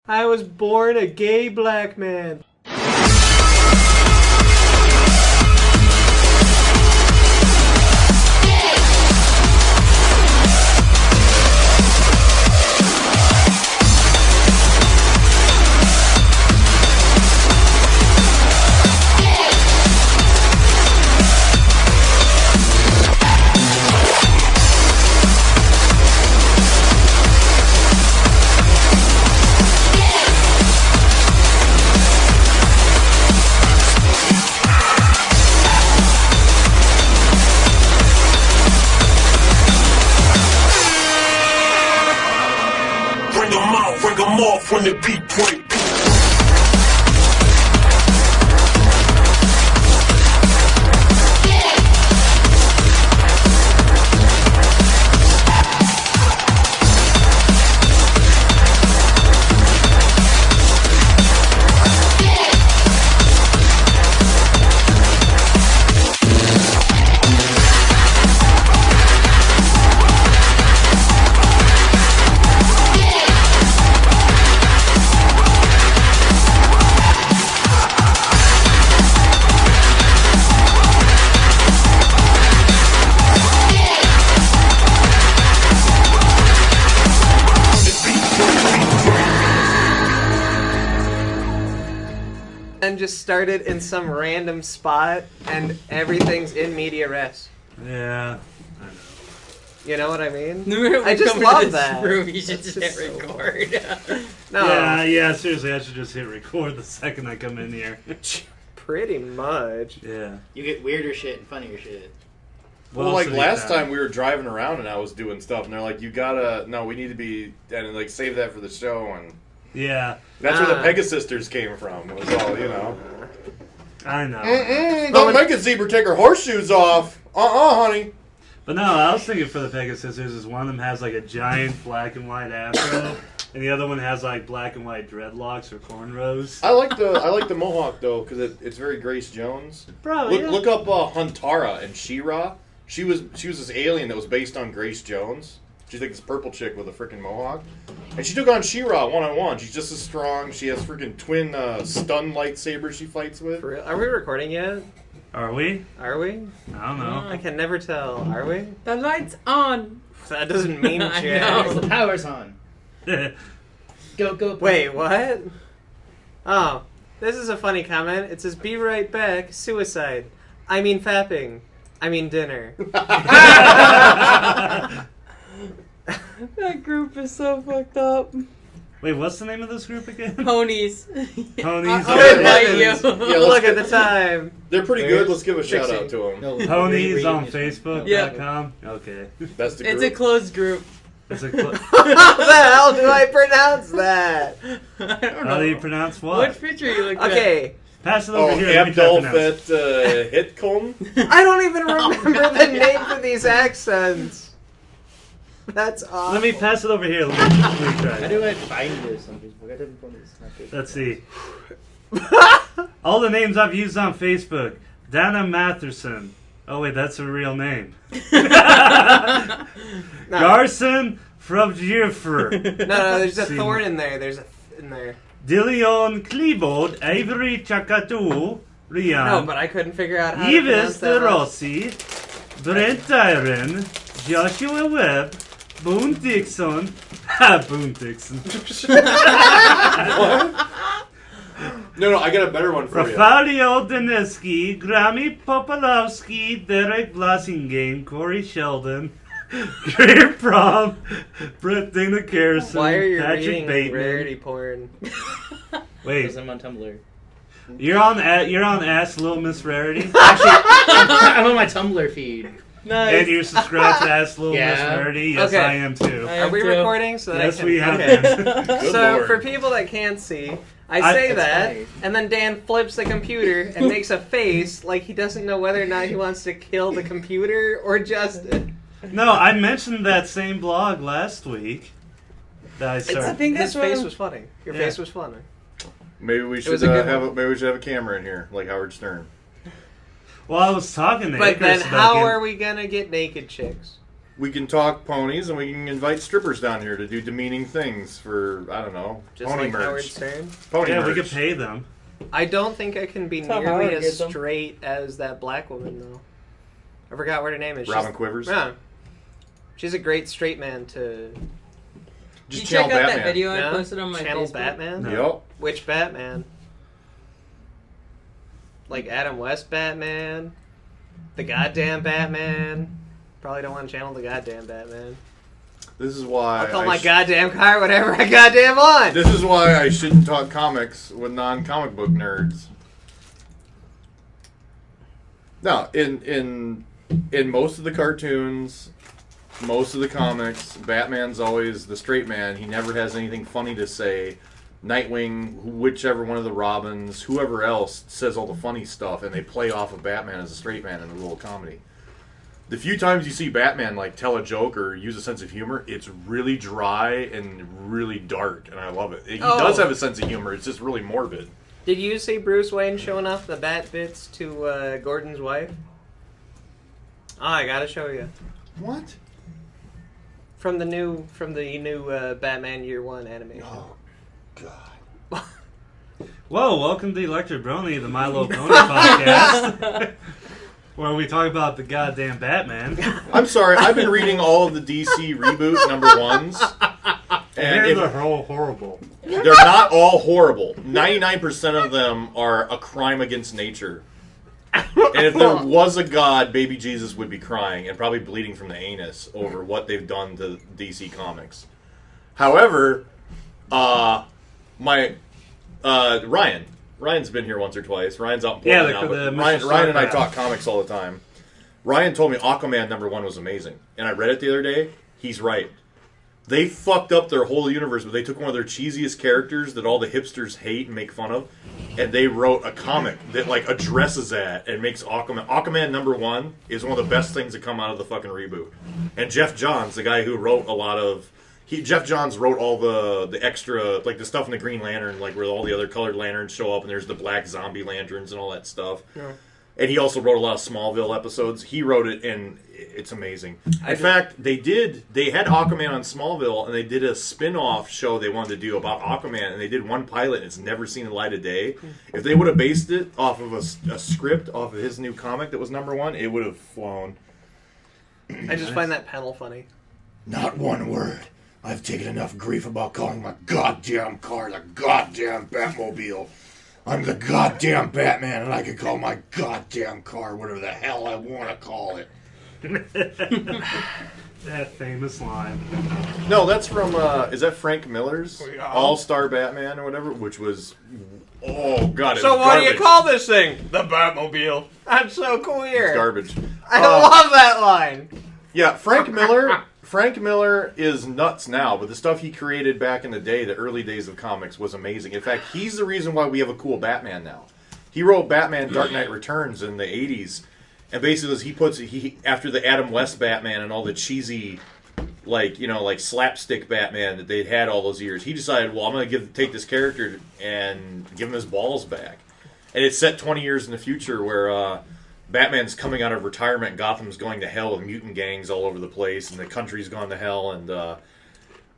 I was born a gay black man. Bring them off when the beat break. And just started in some random spot, and everything's in media res. Yeah, I know. You know what I mean? I just love that. Room, you should That's just hit so record. No. Yeah, seriously, I should just hit record the second I come in here. Pretty much. Yeah. You get weirder shit and funnier shit. Well, like last time we were driving around and I was doing stuff, and they're like, we need to be, and like, save that for the show, and yeah. That's where the Pegasisters came from. It was all, you know. I know. Don't make a zebra take her horseshoes off. Honey. But no, I was thinking for the Pegasisters is one of them has like a giant black and white afro, and the other one has like black and white dreadlocks or cornrows. I like the mohawk though because it's very Grace Jones. Bro, look up Huntara and She-Ra. She was this alien that was based on Grace Jones. She's like this purple chick with a freaking mohawk. And she took on She-Ra one-on-one. She's just as strong. She has freaking twin stun lightsabers she fights with. For real? Are we recording yet? Are we? Are we? I don't know. I can never tell. Are we? The light's on. That doesn't mean I jack. know. The power's on. Go. Wait, what? Oh, this is a funny comment. It says, "Be right back. Suicide. I mean fapping. I mean dinner." That group is so fucked up. Wait, what's the name of this group again? Ponies. Ponies. Good Like you. heavens. Look at the time. They're pretty good. Let's give a shout out to them. No, Ponies on reading is- Facebook.com. Okay. That's the It's group. a closed group. It's a How the hell do I pronounce that? I don't know. How do you pronounce what? What picture you looked at? Okay, Pass it over here. Let me try to pronounce it. Abdolfet Hitcomb. I don't even remember the name for these accents. That's awful. Let me pass it over here. Let me try How it. do I find this on Facebook? I didn't find this on Facebook. Let's see. All the names I've used on Facebook. Dana Matherson. Oh, wait, that's a real name. Garson from Gifford. No, there's a See. thorn in there. There's a in there. Dillion Klebold, Avery Chakatu, Rian. No, but I couldn't figure out how to pronounce Yves that. De Rossi, Brent Dyron, Joshua Webb, Boone Dixon. Boone Dixon. No, I got a better one for you. Rafael Daniski, Grammy Popolowski, Derek Blassingame, Corey Sheldon, Greer Prom, Brett Dana Carson, Why are you Patrick reading Bateman. rarity porn? Wait, Because I'm on Tumblr. you're on Ask Little Miss Rarity, Actually, I'm on my Tumblr feed. Nice. and you're subscribed to Ask Little Miss Yeah. Rarity. Yes, Okay. I am too. I Are am we too. recording so that Yes, I can? we have Okay. been. Good So Lord. for people that can't see, I I- say That's that, funny. and then Dan flips the computer and makes a face like he doesn't know whether or not he wants to kill the computer or Justin. No, I mentioned that same blog last week that I I started. think His that's what face I'm- was funny. Your Yeah. face was funny. Maybe we should was a good have one. maybe we should have a camera in here, like Howard Stern. Well, I was talking to But then Icarus about how getting- are we gonna get naked chicks? we can talk ponies and we can invite strippers down here to do demeaning things for, I don't know, Just pony like Howard merch. Stern. Pony Yeah, merch. we could pay them. I don't think I can be That's how nearly Howard as gets them. straight as that black woman, though. I forgot what her name is. Robin Quivers. Yeah. She's a great straight man to Just you channel check out Batman. that video Yeah? I posted on my channel Facebook? Batman. No. Yep. Which Batman? Like Adam West Batman? The goddamn Batman? Probably don't want to channel the goddamn Batman. This is why I'll call my goddamn car whatever I goddamn want. This is why I shouldn't talk comics with non-comic book nerds. No, in most of the cartoons, most of the comics, Batman's always the straight man. He never has anything funny to say. Nightwing, whichever one of the Robins, whoever else says all the funny stuff, and they play off of Batman as a straight man in the role of comedy. The few times you see Batman like tell a joke or use a sense of humor, it's really dry and really dark, and I love it. He does have a sense of humor. It's just really morbid. Did you see Bruce Wayne showing off the bat bits to Gordon's wife? Oh, I gotta show you. What? From the new Batman Year One animation. Oh, God. Whoa, welcome to Electric Brony, the My Little Pony podcast. Where we talk about the goddamn Batman. I'm sorry, I've been reading all of the DC reboot #1s. And They're horrible. they're not all horrible. 99% of them are a crime against nature. And if there was a god, baby Jesus would be crying and probably bleeding from the anus over what they've done to DC Comics. However, Ryan's been here once or twice. Ryan's out in Portland now, but Ryan and I talk comics all the time. Ryan told me Aquaman #1 was amazing, and I read it the other day. He's right. They fucked up their whole universe, but they took one of their cheesiest characters that all the hipsters hate and make fun of, and they wrote a comic that like addresses that and makes Aquaman. Aquaman #1 is one of the best things that come out of the fucking reboot. And Jeff Johns, the guy who wrote a lot of, Jeff Johns wrote all the extra, like the stuff in the Green Lantern, like where all the other colored lanterns show up, and there's the black zombie lanterns and all that stuff. Yeah. And he also wrote a lot of Smallville episodes. He wrote it, and it's amazing. In fact, they had Aquaman on Smallville, and they did a spin-off show they wanted to do about Aquaman, and they did one pilot, and it's never seen the light of day. If they would have based it off of a script, off of his new comic that was #1, it would have flown. I just find that panel funny. Not one word. I've taken enough grief about calling my goddamn car the goddamn Batmobile. I'm the goddamn Batman, and I can call my goddamn car whatever the hell I want to call it. That famous line. No, that's from, is that Frank Miller's All-Star Batman or whatever? Which was, oh god, it So was what garbage. do you call this thing? The Batmobile. I'm so queer. Garbage. I love that line. Yeah, Frank Miller is nuts now, but the stuff he created back in the day, the early days of comics, was amazing. In fact, he's the reason why we have a cool Batman now. He wrote Batman Dark Knight Returns in the 80s, and basically he after the Adam West Batman and all the cheesy, like slapstick Batman that they'd had all those years, he decided, well, I'm going to take this character and give him his balls back. And it's set 20 years in the future where Batman's coming out of retirement, Gotham's going to hell with mutant gangs all over the place, and the country's gone to hell, and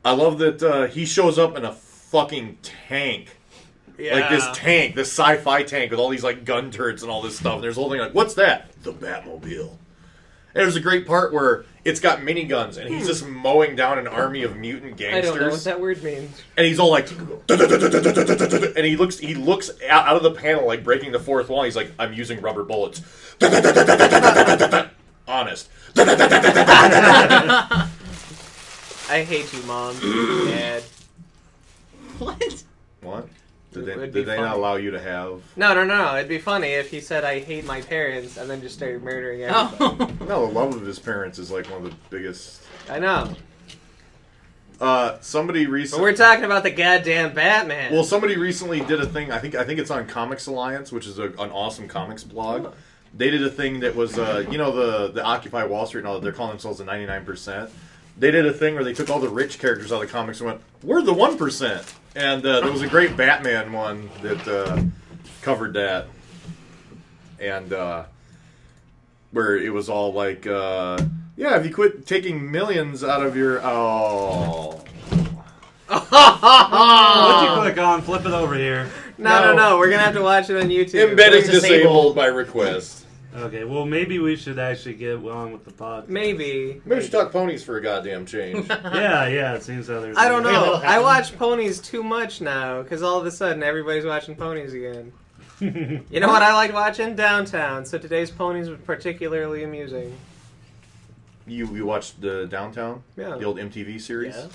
I love that he shows up in a fucking tank. Yeah. Like this tank, this sci-fi tank with all these like gun turrets and all this stuff, and there's a whole thing like, what's that? The Batmobile. And there's a great part where it's got miniguns, and he's just mowing down an army of mutant I gangsters. don't know what that word means. And he's all like, and he looks out of the panel like breaking the fourth wall. He's like, I'm using rubber bullets. Honest. I hate you, Mom. Dad. What? What? It'd Did be they funny. not allow you to have? No. It'd be funny if he said, I hate my parents, and then just started murdering everybody. Oh. No, the love of his parents is like one of the biggest. I know. Somebody But recently. we're talking about the goddamn Batman. Well, somebody recently did a thing. I think it's on Comics Alliance, which is an awesome comics blog. They did a thing that was, the Occupy Wall Street and all that. They're calling themselves the 99%. They did a thing where they took all the rich characters out of the comics and went, we're the 1%. And there was a great Batman one that covered that. And where it was all like, Yeah, if you quit taking millions out of your... Oh. What'd you click on? Flip it over here. No. We're gonna have to watch it on YouTube. Embedding It was disabled by request. Okay, well, maybe we should actually get on with the pod. Maybe. Maybe we should talk ponies for a goddamn change. Yeah, it seems that there's... I don't Maybe know. that'll happen. I watch ponies too much now because all of a sudden everybody's watching ponies again. You know what I liked watching? Downtown. So today's ponies was particularly amusing. You watched the Downtown? Yeah. The old MTV series? Yeah.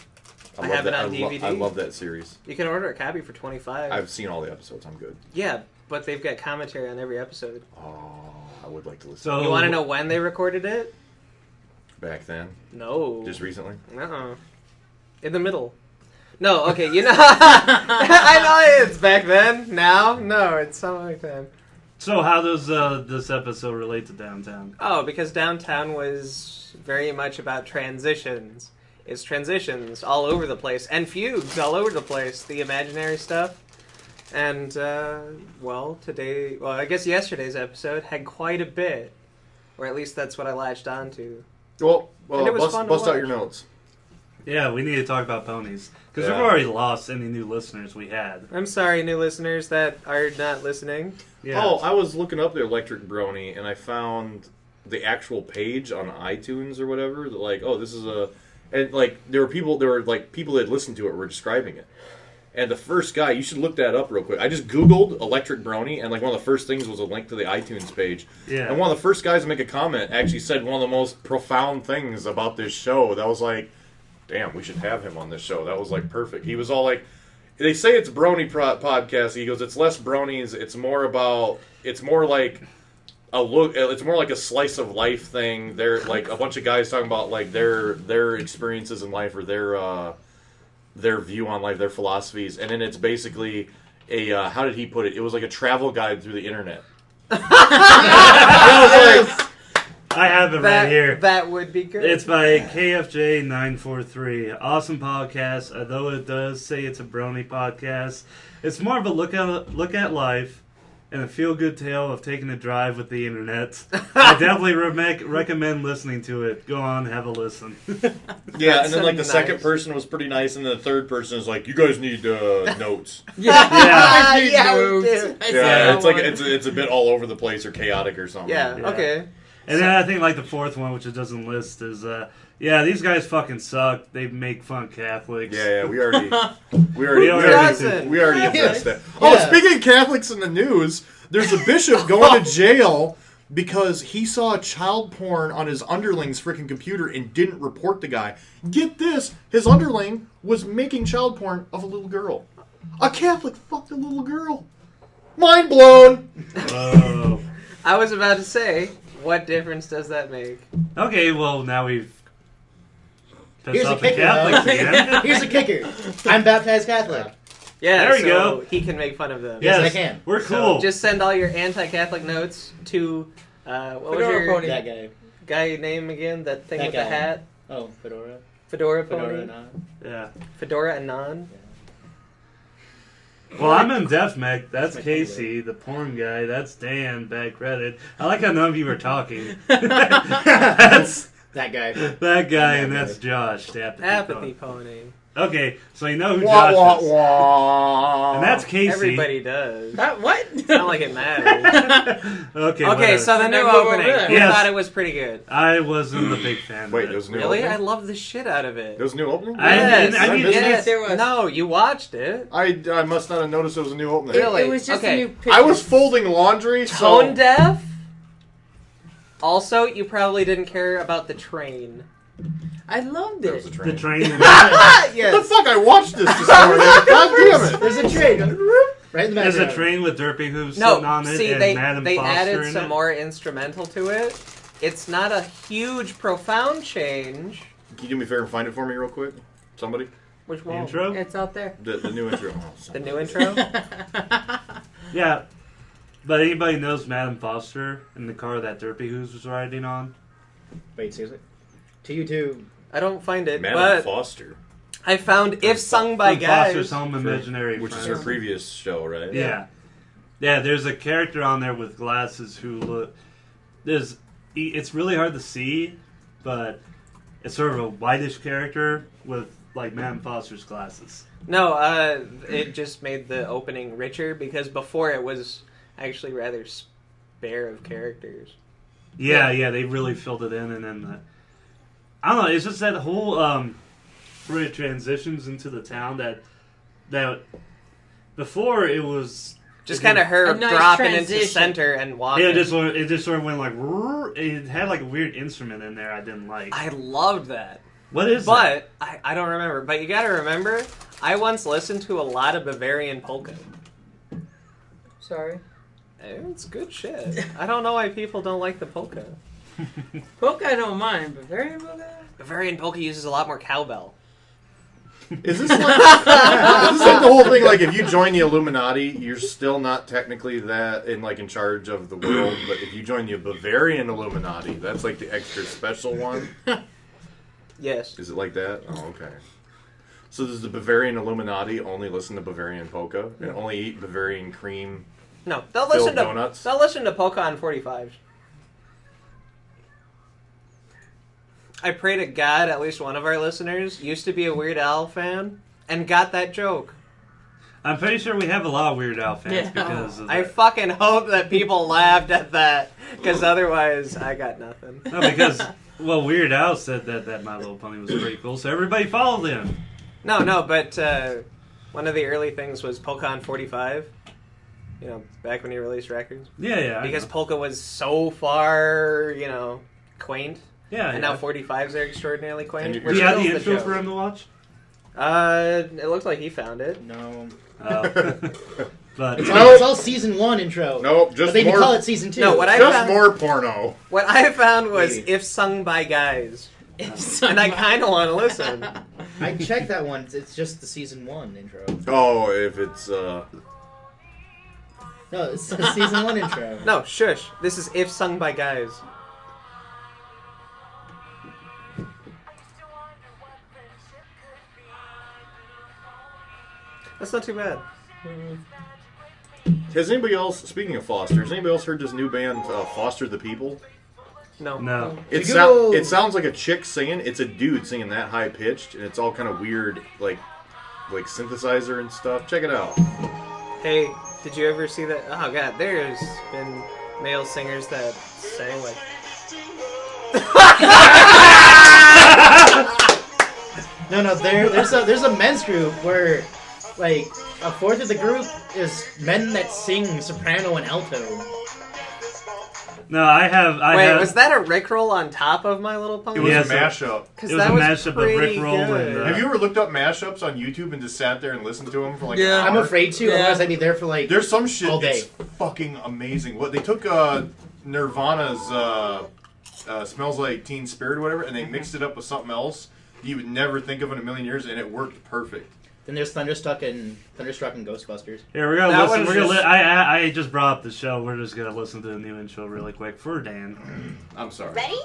I have it on DVD. I love that series. You can order a copy for $25. I've seen all the episodes. I'm good. Yeah, but they've got commentary on every episode. Oh, I would like to listen. So, You want to know when they recorded it? Back then? No. Just recently? Uh-uh. In the middle. No, okay, you know... I know it's back then. Now? No, it's something like that. So how does this episode relate to Downtown? Oh, because Downtown was very much about transitions. It's transitions all over the place, and fugues all over the place, the imaginary stuff. And, I guess yesterday's episode had quite a bit. Or at least that's what I latched onto. Well, And it was fun to bust out watch. your notes. Yeah, we need to talk about ponies. Because Yeah. we've already lost any new listeners we had. I'm sorry, new listeners that are not listening. Yeah. Oh, I was looking up the Electric Brony, and I found the actual page on iTunes or whatever. That like, oh, this is a... And, like, there were people that had listened to it were describing it. And the first guy, you should look that up real quick. I just Googled Electric Brony, and, like, one of the first things was a link to the iTunes page. Yeah. And one of the first guys to make a comment actually said one of the most profound things about this show. That was like, damn, we should have him on this show. That was, like, perfect. He was all like, they say it's Brony podcast. He goes, it's less bronies. It's more like a look. It's more like a slice of life thing. They're like a bunch of guys talking about like their experiences in life or their view on life, their philosophies, and then it's basically a how did he put it? It was like a travel guide through the internet. I was like, I have it right here. That would be good. It's by KFJ943. Awesome podcast. Although it does say it's a Brony podcast, it's more of a look at life and a feel-good tale of taking a drive with the internet. I definitely recommend listening to it. Go on, have a listen. yeah, and then like the Nice. second person was pretty nice, and then the third person is like, you guys need notes. yeah, I yeah, know. we do. Yeah, it's like one. it's a bit all over the place or chaotic or something. Yeah, Yeah. okay. And then I think like the fourth one, which it doesn't list, is these guys fucking suck. They make fun of Catholics. Yeah, we already doesn't? addressed that. Yeah. Oh, speaking of Catholics in the news, there's a bishop going to jail because he saw child porn on his underling's freaking computer and didn't report the guy. Get this, his underling was making child porn of a little girl. A Catholic fucked a little girl. Mind blown. Oh. I was about to say, what difference does that make? Okay, well now we've pissed Here's a off the kicker. Catholics though. again. Here's a kicker. I'm baptized Catholic. Yeah, There you so go. he can make fun of them. Yes, Yes, I can. We're So cool. just send all your anti-Catholic notes to what was Fedora your Pony. That guy. guy name again? That thing That with guy. the hat? Oh, Fedora. Fedora Fedora Pony? and on. Yeah. Fedora Anon? Well, I'm in Def Mech. That's my Casey, the porn guy. That's Dan, bad credit. I like how none of you were talking. That's That guy. that guy, and that's Josh. the Apathy Pony. Okay, so you know who Wah, Josh wah, is. wah. And that's Casey. Everybody does. What? It's not like it matters. Okay, Okay, whatever. so the new Never over opening. there. You Yes. thought it was pretty good. I wasn't a big fan Wait, of it. there's a new Really? I opening? love the shit out of it. There's a new opening? Yes. I need Yes, there was. No, you watched it. I must not have noticed there was a new opening. Really? It was just Okay. a new picture. I was folding laundry, so... Tone deaf. Also, you probably didn't care about the train. I loved There was a it. train. the train. What the Yes. fuck? I watched this morning. God damn it. There's a train. Right in the There's background. a train with derpy hooves No, sitting on it see, and they Madam they Foster added in some it. more instrumental to it. It's not a huge, profound change. Can you do me a favor and find it for me real quick? Somebody? Which The one? intro? It's out there. The new intro. Oh, son The of new a- intro. Yeah. But anybody knows Madam Foster in the car that Derpy Who's was riding on? Wait, seriously? To you too. I don't find it, Madam but Foster, I found "If Sung by From Foster's Guys." Home Imaginary which is Friends. her previous show, right? Yeah. Yeah, there's a character on there with glasses who look... It's really hard to see, but it's sort of a whitish character with like Madame Foster's glasses. No, it just made the opening richer because before it was actually rather spare of characters. Yeah, they really filled it in, and then I don't know. It's just that whole where it transitions into the town that before it was just kind of her A nice dropping into transition. center and walking. it just sort of went like it had like a weird instrument in there I didn't like. I loved that. What is that? But I don't remember. But you got to remember, I once listened to a lot of Bavarian polka. Sorry. It's good shit. I don't know why people don't like the polka. Polka I don't mind, but Bavarian polka? Bavarian polka uses a lot more cowbell. Is this like the whole thing? Like, if you join the Illuminati, you're still not technically in charge of the world. But if you join the Bavarian Illuminati, that's like the extra special one. Yes. Is it like that? Oh, okay. So does the Bavarian Illuminati only listen to Bavarian polka and only eat Bavarian cream? No, they'll Filled listen to donuts? They'll listen to polka on 45s. I pray to God at least one of our listeners used to be a Weird Al fan and got that joke. I'm pretty sure we have a lot of Weird Al fans Yeah. because of I that. fucking hope that people laughed at that, because otherwise I got nothing. No, because Weird Al said that My Little Pony was pretty cool, so everybody followed him. No, but one of the early things was polka on 45. You know, back when he released records. Yeah, Because polka was so far, quaint. yeah, And now 45s are extraordinarily quaint. And you- Do you have Still the intro joke. for him to watch? It looks like he found it. No. But It's all season 1 intro. Nope, But just they more. call it season 2. No, what I Just found, more porno. what I found was Maybe. if sung by guys, It's and I kind of want to listen. I checked that one. It's just the season 1 intro. Oh, if it's No, it's the season 1 intro. No, shush. This is if sung by guys. That's not too bad. Has anybody else? Speaking of Foster, has anybody else heard this new band, Foster the People? No. no. It Go. sounds like a chick singing. It's a dude singing that high pitched, and it's all kind of weird, like synthesizer and stuff. Check it out. Hey, did you ever see that? Oh god, there's been male singers that sang like. No, there's a men's group where, like, a fourth of the group is men that sing soprano and alto. No, I have. Wait, was that a Rickroll on top of My Little Pony? It was Yes, a mashup. Because it was that a was mashup of pretty Rickroll good. and, Have you ever looked up mashups on YouTube and just sat there and listened to them for like Yeah. an I'm hour? afraid to, Yeah. otherwise I'd be there for like There's some shit all day. that's fucking amazing. What they took Nirvana's "Smells Like Teen Spirit" or whatever, and they mixed it up with something else you would never think of in a million years, and it worked perfect. Then there's Thunderstruck and Ghostbusters. Here we go. That Listen, one's we're gonna just- I just brought up the show. We're just gonna listen to the new intro really quick for Dan. I'm sorry. Ready?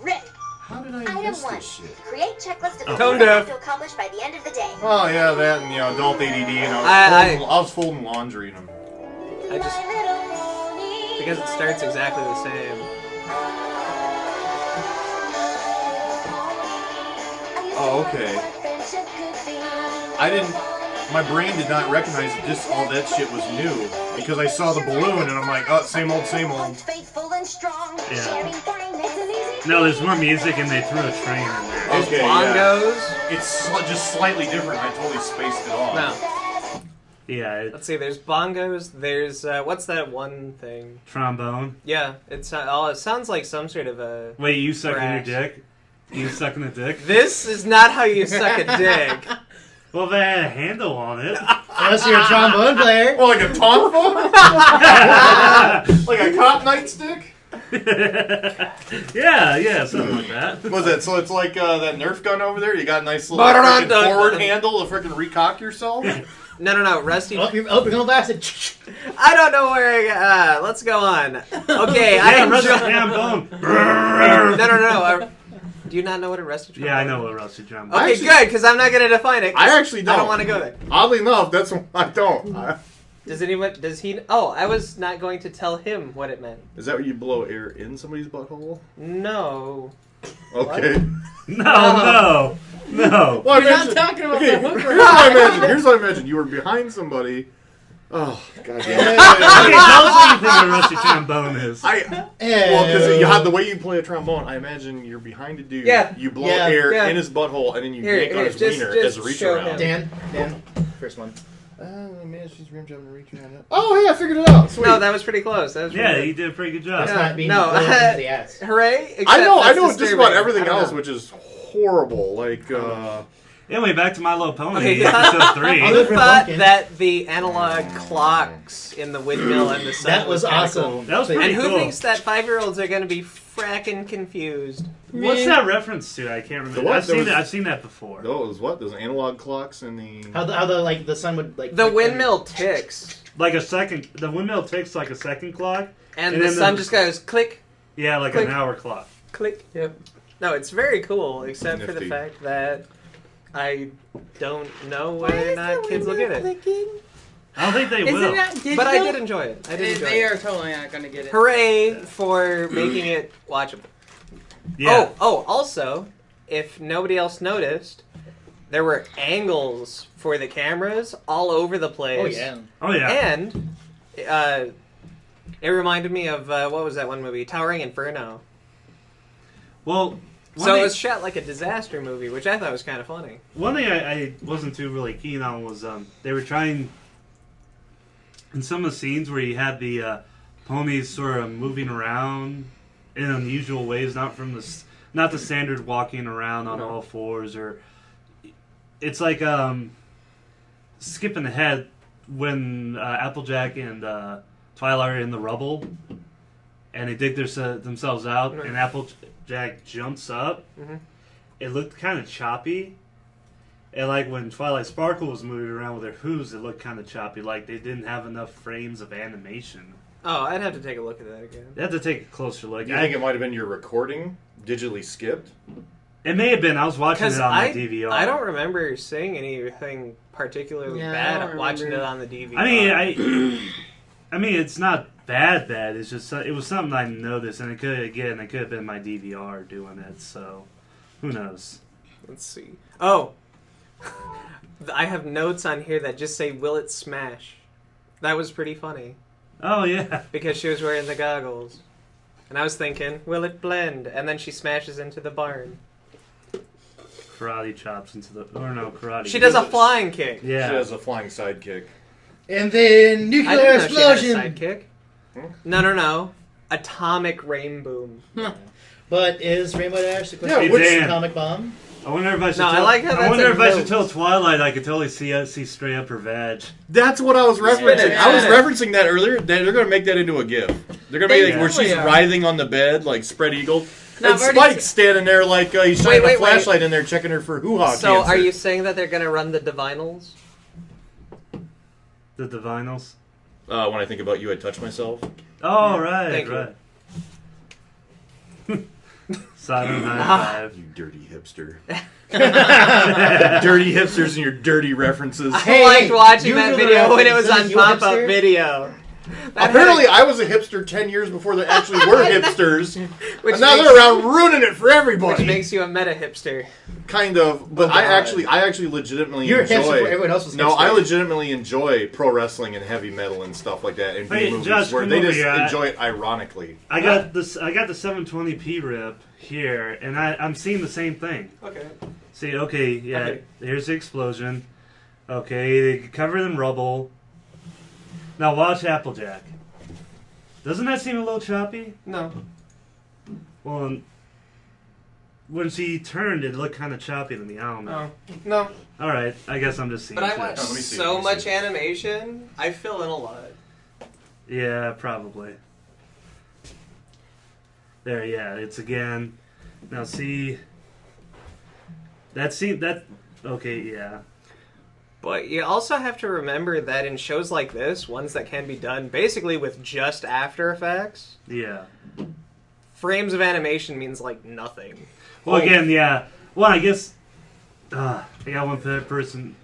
Ready. How did I Item miss 1. this shit? Create checklist of the Tone things you deaf. have to accomplish by the end of the day. Oh yeah, that and adult ADD, and I I was folding laundry and I just because it starts exactly the same. Oh, okay. I didn't. My brain did not recognize that all that shit was new because I saw the balloon and I'm like, oh, same old, same old. Yeah. No, there's more music and they threw a train in there. There's Okay, bongos. It's just slightly different. I totally spaced it off. No, Yeah, let's see. There's bongos. There's what's that one thing? trombone. Yeah, it sounds like some sort of a. Wait, you sucking your Brass. dick? You sucking a dick? This is not how you suck a dick. Well, they had a handle on it. Unless you're a trombone player. Well, like a tonfa? Like a cop nightstick? yeah, something like that. What was that? So it's like that Nerf gun over there? You got a nice little Ba-da-dun-dun-dun. frickin' forward handle to freaking recock yourself? No, Rusty. Oh, you're gonna blast it. I don't know where. Let's go on. Okay, I Yeah, enjoy. rusty trombone. No. Do you not know what a rusty trombone? Yeah, I know what rusty trombone. Okay, Actually- good, because I'm not going to define it. 'cause I actually don't. I don't want to go there. Oddly enough, that's I don't. Does he? Oh, I was not going to tell him what it meant. Is that where you blow air in somebody's butthole? No. Okay. No. Well, We're not imagine- talking about okay, the hook. Here's what I imagine. You were behind somebody. Oh, God damn it. Okay, tell us what you think a rusty trombone is. Well, because you have the way you play a trombone, I imagine you're behind a dude. Yeah. You blow Yeah. air Yeah. in his butthole, and then you Here, yank on his just wiener as a reach show around. him. Dan, first one. Man, she's rim jumping and reach around. Oh, hey, I figured it out. Sweet. No, that was pretty close. That was Yeah, pretty you did a pretty good job. That's Yeah. not being No, blown into the ass. Hooray! I know Except just that's about disturbing. everything I don't else, know. which is horrible. Like, Anyway, back to My Little Pony, Okay, episode 3. Who thought that the analog clocks in the windmill and the sun That was kinda awesome. cool? That was pretty And who cool. thinks that 5-year-olds are going to be fracking confused? What's that reference to? I can't remember. The what? I've seen that before. those analog clocks in the. How the sun would like The windmill ticks, Like a second. The windmill ticks like a second clock. and And the then sun the- just goes click, Yeah, like Click. an hour clock. click. Yep. No, it's very cool, except for the Nifty. fact that I don't know whether or not kids will get it. I don't think they Isn't will. that digital? But I did enjoy it. I did enjoy They it. are totally not going to get it. Hooray for making it watchable. Yeah. Oh, also, if nobody else noticed, there were angles for the cameras all over the place. Oh yeah. Oh, yeah. And it reminded me of, what was that one movie? Towering Inferno. Well, So it was shot like a disaster movie, which I thought was kind of funny. one thing I wasn't too really keen on was they were trying in some of the scenes where you had the ponies sort of moving around in unusual ways, not the standard walking around on all fours, or it's like skipping ahead when Applejack and Twilight are in the rubble and they dig themselves out, Right. and Applejack jumps up. Mm-hmm. It looked kind of choppy. And like when Twilight Sparkle was moving around with her hooves, it looked kind of choppy. Like they didn't have enough frames of animation. Oh, I'd have to take a look at that again. They had to take a closer look. You think it might have been your recording digitally skipped? It may have been. I was watching Because it on my DVR. I don't remember saying anything particularly Yeah, I bad don't watching it remember. on the DVR. I mean, it's not bad. It's just it was something I noticed, and it could have been my DVR doing it. So, who knows? Let's see. Oh, I have notes on here that just say, "Will it smash?" That was pretty funny Oh yeah. because she was wearing the goggles, and I was thinking, "Will it blend?" And then she smashes into the barn. Karate chops into the karate. She does a flying kick. Yeah. She has a flying sidekick. And then I nuclear didn't know explosion. she had a sidekick. No. Atomic rain boom. But is Rainbow Dash the Yeah, question? which- Dan. Atomic bomb? I wonder if I should. No, I tell, like how that's wonder in if I should notes. tell Twilight I could totally see straight up her vag. That's what I was referencing. Yeah. I was referencing that earlier. They're going to make that into a GIF. They're going to make it where she's totally are. writhing on the bed, like spread eagled. No, And I've already Spike's standing there like he's shining Wait, a flashlight in there checking her for hoo-ha So, cancer. are you saying that they're going to run the Divinals? The Divinals. When I think about you, I touch myself. Oh right, Thank you. right. Silent high five. You dirty hipster. Dirty hipsters and your dirty references. Hey, I liked watching you that do the video when it was references. on You a pop-up hipster? video. That Apparently, had I was a hipster 10 years before there actually were hipsters. which And now makes- they're around ruining it for everybody. Which makes you a meta hipster. Kind of, but Oh, I God. actually legitimately You're a hipster enjoy. before everyone else was No, hipster. I legitimately enjoy pro wrestling and heavy metal and stuff like that in B Hey, movies Josh, where come they over just here. enjoy it ironically. I got the 720p rip here, and I'm seeing the same thing. Okay. See, okay, yeah, Okay. here's the explosion. Okay, they covered in rubble. Now watch Applejack. Doesn't that seem a little choppy? No. Well, when she turned, it looked kind of choppy to me. I don't know. No. All right, I guess I'm just seeing But I shit. watch let me see, so let me much see. animation, I fill in a lot. Yeah, probably. There, yeah, it's again. Now see, okay, yeah. But you also have to remember that in shows like this, ones that can be done basically with just After Effects, Yeah. frames of animation means like nothing. Well, again, yeah. Well, I guess I got one person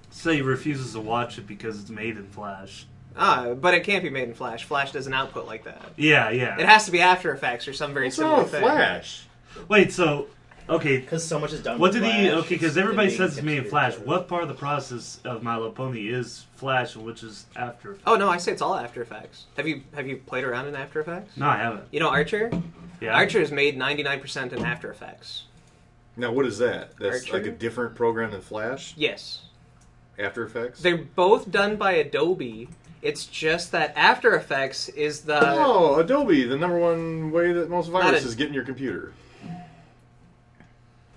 say he refuses to watch it because it's made in Flash. But it can't be made in Flash. Flash doesn't output like that. Yeah, yeah. It has to be After Effects or some very What's similar wrong with thing. Flash? Wait, so okay. Because so much is done. What with did he? Flash, Okay, because it's everybody being says to me in Flash, executed. what part of the process of My Little Pony is Flash and which is After Effects? Oh no, I say it's all After Effects. Have you played around in After Effects? No, I haven't. You know Archer? Yeah. Archer is made 99% in After Effects. Now, what is that? That's Archer? like a different program than Flash? Yes. After Effects? They're both done by Adobe. It's just that After Effects is the... Oh, Adobe, the number one way that most Not viruses a- get in your computer.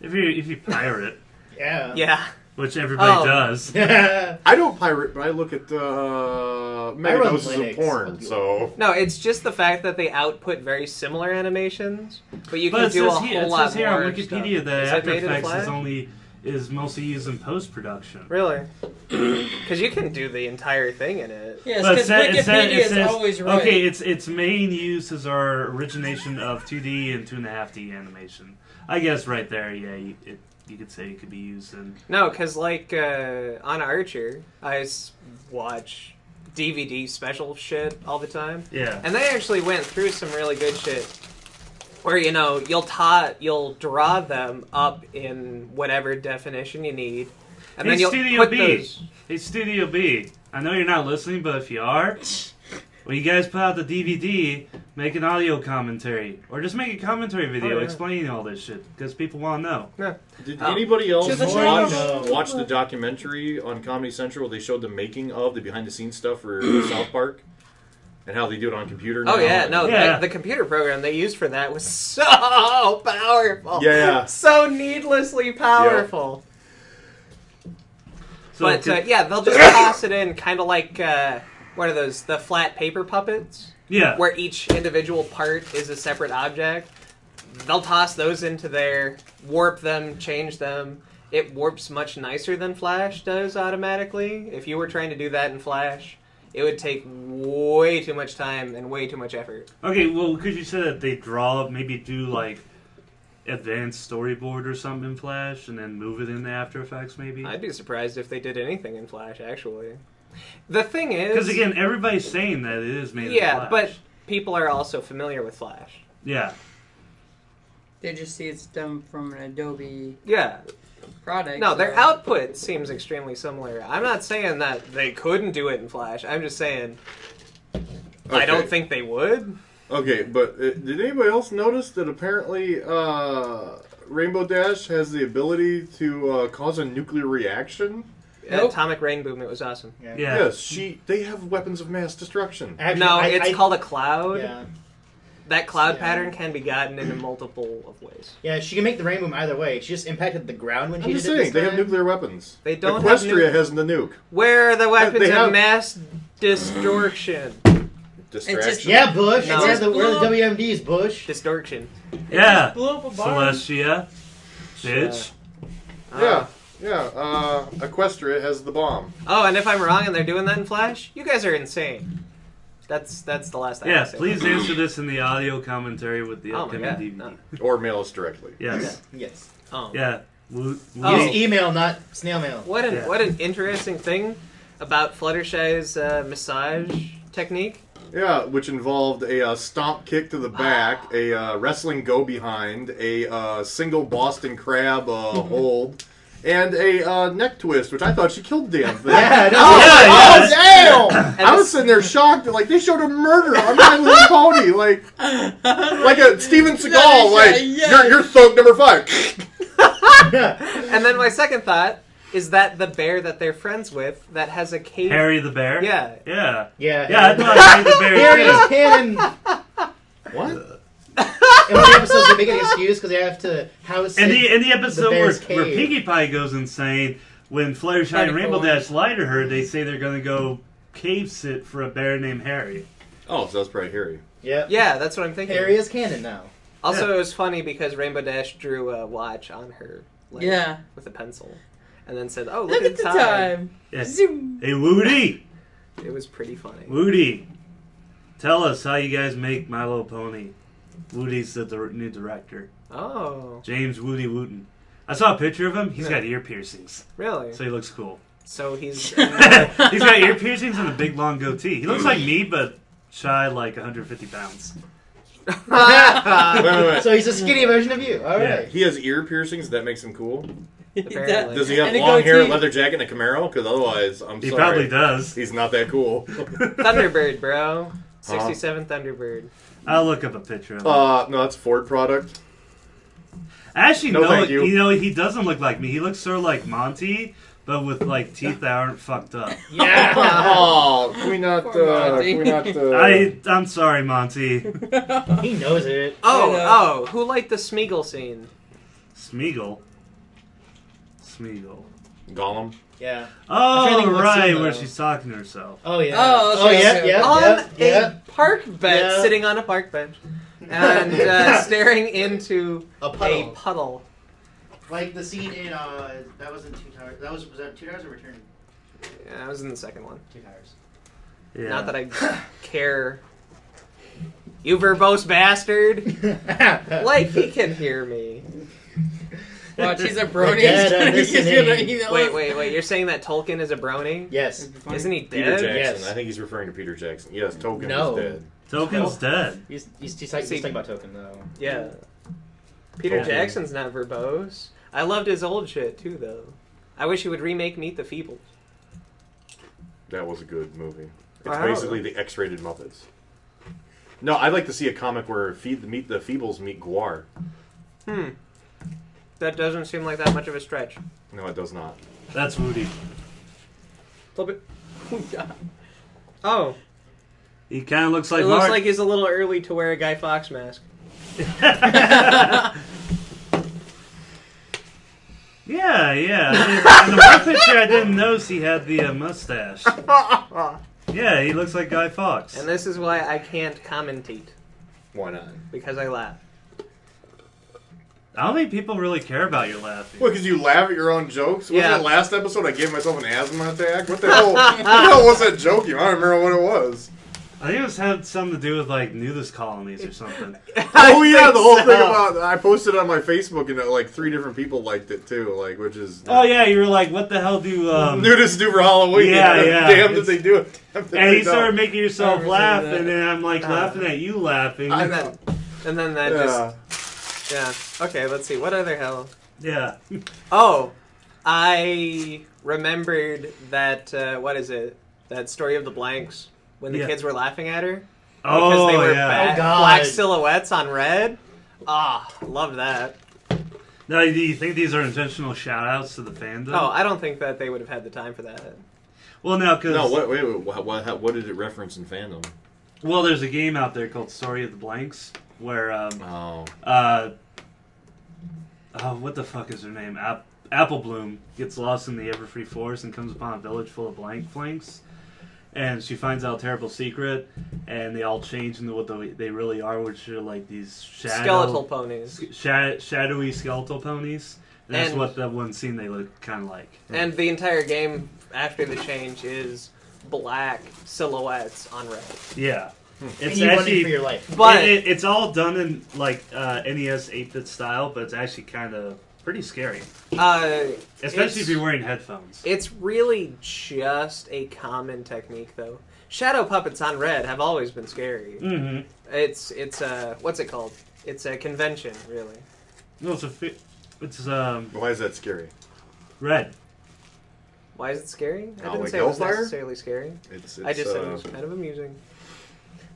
If you pirate it, Yeah. Yeah. which everybody Oh. does. I don't pirate, but I look at mega run doses of Linux, porn, but- so... No, it's just the fact that they output very similar animations, but you But can it do a says, whole here, it lot says here more on Wikipedia stuff. that Is it After made in Effects Flash? is mostly used in post production. Really? Because you can do the entire thing in it. Yes, But because Wikipedia is always right. Okay, its main uses are origination of 2D and 2.5D animation. I guess right there, yeah, you could say it could be used in. No, because like on Archer, watch DVD special shit all the time, Yeah. and they actually went through some really good shit. Where you'll draw them up in whatever definition you need, and Hey, then you'll Studio put B. those. Hey, Studio B. I know you're not listening, but if you are, when you guys put out the DVD, make an audio commentary. Or just make a commentary video Oh, yeah. explaining all this shit, because people want to know. Yeah. Did Oh. anybody else To the watch, channel. watch the documentary on Comedy Central where they showed the making of the behind-the-scenes stuff for South Park? And how they do it on computer now? Oh yeah, no, Yeah. the computer program they used for that was so powerful. Yeah. So needlessly powerful. So But yeah, they'll just toss it in, kind of like what are those? The flat paper puppets, yeah. where each individual part is a separate object. They'll toss those into there, warp them, change them. It warps much nicer than Flash does automatically. If you were trying to do that in Flash, it would take way too much time and way too much effort. Okay, well, because you said that they draw, maybe do like advanced storyboard or something in Flash, and then move it into After Effects, maybe. I'd be surprised if they did anything in Flash, actually. The thing is... Because again, everybody's saying that it is made in yeah, Flash. but people are also familiar with Flash. Yeah. They just see it's done from an Adobe Yeah. product. No, so- their output seems extremely similar. I'm not saying that they couldn't do it in Flash. I'm just saying I don't Okay. think they would. Okay, but did anybody else notice that apparently Rainbow Dash has the ability to cause a nuclear reaction? Nope. Atomic Rain Boom, it was awesome. Yeah. Yes, they have weapons of mass destruction. Actually, No, it's called a cloud. Yeah. That cloud Yeah. pattern can be gotten in multiple of ways. Yeah, she can make the rain boom either way. She just impacted the ground when I'm she just did it saying, this they have time. nuclear weapons. They don't Equestria have has the nuke. Where are the weapons They have- of mass destruction? Distraction. Yeah, Bush. No. Where are the Just blew WMDs, Bush? Distortion. Yeah. blew up a barn. Celestia. Bitch. Yeah, Equestria has the bomb. Oh, and if I'm wrong and they're doing that in Flash, you guys are insane. That's the last thing I Yeah, say. please answer this in the audio commentary with the Oh my upcoming God, DVD. no. Or mail us directly. Yes. Yes. Yeah. Oh. Use email, not snail mail. What an Yeah. what an interesting thing about Fluttershy's massage technique. Yeah, which involved a stomp kick to the back, a wrestling go behind, a single Boston Crab hold, and a neck twist, which I thought she killed the damn thing. Yeah, no, yeah, oh, damn! And I was sitting there shocked. Like they showed a murder on My Little Pony, like a Steven Seagal. Nice, Like yeah. you're thug number 5. And then my second thought is that the bear that they're friends with that has a cave. Harry the Bear? Yeah. Yeah. Yeah, Yeah, I thought Harry the Bear Harry too. is canon. What? In one of the episodes, they make an excuse because they have to house In it. the episode where bear's cave. Pinkie Pie goes insane, when Fluttershy and Rainbow Dash lie to her, they say they're going to go cave sit for a bear named Harry. Oh, so that's probably Harry. Yeah. Yeah, that's what I'm thinking. Harry is canon now. Also, Yeah. it was funny because Rainbow Dash drew a watch on her leg Yeah. with a pencil, and then said, "Oh, Look at the time. Yeah. Zoom. Hey, Woody! It was pretty funny. Woody! Tell us how you guys make My Little Pony. Woody's the new director. Oh, James Woody Wooten. I saw a picture of him. He's Yeah. got ear piercings, really? so he looks cool. So he's He's got ear piercings and a big long goatee. He looks like me, but shy like 150 pounds. Wait. So he's a skinny version of you. All Yeah. right. He has ear piercings. That makes him cool. Apparently. Does he have And a long hair, goatee. leather jacket, and a Camaro? Because otherwise, I'm He sorry. probably does. He's not that cool. Thunderbird, bro. 67 Thunderbird. I'll look up a picture of him. No, that's a Ford product. Actually, no, no, thank you. he doesn't look like me. He looks sort of like Monty, but with like teeth that aren't fucked up. Yeah. Oh, can we not? Poor Monty. Can we not? I'm sorry, Monty. He knows it. Oh, I know. oh, who liked the Smeagol scene? Smeagol. Gollum. Yeah. trying to think Oh, of what right, scene, where though. she's talking to herself. Oh yeah. Oh, Oh okay, yeah. okay. Yeah. On Yeah. a park bench, Yeah. sitting on a park bench, and staring into A puddle. a puddle. Like the scene in that wasn't Two Towers. Was that Two Towers or Return? Yeah, I was in the second one. Two Towers. Yeah. Not that I care. You verbose bastard! Like he can hear me. Watch, he's a brony. Dead He's gonna listening. email Wait, us. wait. You're saying that Tolkien is a brony? Yes. Isn't he Peter dead? Jackson. Yes. I think he's referring to Peter Jackson. Yes, Tolkien No. is dead. Token's dead. He's talking about Token though. Yeah. Peter Tolkien. Jackson's not verbose. I loved his old shit too, though. I wish he would remake Meet the Feebles. That was a good movie. It's Wow. basically the X-rated Muppets. No, I'd like to see a comic where Meet the Feebles meet Gwar. That doesn't seem like that much of a stretch. No, it does not. That's Woody. A little bit. Oh, He kind of looks like it looks Mark. like he's a little early to wear a Guy Fawkes mask. Yeah. In the one picture, I didn't notice he had the mustache. Yeah, he looks like Guy Fawkes. And this is why I can't commentate, Why not? because I laugh. I don't think people really care about your laughing. What, because you laugh at your own jokes? Yeah. Wasn't that last episode I gave myself an asthma attack? What the hell, what the hell was that joke? I don't remember what it was. I think it had something to do with like nudist colonies or something. Oh yeah, the whole so. thing about I posted it on my Facebook and like 3 different people liked it too, like which is Oh yeah, you were like, what the hell do nudists do for Halloween. Yeah. Damn did they do it. Damn did And they you started don't. making yourself Never laugh, seen that. and then I'm like laughing at you laughing. And then that Yeah. just... Yeah. Okay, let's see. What other hell? Yeah. Oh, I remembered that, what is it? That story of the blanks, when the Yeah. kids were laughing at her. Oh Because they were yeah. Oh, God. black silhouettes on red. Ah, love that. Now, do you think these are intentional shout-outs to the fandom? Oh, I don't think that they would have had the time for that. Well, no, because No, what did it reference in fandom? well, there's a game out there called Story of the Blanks where Oh. what the fuck is her name? Apple Bloom gets lost in the Everfree Forest and comes upon a village full of blank flanks. And she finds out a terrible secret, and they all change into what they really are, which are like these Skeletal ponies. shadowy skeletal ponies. And that's And- what the one scene they look kind of like. And the entire game, after the change, is black silhouettes on red. Yeah. And It's you running actually for your life. But it's all done in like NES 8-bit style, but it's actually kind of pretty scary, especially if you're wearing headphones. it's really just a common technique, though. Shadow puppets on red have always been scary. Mm-hmm. It's what's it called? It's a convention, really. No, it's Why is that scary? red. Why is it scary? I Oh, didn't like say it was Hellfire? necessarily scary. It's I just said it was kind of amusing.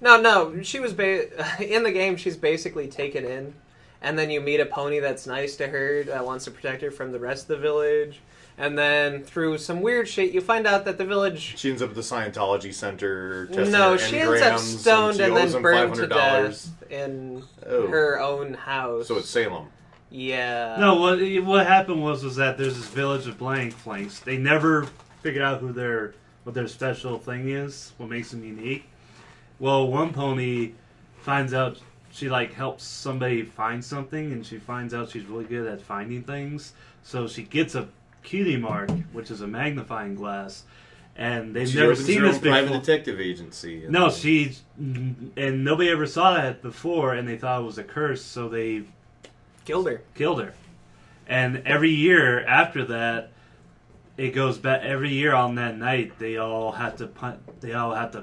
No, she was in the game. She's basically taken in, and then you meet a pony that's nice to her that wants to protect her from the rest of the village, and then through some weird shit, you find out that the village. She ends up at the Scientology Center. Testing No, her she ends up engrams, stoned she and owes then them burned to $500. death in Oh. her own house. So it's Salem. Yeah. No, what happened was that there's this village of blank flanks. They never figured out what their special thing is, what makes them unique. Well, one pony finds out she like helps somebody find something, and she finds out she's really good at finding things. So she gets a cutie mark, which is a magnifying glass, and they've She never opens seen her this own before. private detective agency. No, and nobody ever saw that before, and they thought it was a curse, so they Killed her. killed her. And every year after that, it goes back. Every year on that night, they all have to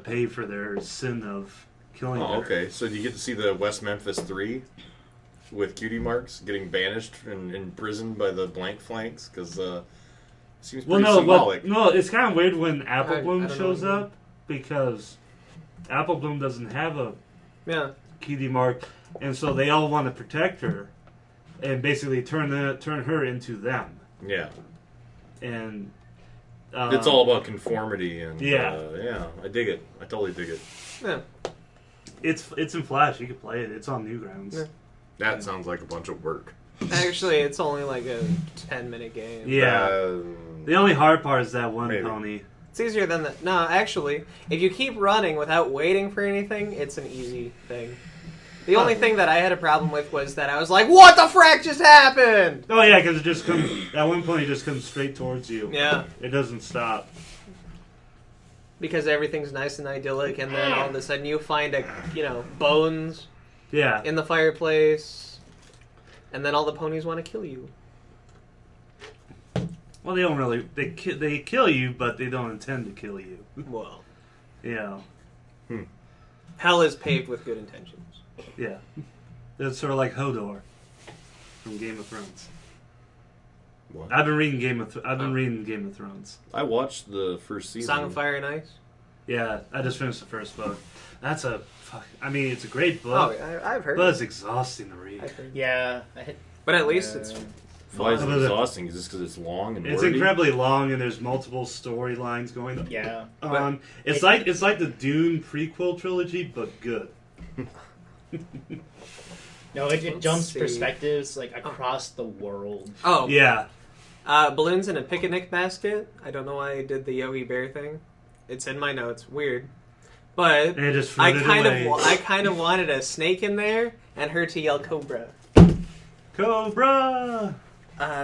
pay for their sin of killing Oh, her. okay. So you get to see the West Memphis 3 with cutie marks getting banished and imprisoned by the blank flanks because seems Well, pretty symbolic. no, it's kind of weird when Apple I Bloom don't shows know. up because Apple Bloom doesn't have a Yeah. cutie mark, and so they all want to protect her and basically turn her into them. Yeah. And It's all about conformity and Yeah. yeah, I dig it. I totally dig it. Yeah. it's in Flash. You can play it. It's on Newgrounds. Yeah. That sounds like a bunch of work. Actually, it's only like a 10-minute game. Yeah. The only hard part is that one Maybe. pony. It's easier than that. No, actually, if you keep running without waiting for anything, it's an easy thing. The only thing that I had a problem with was that I was like, "What the frack just happened?" Oh yeah, because it just comes. That one pony just comes straight towards you. Yeah, It doesn't stop. because everything's nice and idyllic, and then all of a sudden you find bones Yeah. in the fireplace, and then all the ponies want to kill you. Well, they don't really. They kill you, but they don't intend to kill you. Well, Yeah. hell is paved with good intentions. Yeah. It's sort of like Hodor from Game of Thrones. What? I've been reading Game of Thrones. I watched the first season. Song of Fire and Ice. Yeah, I just finished the first book. That's a fuck. I mean, it's a great Oh, book, I've heard. but it's exhausting to read. I've heard. Yeah. But at least it's Why is it Fun. exhausting? Is this because it's long and It's wordy? incredibly long, and there's multiple storylines going Yeah. on. It's like the Dune prequel trilogy, but good. No, it Let's jumps see. perspectives like across the world. Oh, Yeah. Balloons in a picnic basket. I don't know why I did the Yogi Bear thing. It's in my notes. Weird, but And it just I floated kind away. of I kind of wanted a snake in there and her to yell Cobra, Cobra.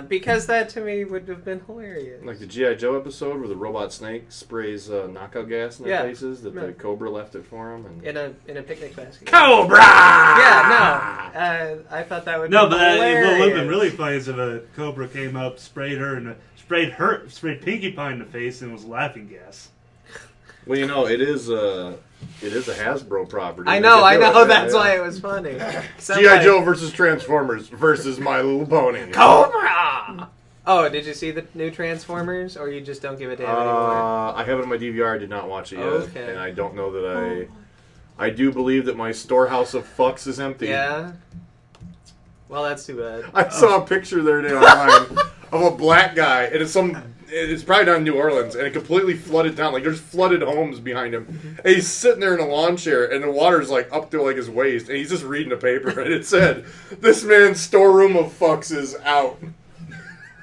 because that to me would have been hilarious. Like the G.I. Joe episode where the robot snake sprays knockout gas in their Yeah. faces that Yeah. the Cobra left it for him. And in a picnic basket. Cobra. Yeah, no. I thought that would No, be but what hilarious. would have been really funny is if a cobra came up, sprayed Pinkie Pie in the face, and was laughing gas. well, it is a Hasbro property. I They know. can do it. That's Yeah, why yeah. it was funny. G.I. Joe versus Transformers versus My Little Pony. Cobra. Oh, did you see the new Transformers, or you just don't give a damn anymore? I have it on my DVR. I did not watch it yet, Okay. and I don't know that I do believe that my storehouse of fucks is empty. Yeah. Well, that's too bad. I saw a picture the other day online of a black guy, and it's probably down in New Orleans, and it completely flooded down. Like, there's flooded homes behind him. And he's sitting there in a lawn chair, and the water's, like, up to, like, his waist, and he's just reading a paper, and it said, "This man's storeroom of fucks is out."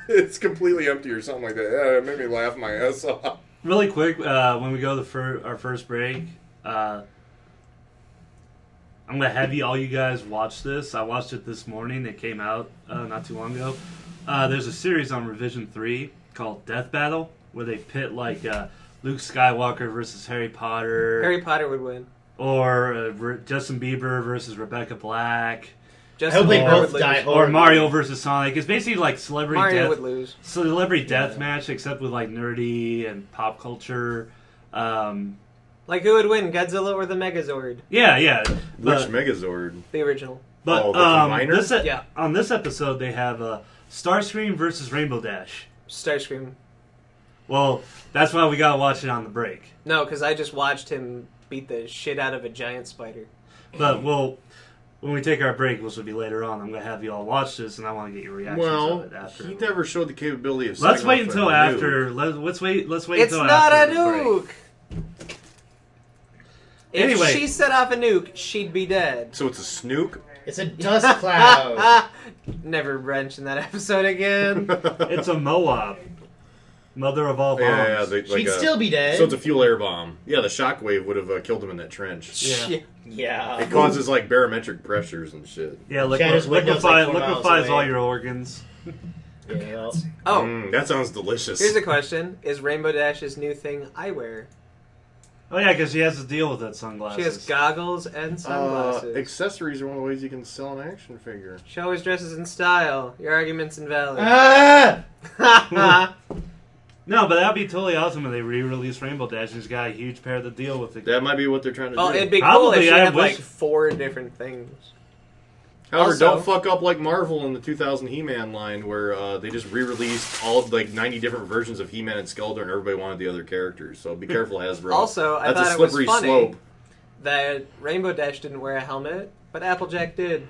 It's completely empty or something like that. Yeah, it made me laugh my ass off. Really quick, when we go to our first break, I'm gonna have all you guys watch this. I watched it this morning. It came out not too long ago. There's a series on Revision 3 called Death Battle, where they pit like Luke Skywalker versus Harry Potter, Harry Potter would win. or Justin Bieber versus Rebecca Black, I hope they Bieber both would die lose. or horribly. Mario versus Sonic. It's basically like Mario would lose. celebrity death match, except with like nerdy and pop culture. Like, who would win, Godzilla or the Megazord? Yeah. Which But, Megazord? The original. but Oh, the combiner? Yeah. on this episode they have Starscream versus Rainbow Dash. Starscream. Well, that's why we gotta watch it on the break. No, because I just watched him beat the shit out of a giant spider. But when we take our break, which will be later on, I'm gonna have you all watch this, and I want to get your reactions Well, of it after. he never showed the capability of. Let's setting wait off until a after. nuke. Let's wait. Let's wait It's until not a after the break. nuke! If Anyway. she set off a nuke, she'd be dead. So it's a snook. It's a dust cloud. Never mention that episode again. It's a Moab, mother of all bombs. Yeah, She'd still be dead. So it's a fuel air bomb. Yeah, the shockwave would have killed him in that trench. Yeah. Shit. yeah. It causes like barometric pressures and shit. Yeah, Shatters windows like 4 miles liquefies away. all your organs. Yeah, well, Oh, That sounds delicious. here's a question. Is Rainbow Dash's new thing eyewear? Oh yeah, because she has to deal with that She sunglasses. has goggles and sunglasses. Accessories are one of the ways you can sell an action figure. She always dresses in style. Your argument's invalid. ah! No, but that'd be totally awesome if they re-release Rainbow Dash and just got a huge pair to deal with it. That might be what they're trying to Well, do. it'd be cool Probably, if she I had wish- like 4 different things. However, Also- don't fuck up like Marvel in the 2000 He-Man line where they just re-released all like 90 different versions of He-Man and Skeletor, and everybody wanted the other characters. So be careful, Hasbro. Also, I That's a thought it was slippery funny slope. that Rainbow Dash didn't wear a helmet, but Applejack did,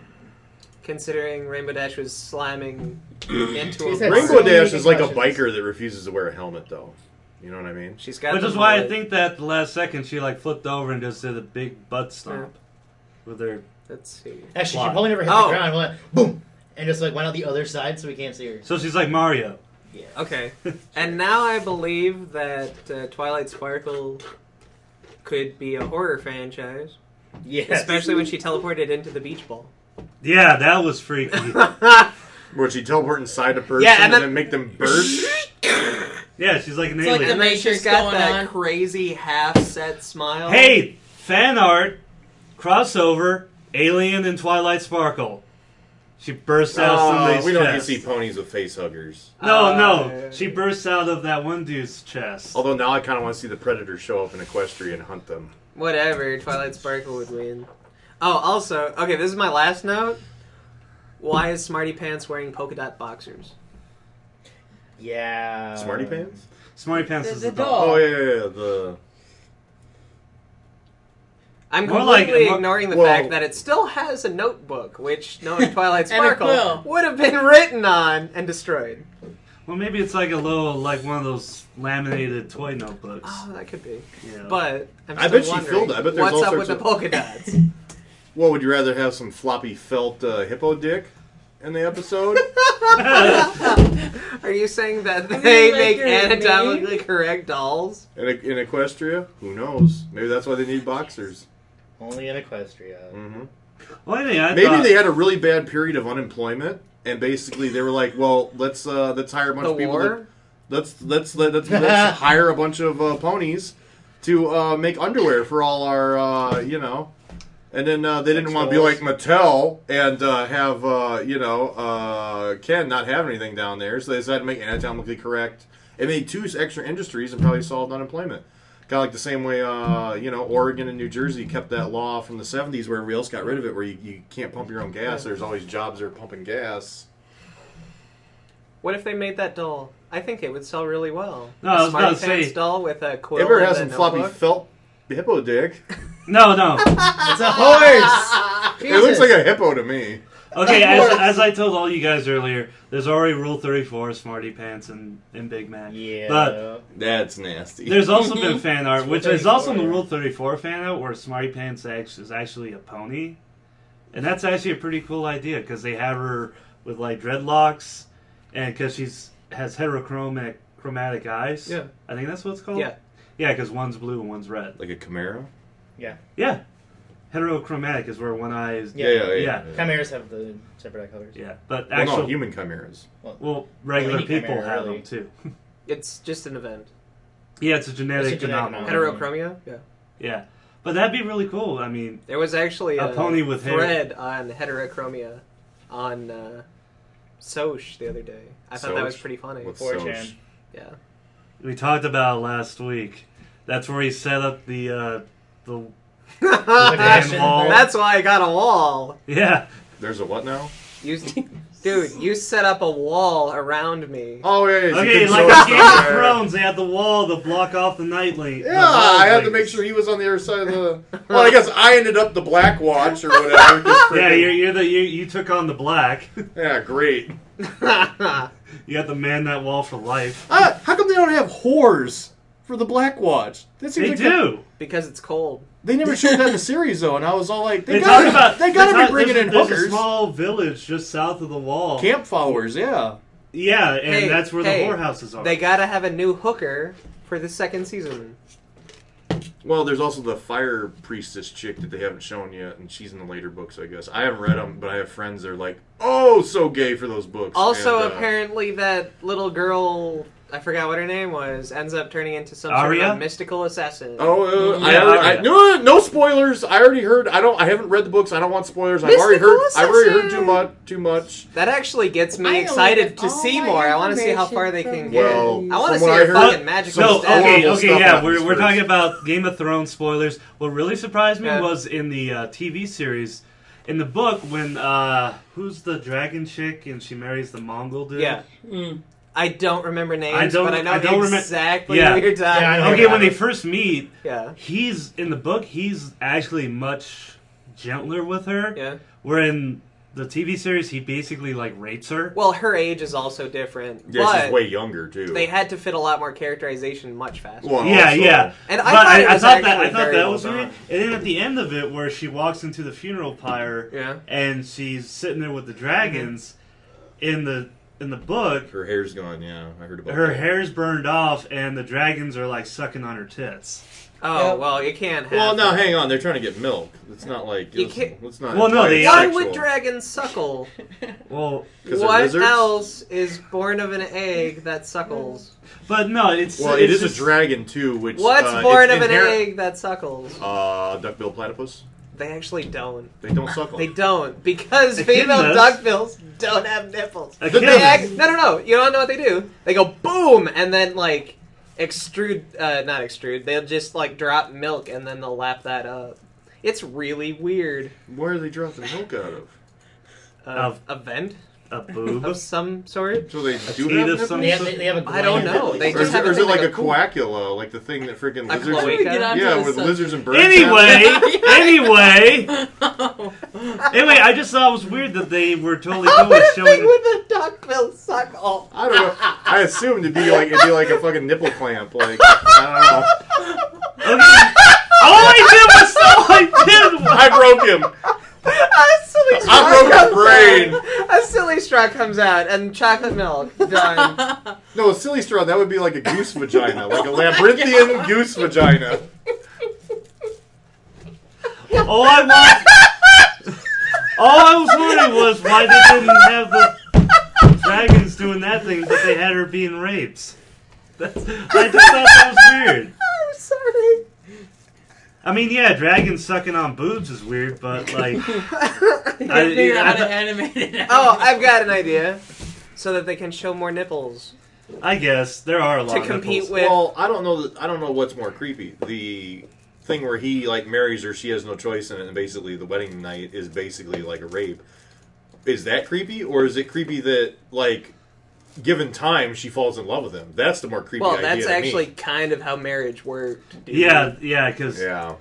considering Rainbow Dash was slamming into He's a had Rainbow so many Dash is like a concussions. biker that refuses to wear a helmet, though. You know what I mean? She's got Which the is why I mullet. think that the last second she like flipped over and just did a big butt stomp with her. Let's see. Actually, she Why? probably never hit Oh. the ground. Went boom, and just like went out the other side, so we can't see her. So she's like Mario. Yeah. Okay. And now I believe that Twilight Sparkle could be a horror franchise, Yes. especially when she teleported into the beach ball. Yeah, that was freaky. Where she teleport inside a person Yeah, and and then- then make them burst? Yeah, she's like an It's like alien. And then Matrix she's got going that on. crazy half-set smile. Hey, fan art, crossover, Alien and Twilight Sparkle. She bursts out somebody's we don't need to chest. see ponies with face huggers. No, she bursts out of that one dude's chest. Although now I kind of want to see the Predator show up in Equestria and hunt them. Whatever, Twilight Sparkle would win. Oh, also, okay, this is my last note. Why is Smarty Pants wearing polka dot boxers? Yeah. Smarty Pants? Smarty Pants The is the doll. dog. Oh, yeah. The I'm More like- completely more- ignoring the well- fact that it still has a notebook, which, knowing Twilight And a Sparkle, quill. would have been written on and destroyed. Well, maybe it's like a little, like one of those laminated toy notebooks. Oh, that could be. Yeah. But I'm I still bet she wondering, filled it. I bet there's what's all up sorts with the of- polka dots? Well, would you rather have some floppy felt hippo dick in the episode? Are you saying that mean, they like make your anatomically correct dolls? in Equestria? Who knows? Maybe that's why they need boxers. Only in Equestria. Hmm Well, I think I Maybe thought, they had a really bad period of unemployment, and basically they were like, "Well, let's hire a bunch The of people. war? Let's hire a bunch of ponies to make underwear for all our And then they didn't want to be like Mattel and have Ken not have anything down there, so they decided to make anatomically correct. It made 2 extra industries and probably solved unemployment. Kind of like the same way, Oregon and New Jersey kept that law from the 70s where everybody else got rid of it, where you can't pump your own gas. There's always jobs that are pumping gas. What if they made that doll? I think it would sell really well. No, I A was Smarty about to Pants say- doll with a quill. Ever and has a some floppy notebook? felt hippo dick? No. It's a horse. It looks like a hippo to me. Okay, Of course. as I told all you guys earlier, there's already Rule 34, Smarty Pants, and Big Mac. Yeah. But That's nasty. there's also been fan art, which is also in the 34. Rule 34 fan art, where Smarty Pants is actually a pony. And that's actually a pretty cool idea, because they have her with, like, dreadlocks, and because has heterochromatic eyes. Yeah. I think that's what it's called? Yeah. Yeah, because one's blue and one's red. Like a Camaro? Yeah. Heterochromatic is where one eye is... Yeah. Chimeras have the separate eye colors. Yeah, but Well, actual... no, human chimeras. Well, regular any people chimera, have really. them, too. It's just an event. Yeah, it's a genetic It's a genetic anomaly. Heterochromia? Yeah. Yeah. But that'd be really cool. I mean, There was actually A pony with hair. thread on heterochromia on Soch the other day. I thought that was Soch? pretty funny. What's 4chan. Soch? Yeah. we talked about it last week. That's where he set up the Action. wall. That's why I got a wall. yeah. There's a what now? Dude, you set up a wall around me. Oh, yeah. so you Okay, can like show in us Game stuff of there. Thrones, they had the wall to block off the night lane. Yeah, I had to make sure he was on the other side of the... Well, I guess I ended up the Black Watch or whatever. 'cause Yeah, freaking- you took on the black. Yeah, great. You got the man that wall for life. How come they don't have whores for the Black Watch? That seems They like do. Because it's cold. They never showed that in the series, though, and I was all like, they talk about gotta be talk- bringing in there's a hookers. small village just south of the wall. Camp followers, yeah. Yeah, and Hey, that's where hey, the whorehouses are. They gotta have a new hooker for the second season. Well, there's also the fire priestess chick that they haven't shown yet, and she's in the later books, I guess. I haven't read them, but I have friends that are like, oh, so gay for those books. Also, And, apparently, that little girl I forgot what her name was, ends up turning into some Arya? sort of mystical assassin. Oh, Yeah, Arya. no spoilers. I already heard. I haven't read the books. I don't want spoilers. I've already heard too much. That actually gets me I excited know to all see my more. I want to see how far they information can get. Well, I want to from see what her I heard- fucking magical So, Some stab. horrible okay, stuff yeah, happens we're first. talking about Game of Thrones spoilers. What really surprised me Yeah. was in the TV series. In the book, when, who's the dragon chick and she marries the Mongol dude? Yeah. I don't remember names, I don't- but I know I don't remember- exactly Yeah. what you're talking Yeah, I know. about. Okay, when they first meet, Yeah. he's, in the book, he's actually much gentler with her. Yeah. Where in the TV series, he basically, like, rapes her. Well, her age is also different. Yeah, but she's way younger too. they had to fit a lot more characterization much faster. Well, Yeah, also- yeah. And But I thought it I was thought that actually very well was done. weird. And then at the end of it, where she walks into the funeral pyre, Yeah. and she's sitting there with the dragons, in the book, Her hair's gone. Yeah, I heard about her that. hair's burned off, and the dragons are like sucking on her tits. Oh, Yep. well, you can't have Well, now that. hang on. They're trying to get milk. It's not like You can't- Let's not. Well, no, imply they it's Why sexual. would dragons suckle? Well, 'Cause they're What lizards? else is born of an egg that suckles? but no, it's Well, it's it is just, a dragon too. Which What's it's born of an inherent- egg that suckles? Duck-billed platypus. They actually don't. They don't suckle. They don't, because A kid female does. duckbills don't have nipples. A They kid act, no. You don't know what they do. They go boom, and then like extrude, not extrude. They'll just like drop milk, and then they'll lap that up. It's really weird. Where are they dropping milk out of? Of- A vent a boob. of some sort. So they do teat have of nipples? some- They have a I don't gland. know. They Or just is it, have or a is it thing like that a go, coagula, like the thing that freaking A lizards? cloaca? Get onto Yeah, this with subject. lizards and birds. Anyway, I just thought it was weird that they were totally How cool with would they showing. with a duckbill suckle? I don't know. I assumed it'd be like a fucking nipple clamp. Like I don't know. Okay. All I did was I broke him. A silly straw I broke his comes brain. out. A silly straw comes out and chocolate milk. Done. No, a silly straw. That would be like a goose vagina, like a labyrinthian goose vagina. all I was wondering was why they didn't have the dragons doing that thing, but they had her being raped. I just thought that was weird. I'm sorry. I mean, yeah, dragons sucking on boobs is weird, but like, I figured out how to animate it. Oh, I've got an idea. So that they can show more nipples I guess there are a lot to of compete nipples. with. Well, I don't know. I don't know what's more creepy. The thing where he like marries her, she has no choice in it, and basically the wedding night is basically like a rape. Is that creepy, or is it creepy that like, given time, she falls in love with him? That's the more creepy Well, idea. that's to me. actually kind of how marriage worked. Dude. Yeah, because Yeah.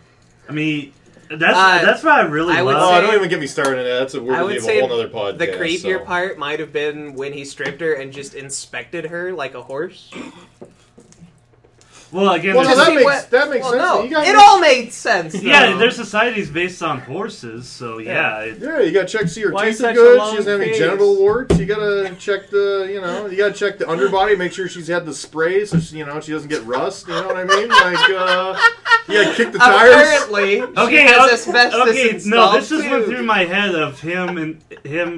I mean, that's what I really I would love. Oh, say- don't even get me started on that. That's a I worthy would of a say whole other podcast. the creepier so. part might have been when he stripped her and just inspected her like a horse. Well, again, Well, no, there's- that makes well, sense. No, You gotta it make- all made sense. yeah, though. their society's based on horses, so yeah. Yeah, you gotta check see her Why teeth are such a good. long She doesn't have any face? genital warts. You gotta check you gotta check the underbody. Make sure she's had the spray, so she doesn't get rust. You know what I mean? Like, you gotta kick the tires. Apparently, Okay, she has asbestos okay, no, installed this just went too. through my head of him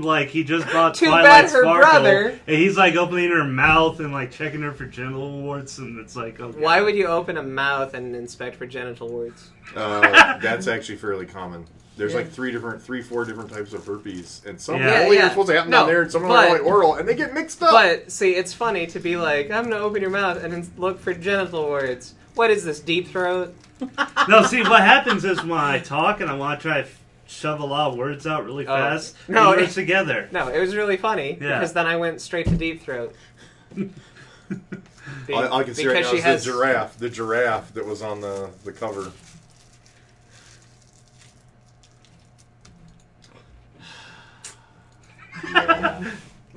like he just bought Too Twilight bad her Sparkle, brother- and he's like opening her mouth and like checking her for genital warts, and it's like, okay. Why would you open a mouth and inspect for genital warts? That's actually fairly common. There's Yeah. like 4 different types of herpes, and some Yeah. only Yeah, are supposed to happen no, down there, and some are but- only oral, and they get mixed up. But see, it's funny to be like, I'm gonna open your mouth and look for genital warts. What is this, deep throat? No, see, what happens is when I talk and I want to try to shove a lot of words out really Oh. fast, No, it it- works together. No, it was really funny Yeah. because then I went straight to deep throat. I can see right because now she it's has the giraffe that was on the cover. Yeah.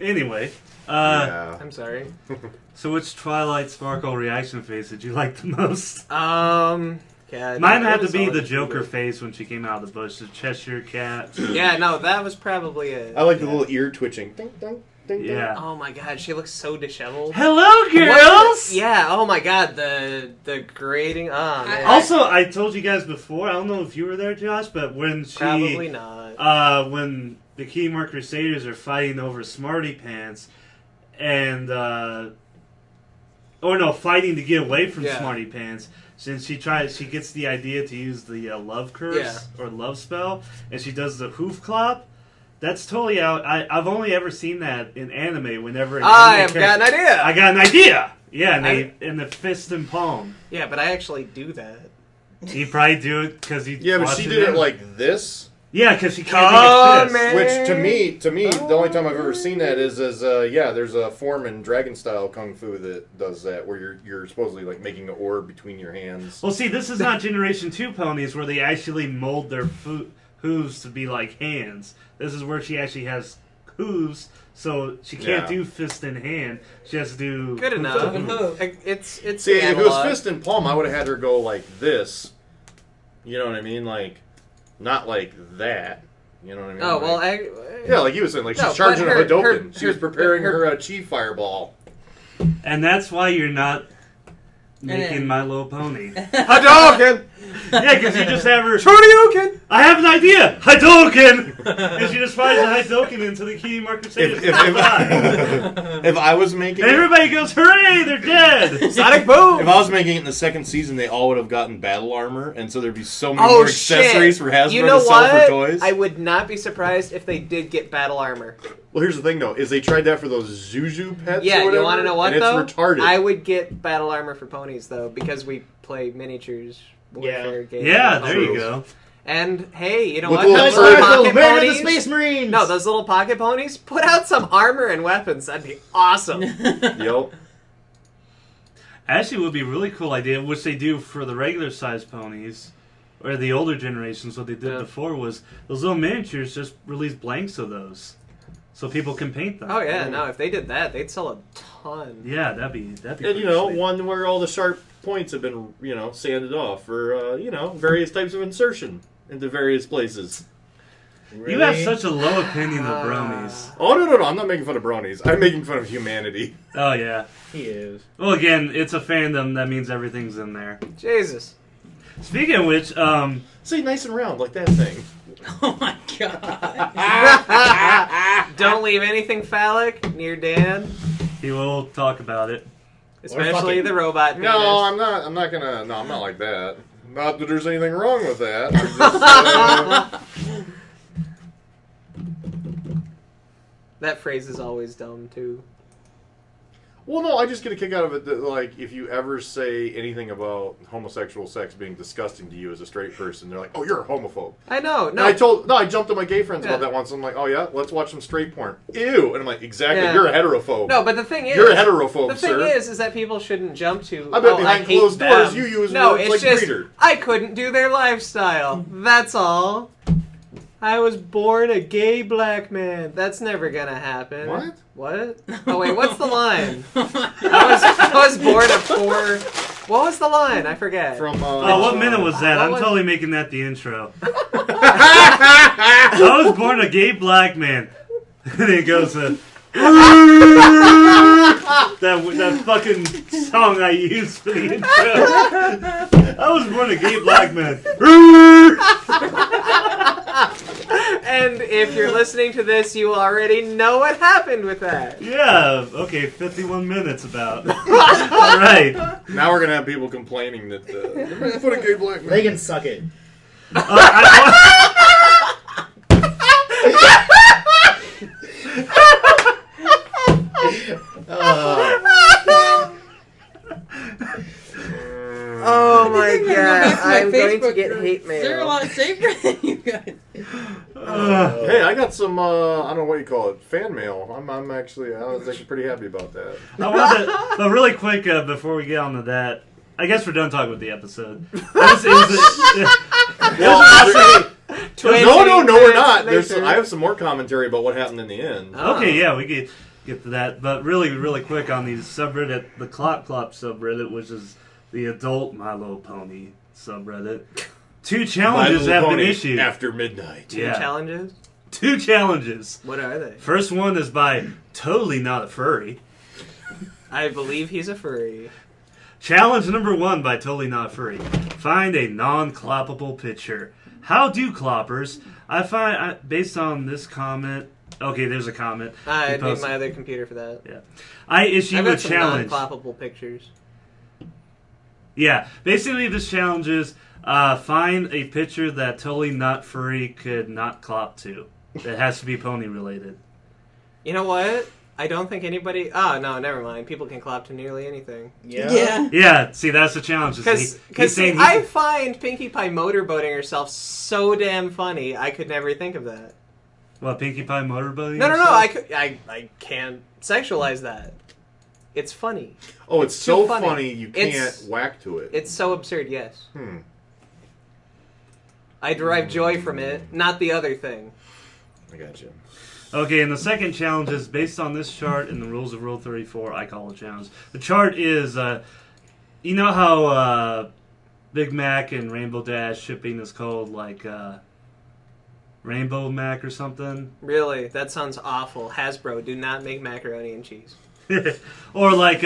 Anyway, Yeah. I'm sorry. so which Twilight Sparkle reaction face did you like the most? God, Mine it had to was be all the just Joker weird. face when she came out of the bush, the Cheshire Cat. Yeah, no, that was probably it. I like the little ear twitching. Ding, ding, ding, ding. Yeah. Oh my god, she looks so disheveled. Hello, girls! Yeah, oh my god, the grating. Oh man. Also, I told you guys before, I don't know if you were there, Josh, but when she... Probably not. when the Keymark Crusaders are fighting over Smarty Pants, and or no, fighting to get away from Yeah. Smarty Pants. Since she gets the idea to use the love curse or love spell, and she does the hoof clop. That's totally out. I've only ever seen that in anime. Whenever I have got an idea. I got an idea. Yeah, and in the fist and palm. Yeah, but I actually do that. He probably do it because he. Yeah, but she did it like this. Yeah, because she can't Oh, do his fist. man. Which to me, the only time I've ever seen that is there's a form in Dragon style kung fu that does that, where you're supposedly like making an orb between your hands. Well, see, this is not Generation 2 ponies where they actually mold their hooves to be like hands. This is where she actually has hooves, so she can't Yeah. do fist in hand. She has to do Good hoof enough. to hoof. It's See, the if it was analog. fist and palm, I would have had her go like this. You know what I mean? Like, not like that. You know what I mean? Oh, well, Like- yeah, like you was saying, like No, she's charging but a her- Hadouken. She was her- preparing her- her chi fireball. And that's why you're not then- making My Little Pony. Hadouken! Yeah, because you just have her. Shoryuken! I have an idea! Hadouken! And she just fires a Hadouken into the key marker saves. If I was making And it, everybody goes, hooray, they're dead! Sonic Boom! if I was making it in the second season, they all would have gotten battle armor, and so there'd be so many Oh, more accessories shit. for Hasbro You know to sell what? for toys. I would not be surprised if they did get battle armor. Well, here's the thing, though, is they tried that for those Zuzu pets. Yeah, or whatever, you want to know what, and though? It's retarded. I would get battle armor for ponies, though, because we play miniatures warfare games. Yeah, with there you ponies. go. And, hey, you know With what? little Those birds, little Sparkle, pocket man of the ponies... Space Marines! No, those little pocket ponies, put out some armor and weapons. That'd be awesome. Yep. Actually, it would be a really cool idea, which they do for the regular size ponies, or the older generations. What they did Yeah. before was those little miniatures just release blanks of those, so people can paint them. Oh, yeah, no, if they did that, they'd sell a ton. Yeah, that'd be. And, pretty you know, sweet. one where all the sharp points have been, sanded off for, various types of insertion into various places. You have such a low opinion of bronies. Oh, no, I'm not making fun of bronies. I'm making fun of humanity. Oh yeah. He is. Well, again, it's a fandom. That means everything's in there. Jesus. Speaking of which, See, nice and round, like that thing. Oh my god. Don't leave anything phallic near Dan, he will talk about it. especially fucking- the robot penis. No, I'm not like that. Not that there's anything wrong with that. I'm just, That phrase is always dumb, too. well, no, I just get a kick out of it that, like, if you ever say anything about homosexual sex being disgusting to you as a straight person, they're like, oh, you're a homophobe. I know. And No, I jumped to my gay friends about Yeah. that once. I'm like, oh yeah, let's watch some straight porn. Ew, and I'm like, exactly, Yeah. you're a heterophobe. no, but the thing is... You're a heterophobe, The sir. thing is that people shouldn't jump to. I bet oh, behind hate closed doors them. you use no, words it's like just breeder. I couldn't do their lifestyle. That's all. I was born a gay black man. That's never gonna happen. What? What? Oh wait, what's the line? I was born a poor. What was the line? I forget. From Oh, what minute was that? What I'm was- totally making that the intro. I was born a gay black man. And it goes that fucking song I used for the intro. I was born a gay black man. And if you're listening to this, you already know what happened with that. Yeah, okay, 51 minutes about. Alright. Now we're gonna have people complaining that put a gay black man. They can suck it. Oh my I think I'm gonna go god! back to my I'm going to Facebook get group. hate Is there a mail. lot safer than you guys? Hey, I got some I don't know what you call it, fan mail. I was actually pretty happy about that. I wanted to, but really quick, before we get on to that, I guess we're done talking about the episode. It was No, we're not. Later. I have some more commentary about what happened in the end. Oh. okay, yeah, we could get to that. But really quick on the subreddit, the Clop subreddit, which is the adult My Little Pony subreddit. 2 My challenges Little have been Pony issued. after midnight. Two Yeah. challenges. 2 challenges. What are they? First one is by Totally Not a Furry. I believe he's a furry. Challenge number 1 by Totally Not Furry. Find a non-cloppable picture. How do cloppers? I find, based on this comment, Okay, there's a comment. I He need posted- my other computer for that. Yeah. I issue I've a got some challenge. non-cloppable pictures. Yeah, basically this challenge is find a picture that totally not furry could not clop to. That has to be pony related. You know what? I don't think anybody... Oh, no, never mind. People can clop to nearly anything. Yeah. Yeah, see, that's the challenge. He's Because saying I find Pinkie Pie motorboating herself so damn funny, I could never think of that. What, Pinkie Pie motorboating? No, herself? I can't sexualize that. It's funny. Oh, it's too so funny. funny you can't It's- whack to it. It's so absurd, yes. Hmm. I derive joy from it, not the other thing. I got you. Okay, and the second challenge is based on this chart and the rules of Rule 34. I call it challenge. The chart is, you know how Big Mac and Rainbow Dash shipping is called like Rainbow Mac or something? Really, that sounds awful. Hasbro, do not make macaroni and cheese. or like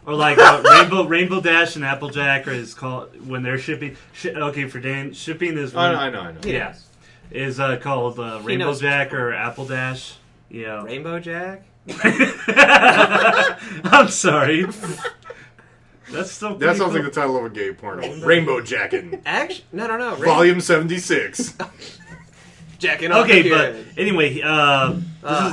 Rainbow Dash and Applejack is called when they're shipping. Okay, for Dan, shipping is I know. yeah, is called Rainbow knows. Jack or Apple Dash. Yeah. Rainbow Jack? I'm sorry. That's still That pretty sounds cool. like the title of a gay porno. Rainbow Jackin'. Actually, no. Volume 76. Jacking off Okay, the but kid. anyway,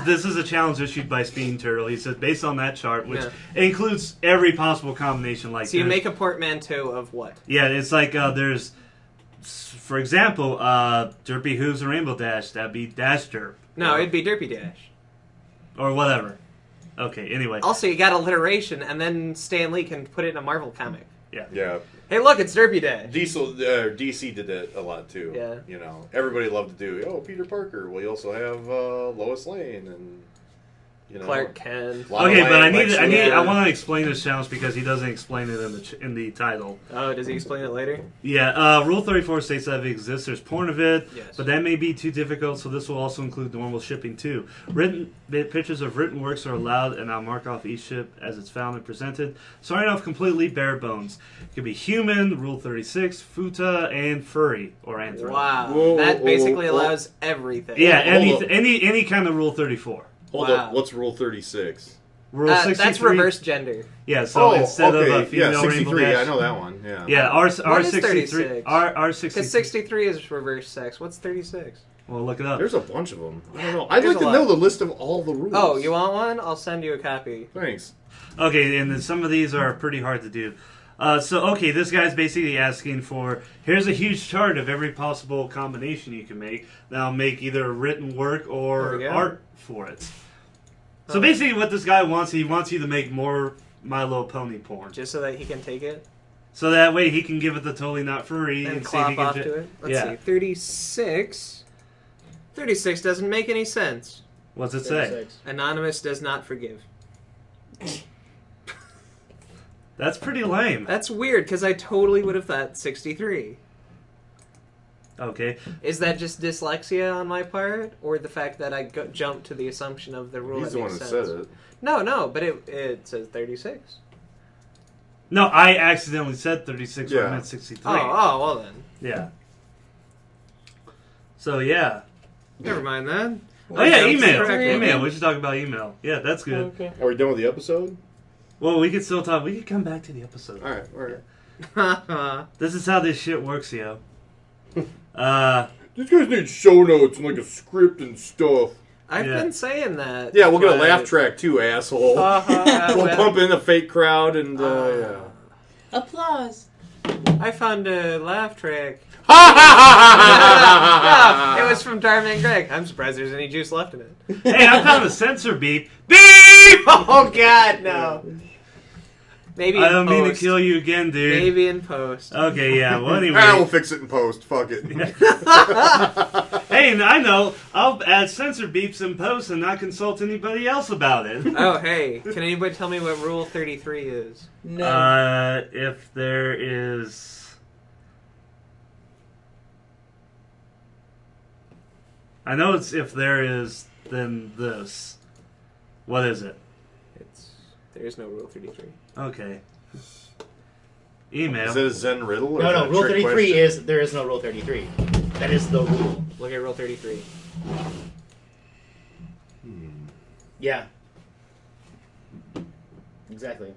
this is a challenge issued by Speeding Turtle. He says based on that chart, which includes every possible combination. Like So you there's- make a portmanteau of what? yeah, it's like there's, for example, Derpy Hooves and Rainbow Dash. That'd be Dash Derp. No, it'd be Derpy Dash. Or whatever. Okay, anyway. Also, you got alliteration, and then Stan Lee can put it in a Marvel comic. Yeah. Hey, look, it's Derpy Dash. DC did that a lot too. Yeah. You know, everybody loved to do. Oh, Peter Parker. Well, you also have Lois Lane and you know Clark Kent. Lana Okay, but I Lang, need Lex I Luthor. want to explain this challenge because he doesn't explain it in the title. Oh, does he explain it later? Yeah, Rule 34 states that if it exists, there's porn of it, Yes. but that may be too difficult, so this will also include normal shipping too. Written pictures of written works are allowed, and I'll mark off each ship as it's found and presented. Starting off completely bare bones. It could be human, Rule 36, futa, and furry or anthro. Wow. Whoa, that whoa, basically whoa. allows everything. Yeah, Hold up. any kind of Rule 34. Hold Wow. up. What's Rule 36? Rule 63. That's reverse gender. Yeah, so instead of a yeah, female 63. rainbow dash, I know that one. Yeah. Yeah, What is R63. 36? R63. Because 63 is reverse sex. What's 36? Well, look it up. There's a bunch of them. I don't know. I'd There's like to a know lot. the list of all the rules. Oh, you want one? I'll send you a copy. Thanks. Okay, and then some of these are pretty hard to do. Okay, this guy's basically asking for, here's a huge chart of every possible combination you can make. Now make either written work There or we go. art for it. So basically what this guy wants, he wants you to make more My Little Pony porn. Just so that he can take it So that way he can give it the totally not furry and see if he clop can off to it. Let's see. 36. 36 doesn't make any sense. What's it say? 36. Anonymous does not forgive. That's pretty lame. That's weird, because I totally would have thought 63. Okay. Is that just dyslexia on my part, or the fact that I jumped to the assumption of the rule He's that the one makes that sense? said it. No, but it says 36. No, I accidentally said 36 when I Yeah. meant 63. Oh, well then. Yeah. So yeah. Never mind then. Oh yeah, Jump email. correctly. Email. We should talk about email. Yeah, that's good. Okay. Are we done with the episode? Well, we could still talk. We could come back to the episode. All right. All right. This is how this shit works, yo. These guys need show notes and like a script and stuff. I've Yeah. been saying that. Yeah, we'll get a but- laugh track too, asshole. We'll well, pump in a fake crowd and yeah. Applause. I found a laugh track. Ha No, it was from Darman Greg. I'm surprised there's any juice left in it. Hey, I found a censor beep. Beep! Oh God, no. Maybe in I don't mean to post. kill you again, dude. Maybe in post. Okay, yeah. Well, We'll anyway. fix it in post. Fuck it. Hey, I know. I'll add censor beeps in post and not consult anybody else about it. Oh, hey, can anybody tell me what Rule 33 is? No. If there is... I know it's if there is, then this. What is it? There is no Rule 33. Okay. Email. Is it a Zen riddle? Or is No, that no. a Rule trick 33 question? is there is no Rule 33. That is the rule. Look at Rule 33. Yeah. Exactly.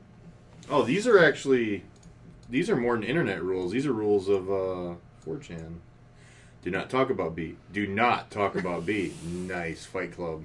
Oh, these are more than internet rules. These are rules of 4chan. Do not talk about B. Do not talk about B. Nice Fight Club.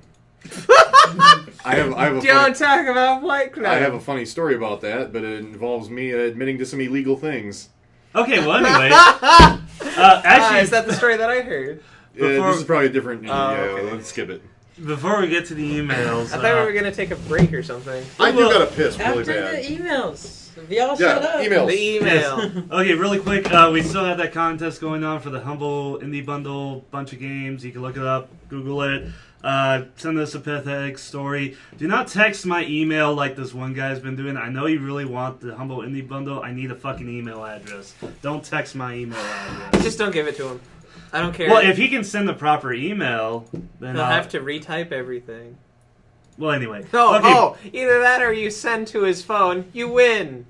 I have Don't talk about White Club. I have a funny story about that, but it involves me admitting to some illegal things. Okay, well, anyway. Actually, is that the story that I heard? This is probably a different... okay. Let's skip it. before we get to the emails... I thought we were going to take a break or something. I do gotta piss really After bad. the emails. If y'all shut up. Emails. The email. Okay, really quick, we still have that contest going on for the Humble Indie Bundle, bunch of games. You can look it up, Google it. Send us a pathetic story. Do not text my email like this one guy's been doing. I know you really want the Humble Indie Bundle. I need a fucking email address. Don't text my email address. Just don't give it to him. I don't care. Well, if he can send the proper email, then He'll I'll have to retype everything. Well, anyway. No, Okay. Either that or you send to his phone, you win.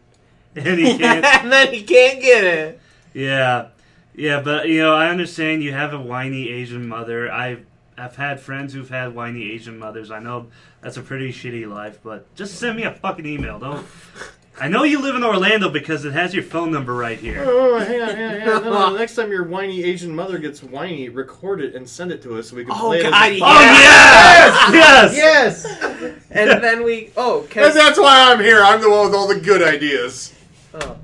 And he can't... And then he can't get it. Yeah. Yeah, but, I understand you have a whiny Asian mother. I've had friends who've had whiny Asian mothers. I know that's a pretty shitty life, but just send me a fucking email. Don't... I know you live in Orlando because it has your phone number right here. Oh, hang on. No, next time your whiny Asian mother gets whiny, record it and send it to us so we can play it. God, as a yeah. Oh, yes! Yes! And then we... Oh, And that's why I'm here. I'm the one with all the good ideas. Oh.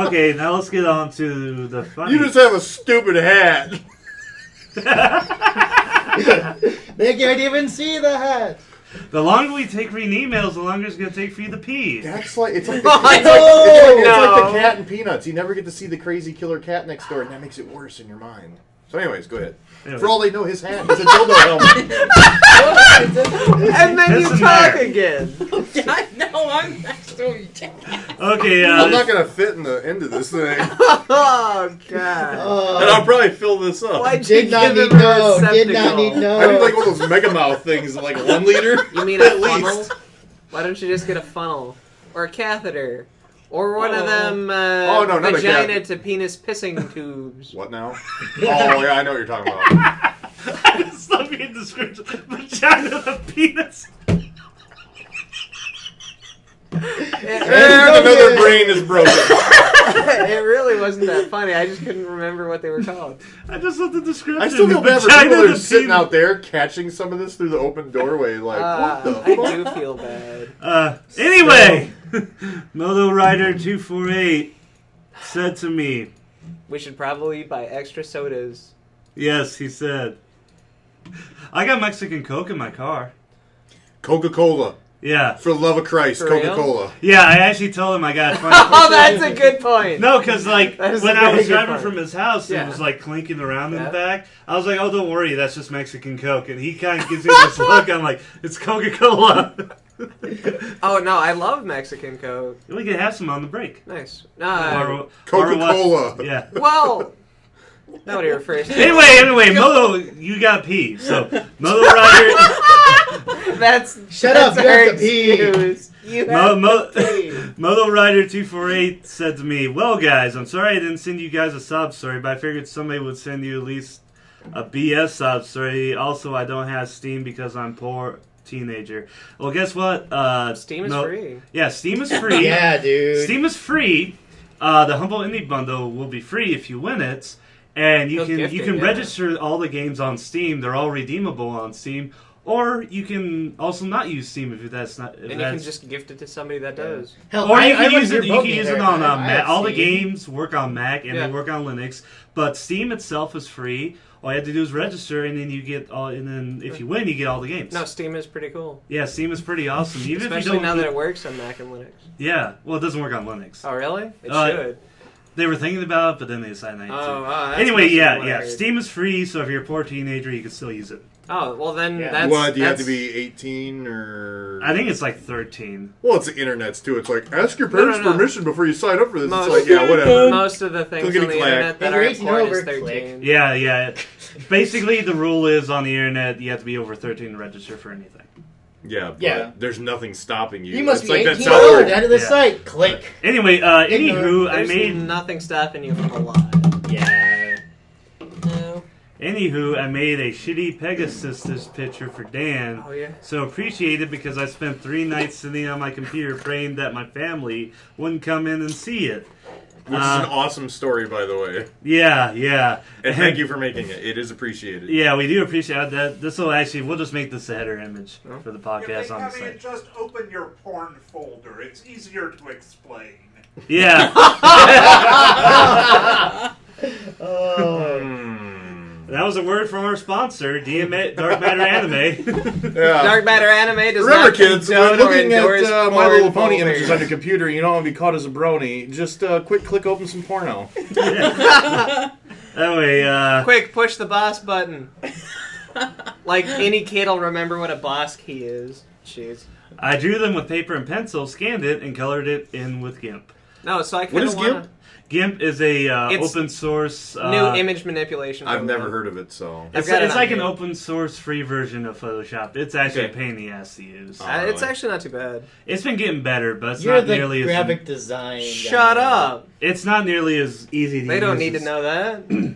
Okay, now let's get on to the funny... You just have a stupid hat. They can't even see the hat. The longer we take reading emails, the longer it's going to take for you to pee. That's like it's like No! it's like the cat and Peanuts. You never get to see the crazy killer cat next door, and that makes it worse in your mind. So, anyways, go ahead. Anyway. For all they know, his hat is a dildo helmet. And then you Listen talk there. again. I know, I'm next to you. Okay, I'm not gonna fit in the end of this thing, and Oh, God. I'll probably fill this up. Why'd you Did not give need him a no. Did not receptacle? need no. I need like one of those mega mouth things, like 1 liter. You mean a at funnel? least. Why don't you just get a funnel? Or a catheter? Or one of them Oh, no, not a vagina catheter. to penis pissing tubes. What now? Oh yeah, I know what you're talking about. I just love your description. Vagina the penis. And another brain is broken. It really wasn't that funny. I just couldn't remember what they were called. I just love the description. I still feel bad for Vagina people that the are sitting penis. out there catching some of this through the open doorway. Like, what the I fuck? do feel bad. Anyway, Moto Rider 248 said to me, We should probably buy extra sodas. yes, he said, I got Mexican Coke in my car. Coca-Cola. Yeah. For the love of Christ, For real? Coca-Cola. Yeah, I actually told him I got 20%. Oh, that's a good point. No, because like That is when a I very was good driving point. from his house, Yeah. it was like clinking around in Yeah. the back. I was like, "Oh, don't worry, that's just Mexican Coke." And he kind of gives me this look. I'm like, "It's Coca-Cola." Oh, no, I love Mexican Coke. We can have some on the break. Nice. Or Coca-Cola. what- Yeah. Well, nobody refers to it. Anyway, Moto, you got pee. So Moto Rider, That's Shut up, that's you have our to pee. excuse. You have to pee. Moto Rider 248 said to me, "Well, guys, I'm sorry I didn't send you guys a sob story, but I figured somebody would send you at least a BS sob story. Also, I don't have Steam because I'm poor." Teenager. Well, guess what? Steam is free. Yeah, Steam is free. Yeah, dude. Steam is free. The Humble Indie Bundle will be free if you win it, and you They'll can gift you it, can yeah. register all the games on Steam. They're all redeemable on Steam, or you can also not use Steam if that's not. If And you that's, can just gift it to somebody that does. Hell, or you I can run use your it. You boat can use there. it on I Mac. have All the Steam. games work on Mac and Yeah. they work on Linux, but Steam itself is free. All you have to do is register, and then you get all. And then if you win, you get all the games. No, Steam is pretty cool. Yeah, Steam is pretty awesome. Even if you Especially don't. now that it works on Mac and Linux. Yeah, well, it doesn't work on Linux. Oh, really? It Uh, should. They were thinking about it, but then they decided not to. That's Anyway, mostly yeah. what I heard. Steam is free, so if you're a poor teenager, you can still use it. Oh, well then Yeah. that's... What, do you have that's- to be 18 or... I think it's like 13. Well, it's the internet's too. It's like, ask your No, parents' no, no. permission before you sign up for this. Most- It's like, yeah, whatever. Most of the things on Clickety the clack. internet that If are you're 18 porn is over, 13. Yeah. Basically, the rule is on the internet, you have to be over 13 to register for anything. Yeah, but Yeah. there's nothing stopping you. You must It's be like 18 that or South over. Park- Out of the Yeah. site. Click. Anyway, anywho, I There's made... nothing stopping you from a lot. Yeah. No. Anywho, I made a shitty Pegasus picture for Dan. Oh, yeah. So appreciate it because I spent 3 nights sitting on my computer praying that my family wouldn't come in and see it. Which is an awesome story, by the way. Yeah. And thank you for making it. It is appreciated. Yeah, we do appreciate that. We'll just make this the header image for the podcast on the site. Just open your porn folder. It's easier to explain. Yeah. That was a word from our sponsor, Dark Matter Anime. Yeah. Dark Matter Anime does Remember, not kids, when condone or looking endorse at My porn Little Pony folders. images on your computer, you don't want to be caught as a brony. Just quick click open some porno. Anyway, Quick, push the boss button. Like any kid will remember what a boss key is. Jeez. I drew them with paper and pencil, scanned it, and colored it in with GIMP. No, so I What kind is of GIMP? want GIMP is a It's open source new image manipulation. I've program. never heard of it, so. I've It's, got it it's on like an here. open source free version of Photoshop. It's actually Okay. a pain in the ass to use. It's really? actually not too bad. It's been getting better, but it's You're not the nearly graphic design guy. Shut up. It's not nearly as easy to They use. don't need to as- know that.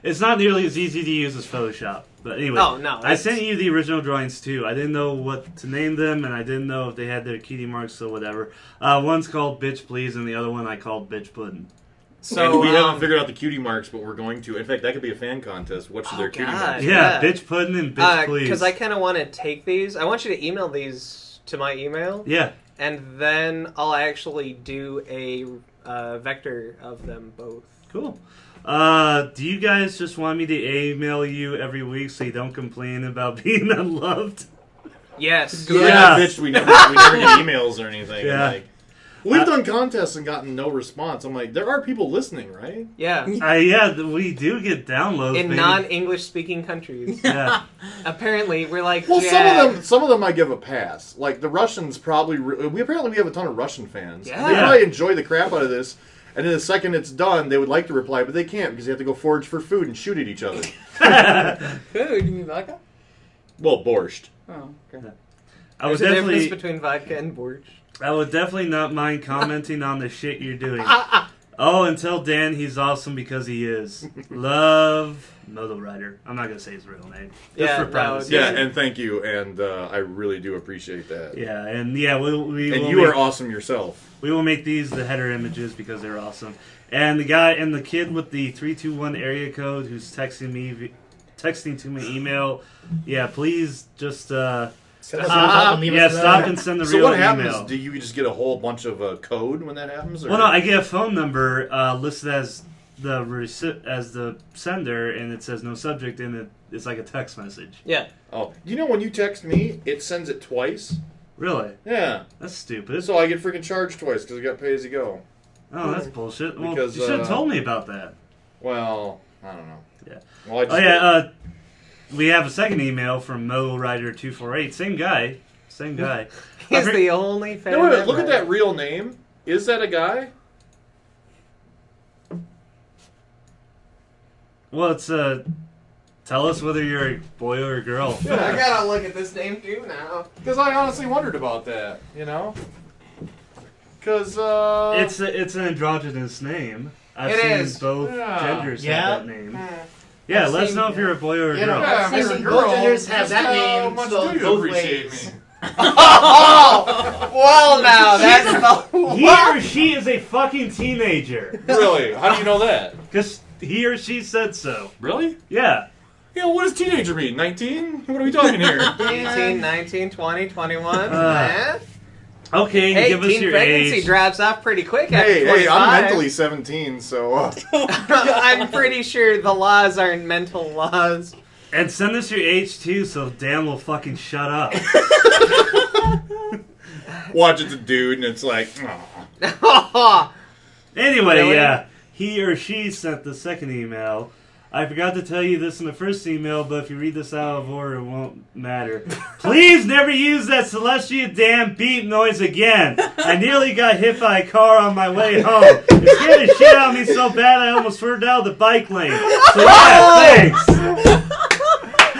It's not nearly as easy to use as Photoshop. But anyway, Oh, no, I it's- sent you the original drawings too. I didn't know what to name them, and I didn't know if they had their cutie marks or whatever. One's called Bitch Please, and the other one I called Bitch Puddin'. So And we haven't figured out the cutie marks, but we're going to. In fact, that could be a fan contest. What should Oh, their cutie God. marks? Yeah, Yeah. Bitch Puddin' and Bitch Please. because I kind of want to take these. I want you to email these to my email, Yeah. and then I'll actually do a vector of them both. Cool. Do you guys just want me to email you every week so you don't complain about being unloved? Yes. Because Yeah. bitch, we never get emails or anything. Yeah. Like, we've done contests and gotten no response. I'm like, there are people listening, right? Yeah. Yeah, we do get downloads. In baby. non-English speaking countries. Yeah. Apparently, we're like, Well, Jack. some of them I give a pass. Like the Russians probably. We have a ton of Russian fans. Yeah. They Yeah. probably enjoy the crap out of this. And then the second it's done, they would like to reply, but they can't because they have to go forage for food and shoot at each other. Food? You mean vodka? Well, borscht. Oh, okay. I would There's a difference definitely, between vodka and borscht. I would definitely not mind commenting on the shit you're doing. Oh, and tell Dan he's awesome because he is. Love, Moto Rider. I'm not gonna say his real name. Just Yeah, for no, privacy. Yeah, and thank you, and I really do appreciate that. Yeah, and yeah, we And will you make, are awesome yourself. we will make these the header images because they're awesome. And the guy and the kid with the 321 area code who's texting to my email. Yeah, please just Send us a help and leave us a stop note. and send the So real what happens? email. Do you just get a whole bunch of code when that happens? Or? Well, no, I get a phone number listed as the sender, and it says no subject, and it's like a text message. Yeah. Oh, you know when you text me, it sends it twice. Really? Yeah, That's stupid. so I get freaking charged twice because I got pay as you go. Oh, that's bullshit. Well, Because, you should have told me about that. Well, I don't know. Yeah. Well, I just Oh yeah, we have a second email from Mo Rider 248. Same guy. He's the only fan. No, wait a minute, ever. look at that real name. Is that a guy? Well, it's tell us whether you're a boy or a girl. I gotta look at this name too now. Because I honestly wondered about that. You know. Because It's an androgynous name. I've It seen is. both Yeah. genders Yeah. have that name. Yeah, I've let us seen- know if you're a boy or a You know, girl. Yeah, I've if you're seen a both girl, genders have just that how name much spelled do you both appreciate ways. me? Well, now that's He or she is a fucking teenager. Really? How do you know that? Because he or she said so. Really? Yeah. Yeah, what does teenager mean? 19? What are we talking here? 18, 19, 20, 21. Uh, Okay, Hey, give us teen your pregnancy age. drops off pretty quick after hey, 25. I'm mentally 17, so... I'm pretty sure the laws aren't mental laws. And send us your age too, so Dan will fucking shut up. Watch it's a dude, and it's like... Aw. Anyway, Really? yeah, he or she sent the second email. I forgot to tell you this in the first email, but if you read this out of order, it won't matter. Please never use that Celestia damn beep noise again. I nearly got hit by a car on my way home. It scared the shit out of me so bad I almost swerved out of the bike lane. So yeah, thanks.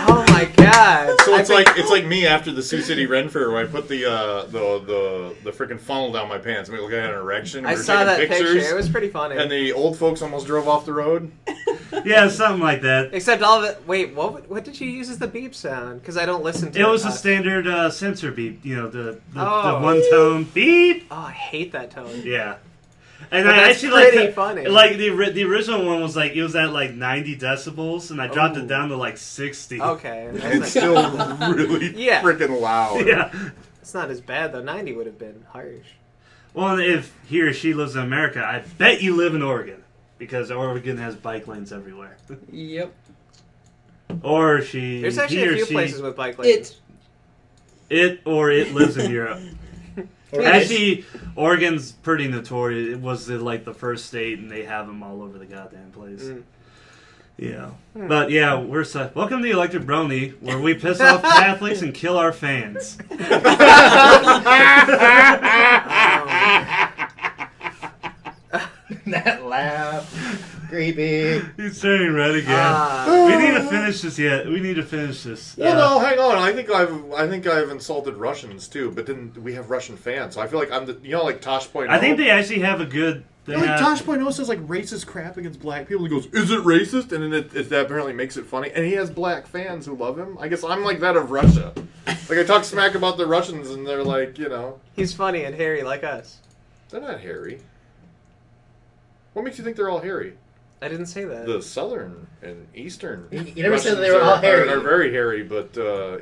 Oh my god. So I think- it's like me after the Sioux City Ren Fair where I put the freaking funnel down my pants. I mean, look, I had an erection. I We were saw taking that pictures, picture. It was pretty funny. and the old folks almost drove off the road. Yeah, something like that. Except all of it. Wait, what did you use as the beep sound? Because I don't listen to it. It was a much. standard sensor beep. You know, the Oh. one tone beep. Oh, I hate that tone. Yeah. And But I that's actually like pretty funny. Like the original one was like it was at like 90 decibels, and I dropped Ooh. it down to like 60. Okay. And That's it's not, still really Yeah. freaking loud. Yeah. it's not as bad though. 90 would have been harsh. Well, if he or she lives in America, I bet you live in Oregon because Oregon has bike lanes everywhere. Yep. Or she, There's he actually or a few she, places with bike lanes. it lives in Europe. Or Actually, Oregon's pretty notorious. It was like the first state, and they have them all over the goddamn place. Mm. Yeah, but yeah, welcome to the Electric Brony, where we piss off Catholics and kill our fans. that laugh. Creepy. He's turning red again. Ah. We need to finish this yet. We need to finish this. Well, no, hang on. I think I've insulted Russians too, but then we have Russian fans, so I feel like I'm the like Tosh.0. I think they actually have a good. They like have, Tosh.0 says like racist crap against black people. He goes, "Is it racist?" And then that apparently makes it funny. And he has black fans who love him. I guess I'm like that of Russia. Like I talk smack about the Russians, and they're like, He's funny and hairy like us. they're not hairy. What makes you think they're all hairy? I didn't say that. The southern and eastern. You never said Russians they were all hairy. Are very hairy, but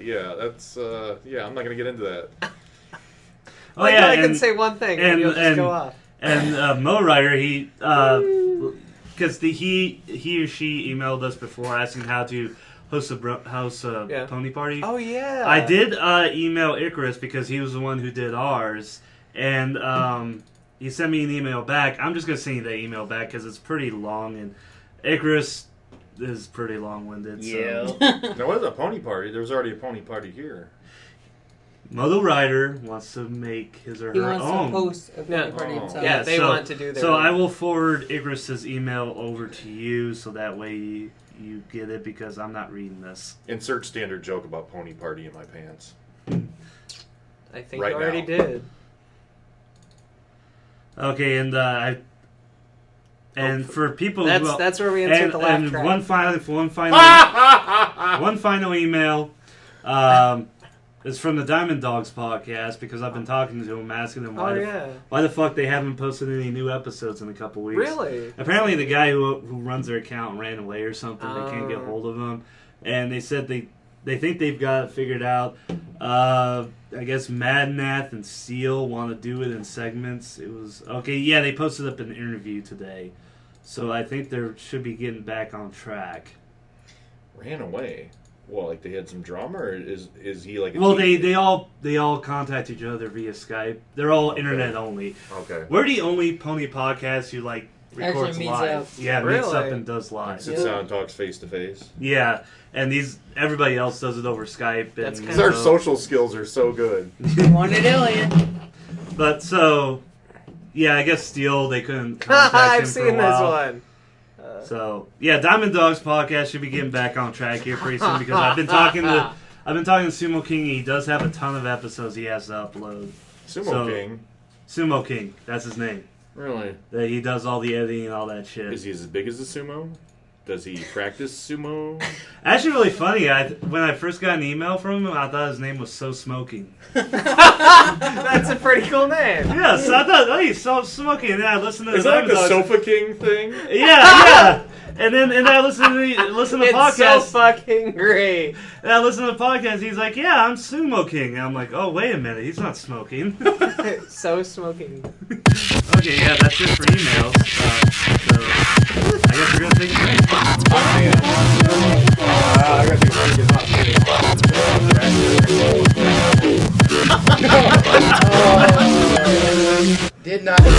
yeah, that's I'm not gonna get into that. Oh Like, yeah, I can and, say one thing and you'll just go off. and Mo Rider, he because he or she emailed us before asking how to host a Yeah. pony party. Oh yeah. I did email Icarus because he was the one who did ours, and he sent me an email back. I'm just gonna send you the email back because it's pretty long, and Icarus is pretty long-winded. Yeah. So. There was a pony party. There was already a pony party here. Mo Rider wants to make his or He her wants own. to post a Yeah. party Oh. himself. Yeah, they so- want to do their So own. I will forward Icarus's email over to you, so that way you get it because I'm not reading this. Insert standard joke about pony party in my pants. I think right you already now. did. Okay, and for people That's where we insert the laugh and track. one final email. It's from the Diamond Dogs podcast because I've been talking to him, asking them why the fuck they haven't posted any new episodes in a couple weeks. Really? Apparently, the guy who runs their account ran away or something. They can't get hold of him, and they said they think they've got it figured out. I guess Madnath and Seal want to do it in segments. It was okay. Yeah, they posted up an interview today, so I think they should be getting back on track. Ran away. Well, like they had some drama, or is he like? Well, they all contact each other via Skype. They're all internet only. Okay. We're the only pony podcast who like records Actually meets live. up. Yeah, meets up Really? and does live. Sits down and talks face to face. Yeah, and everybody else does it over Skype. That's And, kind Because our of- social skills are so good. Wanted alien. But so, yeah, I guess Steel they couldn't contact him I've for seen a while. this one. So yeah, Diamond Dogs podcast should be getting back on track here pretty soon because I've been talking to Sumo King. He does have a ton of episodes he has to upload. Sumo King. Sumo King, that's his name. Really? That he does all the editing and all that shit. Is he as big as a sumo? Does he practice sumo? Actually, really funny. When I first got an email from him, I thought his name was So Smoking. That's a pretty cool name. Yeah, so I thought, hey, So Smoking. And then I listened to Is that like the Diamond Dogs. Sofa King thing? Yeah. And then I listened to the It's podcast. so fucking great. And I listened to the podcast. He's like, "Yeah, I'm Sumo King." And I'm like, "Oh, wait a minute, he's not smoking." So smoking. Okay, yeah, that's it for emails. So I guess we're gonna take a break. I gotta do Did not know.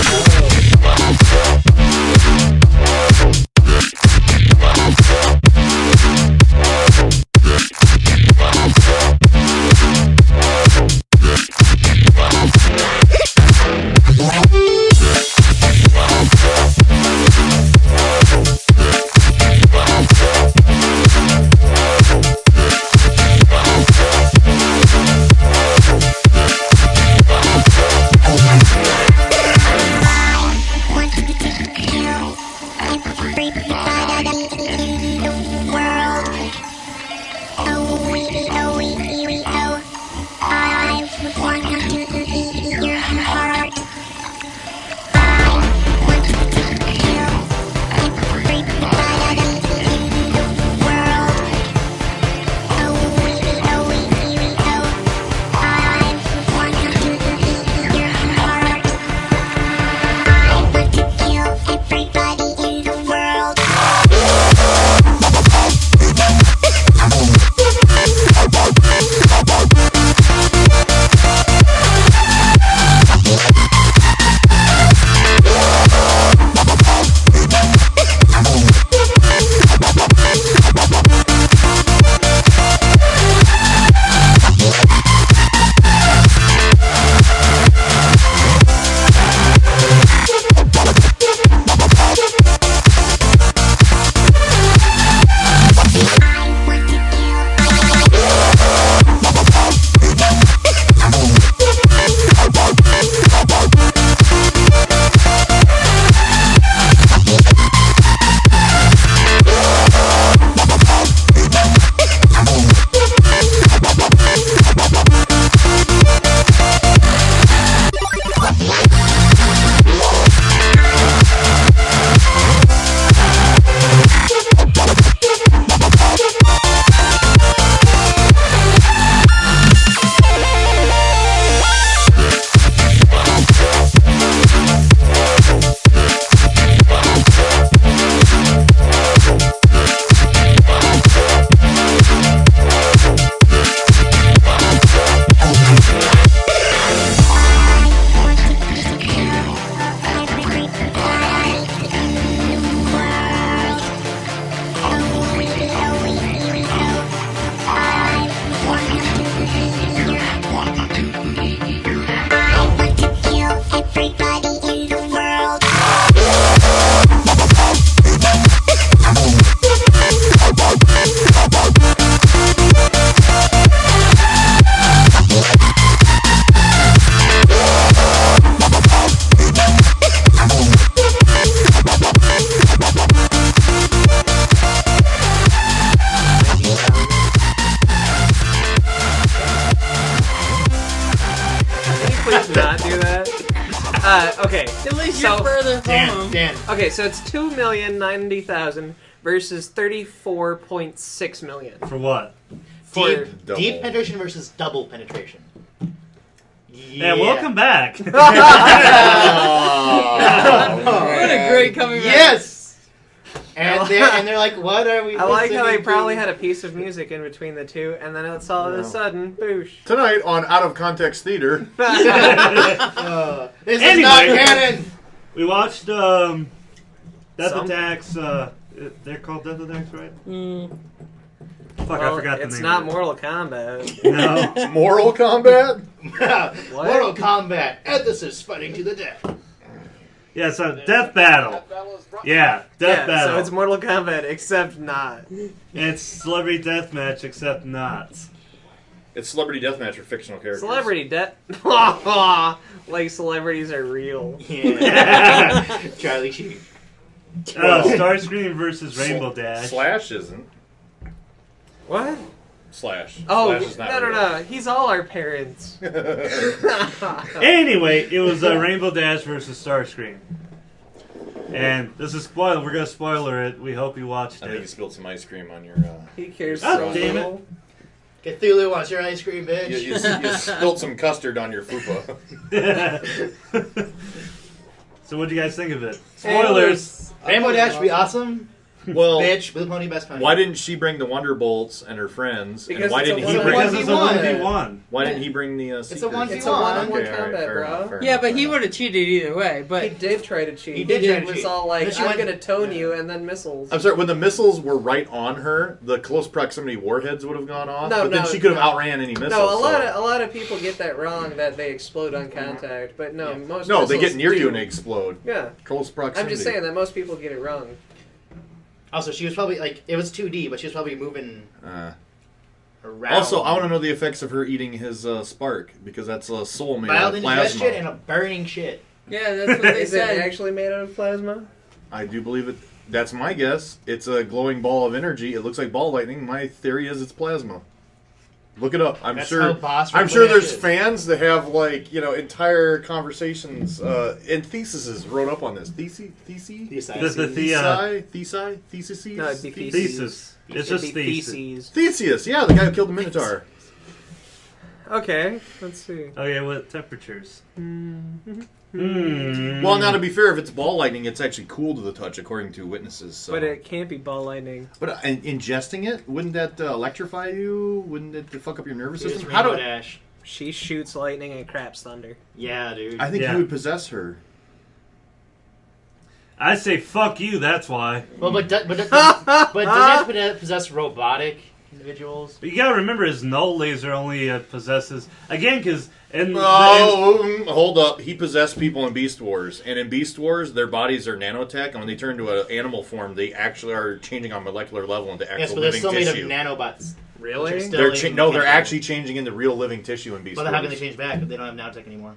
Everybody Okay. At least So- you're further from him. Dan. Okay, so it's 2,090,000 versus 34.6 million. For what? For Double. Deep penetration versus double penetration. Yeah, welcome back. What a great coming back. Yes. And they're like, what are we? I like how they listening probably to? had a piece of music in between the two, and then it's all of a sudden, boosh. Tonight on Out of Context Theater. This Anyway. is not canon. We watched Death Some- Attacks. They're called Death Attacks, right? Fuck, Well, I forgot the it's name. not of it. Mortal Kombat. No. Moral Combat? What? Mortal Kombat. Ethicist fighting to the death. Yeah, so Death Battle. Yeah, Death Yeah, Battle. so it's Mortal Kombat, except not. It's Celebrity Deathmatch, except not. It's Celebrity Deathmatch for fictional characters. Celebrity death. Like celebrities are real. Yeah. Charlie Sheen. Starscream versus Rainbow Dash. Slash isn't. What? Slash. Oh, Slash is not real. no. He's all our parents. Anyway, it was Rainbow Dash versus Starscream. And this is spoiler. We're gonna spoiler it. We hope you watched I think you it. spilled some ice cream on your. He cares Oh, so damn it. little. Cthulhu wants your ice cream, bitch. You spilled some custard on your fupa. So what do you guys think of it? Hey, Spoilers. Rainbow Dash would be awesome. Well, Bitch, Blue Pony best friend. why didn't she bring the Wonderbolts and her friends? Because and why it's a didn't he one- bring? Because it's a 1v1. 1v1. Why didn't he bring the? a Seekers? 1v1. It's a one-on-one Okay, combat, fair bro. enough, fair Yeah, enough, but fair he enough. would have cheated either way. He But did try to cheat. He did try to was cheat. all like, But she I'm went- gonna tone you, and then missiles. I'm sorry. When the missiles were right on her, the close proximity warheads would have gone off. No, but then no, she could have no. outran any missiles. No, a so- lot of people get that wrong, that they explode on contact. But no, most No, they missiles get near do. you and they explode. Yeah, Close proximity. I'm just saying that most people get it wrong. Also, she was probably like it was 2D, but she was probably moving around. Also, I want to know the effects of her eating his spark because that's a soul made mild of indigestion plasma. and a burning shit. yeah, that's what they Is it said. actually made out of plasma? I do believe it. That's my guess. It's a glowing ball of energy. It looks like ball lightning. My theory is it's plasma. Look it up. I'm That's sure. how Boss I'm sure Rainbow there's Dash is. fans that have entire conversations and theses wrote up on this. Theses. Thesis. Theses. No, it'd be feces. Thesis. It's It'd just be thesis. feces. Theseus. Yeah, the guy who killed the Minotaur. Okay, let's see. Okay, what temperatures? Well, now to be fair, if it's ball lightning, it's actually cool to the touch, according to witnesses. So. But it can't be ball lightning. But ingesting it, wouldn't that electrify you? Wouldn't it fuck up your nervous Here's system? How Rainbow do Dash. She shoots lightning and craps thunder. Yeah, dude. I think Yeah. you would possess her. I say fuck you. That's why. Well, but does it possess robotic individuals? But you gotta remember, his null laser only possesses again because Hold up. He possessed people in Beast Wars. And in Beast Wars, their bodies are nanotech. And when they turn to an animal form, they actually are changing on molecular level into actual Yes, but they're living still tissue. made of nanobots. Really? Which are still They're in they're chemical. actually changing into real living tissue in Beast But Wars. how can they change back if they don't have nanotech anymore?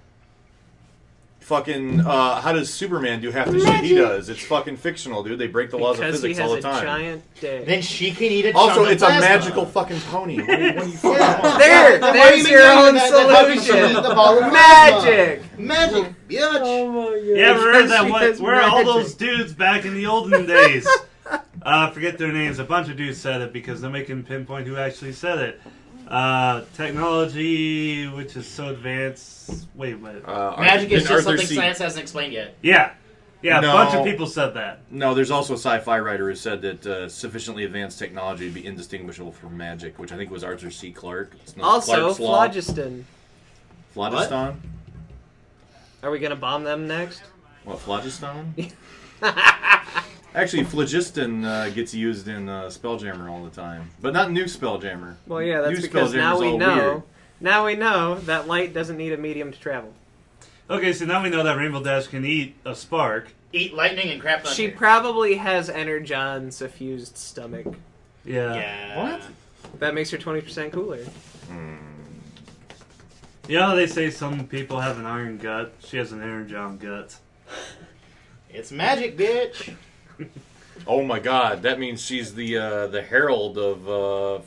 Fucking, how does Superman do half the shit he does? It's fucking fictional, dude. They break the laws of Because he physics has all the a time. giant dick. Then she can eat a Also, chunk of it's a plasma. magical fucking pony. What do you fucking Yeah. want? There, Then why are there's you your making own that fucking solution. the ball of plasma? Magic. Magic, bitch. Oh my god. yeah, remember that She one? has Where are all magic. those dudes back in the olden days? Forget their names. A bunch of dudes said it because nobody can pinpoint who actually said it. Technology, which is so advanced. Wait, what? Magic is Didn't just Arthur something C. science hasn't explained yet. Yeah, a No. bunch of people said that. No, there's also a sci-fi writer who said that sufficiently advanced technology would be indistinguishable from magic, which I think was Arthur C. Clarke. It's not Also, Clarke's Law. phlogiston. Phlogiston? Are we gonna bomb them next? What, phlogiston? Actually, phlogiston gets used in Spelljammer all the time. But not new Spelljammer. Well, yeah, that's New because now Spelljammer's we all know. weird. Now we know that light doesn't need a medium to travel. Okay, so now we know that Rainbow Dash can eat a spark. Eat lightning and crap thunder. She probably has energon suffused stomach. Yeah. Yeah. What? That makes her 20% cooler. You know how they say some people have an iron gut? She has an energon gut. It's magic, bitch. Oh my god, that means she's the herald of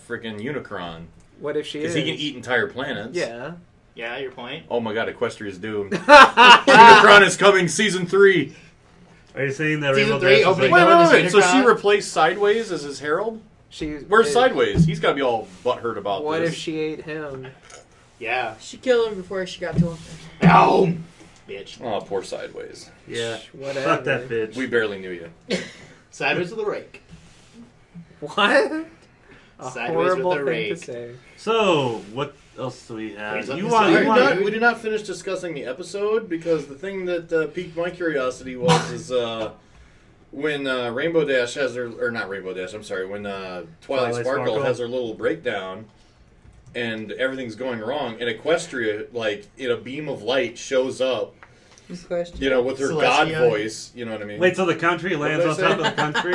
freaking Unicron. What if she is? Because he can eat entire planets. Yeah. Yeah, your point. Oh my god, Equestria's doomed. Unicron is coming, season 3. Are you saying that Season Rainbow 3 Dash is opening like, Going to Wait. So she Unicron? replaced Sideways as his herald? Where's Sideways? He's got to be all butthurt about What this. if she ate him? Yeah. She killed him before she got to him. Ow! Bitch. Oh, poor Sideways. yeah, Whatever. fuck that bitch. We barely knew you. Sideways with the rake. What? A Sideways with horrible the thing rake. to say. So, what else do we have? Raise up You the want? side. You want? We did not finish discussing the episode because the thing that piqued my curiosity is when Rainbow Dash has her, or not Rainbow Dash, I'm sorry, when Twilight Sparkle has her little breakdown and everything's going wrong, and Equestria, like, in a beam of light, shows up, Question. you know, with her god Celestia. voice, you know what I mean? Wait till the country lands did I on say? top of the country.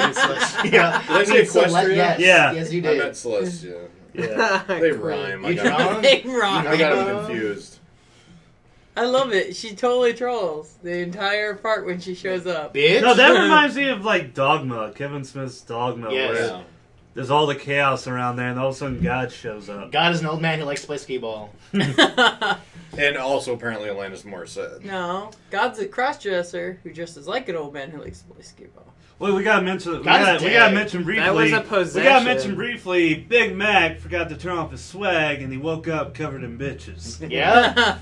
Yeah. Did I say Equestria? Yes. Yeah. Yes, you I did. meant Celestia. yeah. They rhyme. You drunk? Hey, Ron. I got them confused. I love it. She totally trolls the entire part when she shows up. Bitch. No, that reminds me of like Dogma, Kevin Smith's Dogma, Yes. where Yeah. there's all the chaos around there, and all of a sudden God shows up. God is an old man who likes to play skee ball. And also apparently Alanis Morissette. No, God's a crossdresser who dresses like an old man who likes to play skee ball. Well, we gotta mention. We God's gotta dead. mention briefly. That was a We gotta possession. mention briefly. Big Mac forgot to turn off his swag, and he woke up covered in bitches. Yeah.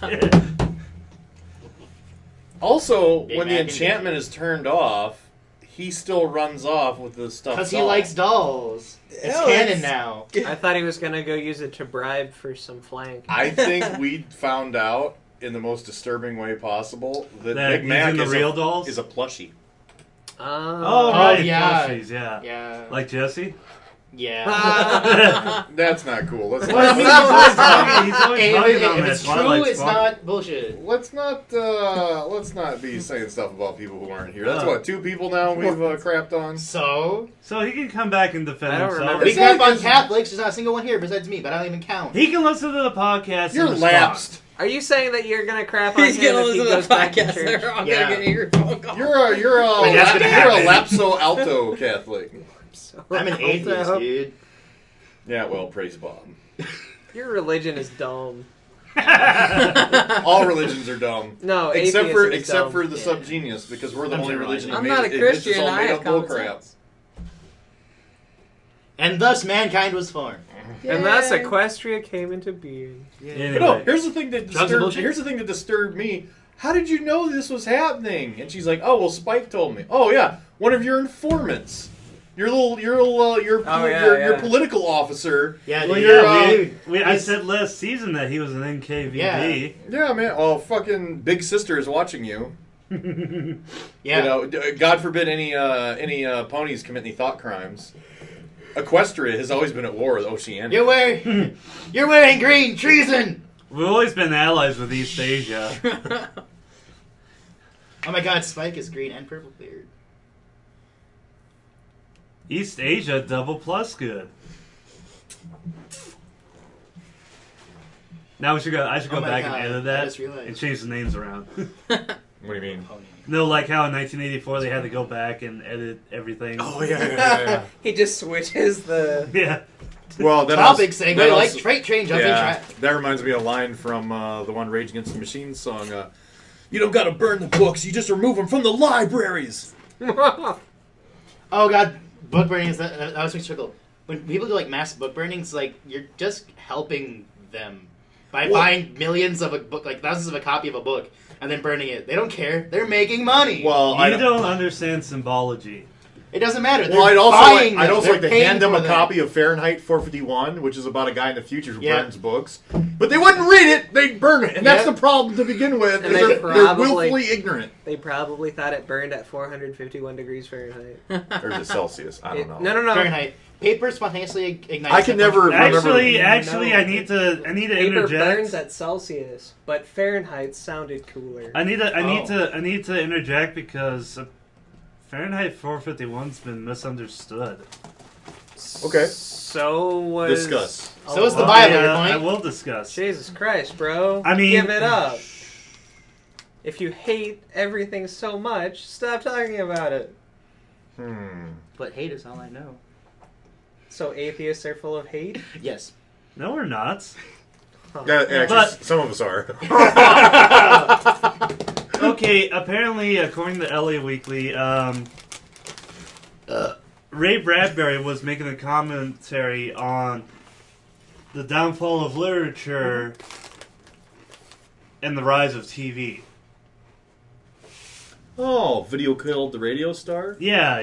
Also, Big when the Mac and enchantment is turned off, he still runs off with the stuff. Because he likes dolls. It's Hell, canon it's- now. I thought he was gonna go use it to bribe for some flank. I think we found out in the most disturbing way possible that That Big Mac using the is, real a, dolls? is a plushie. Oh, right, yeah. plushies, yeah. Yeah. Like Jesse. Yeah. That's not cool. Let's Well, I mean, not, he's always Hey, talking if about that it's true, Twilight it's Sparkle. not bullshit. let's not be saying stuff about people who aren't here. That's Oh. what, 2 people now we've crapped on. So? So he can come back and defend I don't himself. remember. We Exactly. crap on Catholics. There's not a single one here besides me, but I don't even count. He can listen to the podcast. You're and respond. lapsed. Are you saying that you're gonna crap on He's him gonna if he listen to goes the back to podcast. church? They're all Yeah. gonna get angry phone calls. You're a Like, that's gonna happen. lapso alto Catholic. So- I'm an atheist, dude. Yeah, well, praise Bob. Your religion is dumb. All religions are dumb. No, Except atheism is except dumb. for the subgenius, because we're the I'm only religion. generalizing. I'm made not a it- it's Christian. all I made have up common bullcrap. sense. And thus mankind was formed. And thus Yay. Equestria came into being. Anyway. But no, here's the thing that Drugs and disturbed. bullshit? Here's the thing that disturbed me. How did you know this was happening? And she's like, "Oh, well, Spike told me." Oh yeah, one of your informants, your political officer. Yeah, Well, dude. yeah, Dude. I said last season that he was an NKVD. Yeah, man. Oh, fucking Big Sister is watching you. Yeah. You know, God forbid any ponies commit any thought crimes. Equestria has always been at war with Oceania. You're wearing green. Treason. We've always been allies with East Asia. Oh my god, Spike is green and purple beard. East Asia, double plus good. Now I should go Oh my back God, and edit I that just realized. and change the names around. What do you mean? No, like how in 1984 they had to go back and edit everything. Oh yeah. He just switches the. Yeah. Well, that Topic also- segue that like also- freight train jumping track. That reminds me of a line from the one Rage Against the Machine song. You don't gotta burn the books, you just remove them from the libraries. Oh god, book burning is that was my struggle. When people do like mass book burnings, like you're just helping them by Well- buying millions of a book, like thousands of a copy of a book, and then burning it. They don't care. They're making money. Well, You don't understand symbology. it doesn't matter. Well, They're I'd buying also them. like to They're paying hand them a for copy of Fahrenheit 451, which is about a guy in the future who Yeah. burns books. But they wouldn't read it; they'd burn it, and that's Yeah. the problem to begin with. And is they they're probably- willfully ignorant. They probably thought it burned at 451 degrees Fahrenheit. Or is it Celsius? I don't know. No. Fahrenheit. Paper spontaneously ignites. I can never remember. Actually, No. I need to Paper interject. burns at Celsius, but Fahrenheit sounded cooler. I need to interject because Fahrenheit 451's been misunderstood. Okay. So was Discuss. So is the Oh, Bible, your I point? will discuss. Jesus Christ, bro! I mean- give it up. If you hate everything so much, stop talking about it. But hate is all I know. So atheists are full of hate. Yes. No, we're not. Actually, But- some of us are. Okay, apparently, according to LA Weekly, Ray Bradbury was making a commentary on the downfall of literature and the rise of TV. Oh, video killed the radio star? Yeah.